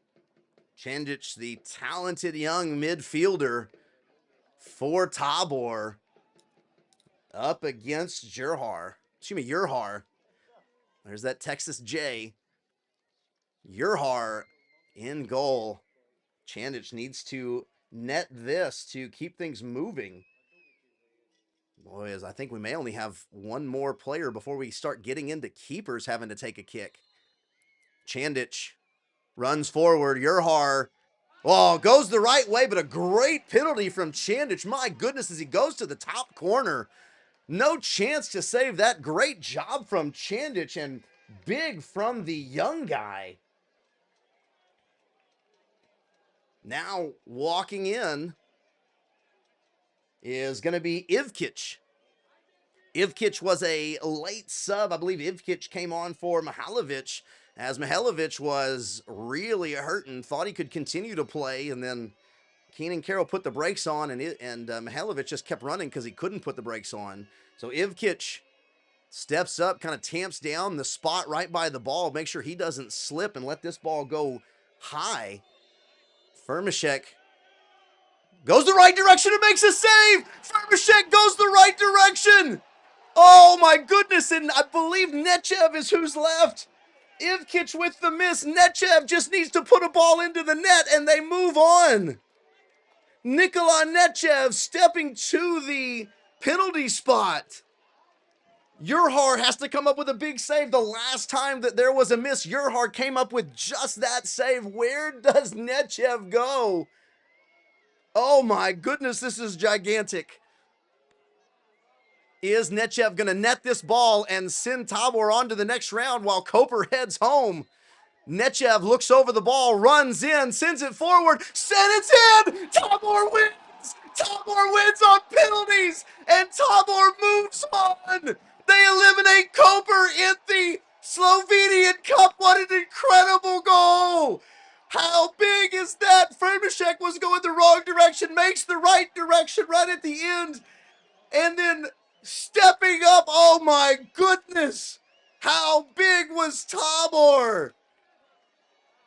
Chandic, the talented young midfielder for Tabor, up against Jurhar. There's that Texas J. Jurhar in goal. Chandic needs to net this to keep things moving. Boys, I think we may only have one more player before we start getting into keepers having to take a kick. Chandic runs forward. Jurhar, goes the right way, but a great penalty from Chandic. My goodness, as he goes to the top corner. No chance to save that. Great job from Chandic and big from the young guy. Now walking in is going to be Ivkic. Ivkic was a late sub. I believe Ivkic came on for Mihailovic as Mihailovic was really hurting, thought he could continue to play, and then Keenan Carroll put the brakes on, and Mihailovic just kept running because he couldn't put the brakes on. So Ivkic steps up, kind of tamps down the spot right by the ball, make sure he doesn't slip and let this ball go high. Firmashek goes the right direction and makes a save. Firmashek goes the right direction. Oh my goodness, and I believe Nechev is who's left. Ivkic with the miss. Nechev just needs to put a ball into the net and they move on. Nikola Nechev stepping to the penalty spot. Urhar has to come up with a big save. The last time that there was a miss, Urhar came up with just that save. Where does Nechev go? Oh my goodness, this is gigantic. Is Nechev going to net this ball and send Tabor on to the next round while Koper heads home? Nechev looks over the ball, runs in, sends it forward, it's in! Tabor wins! Tabor wins on penalties, and Tabor moves on! They eliminate Koper in the Slovenian Cup. What an incredible goal! How big is that? Firmashek was going the wrong direction, makes the right direction right at the end, and then stepping up, oh my goodness! How big was Tabor?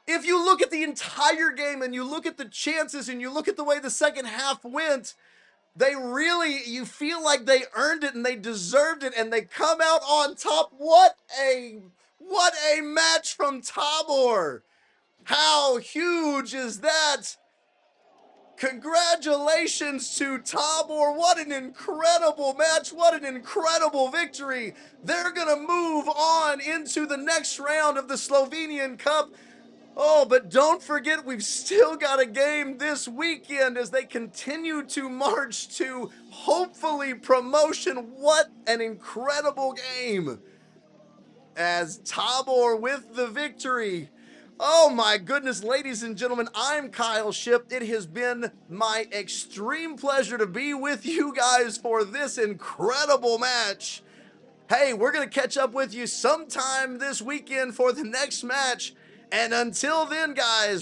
If you look at the entire game and you look at the chances and you look at the way the second half went, they really, you feel like they earned it and they deserved it and they come out on top. What a match from Tabor. How huge is that? Congratulations to Tabor. What an incredible match. What an incredible victory. They're going to move on into the next round of the Slovenian Cup. Oh, but don't forget, we've still got a game this weekend as they continue to march to hopefully promotion. What an incredible game as Tabor with the victory. Oh my goodness, ladies and gentlemen, I'm Kyle Shipp. It has been my extreme pleasure to be with you guys for this incredible match. Hey, we're going to catch up with you sometime this weekend for the next match. And until then, guys,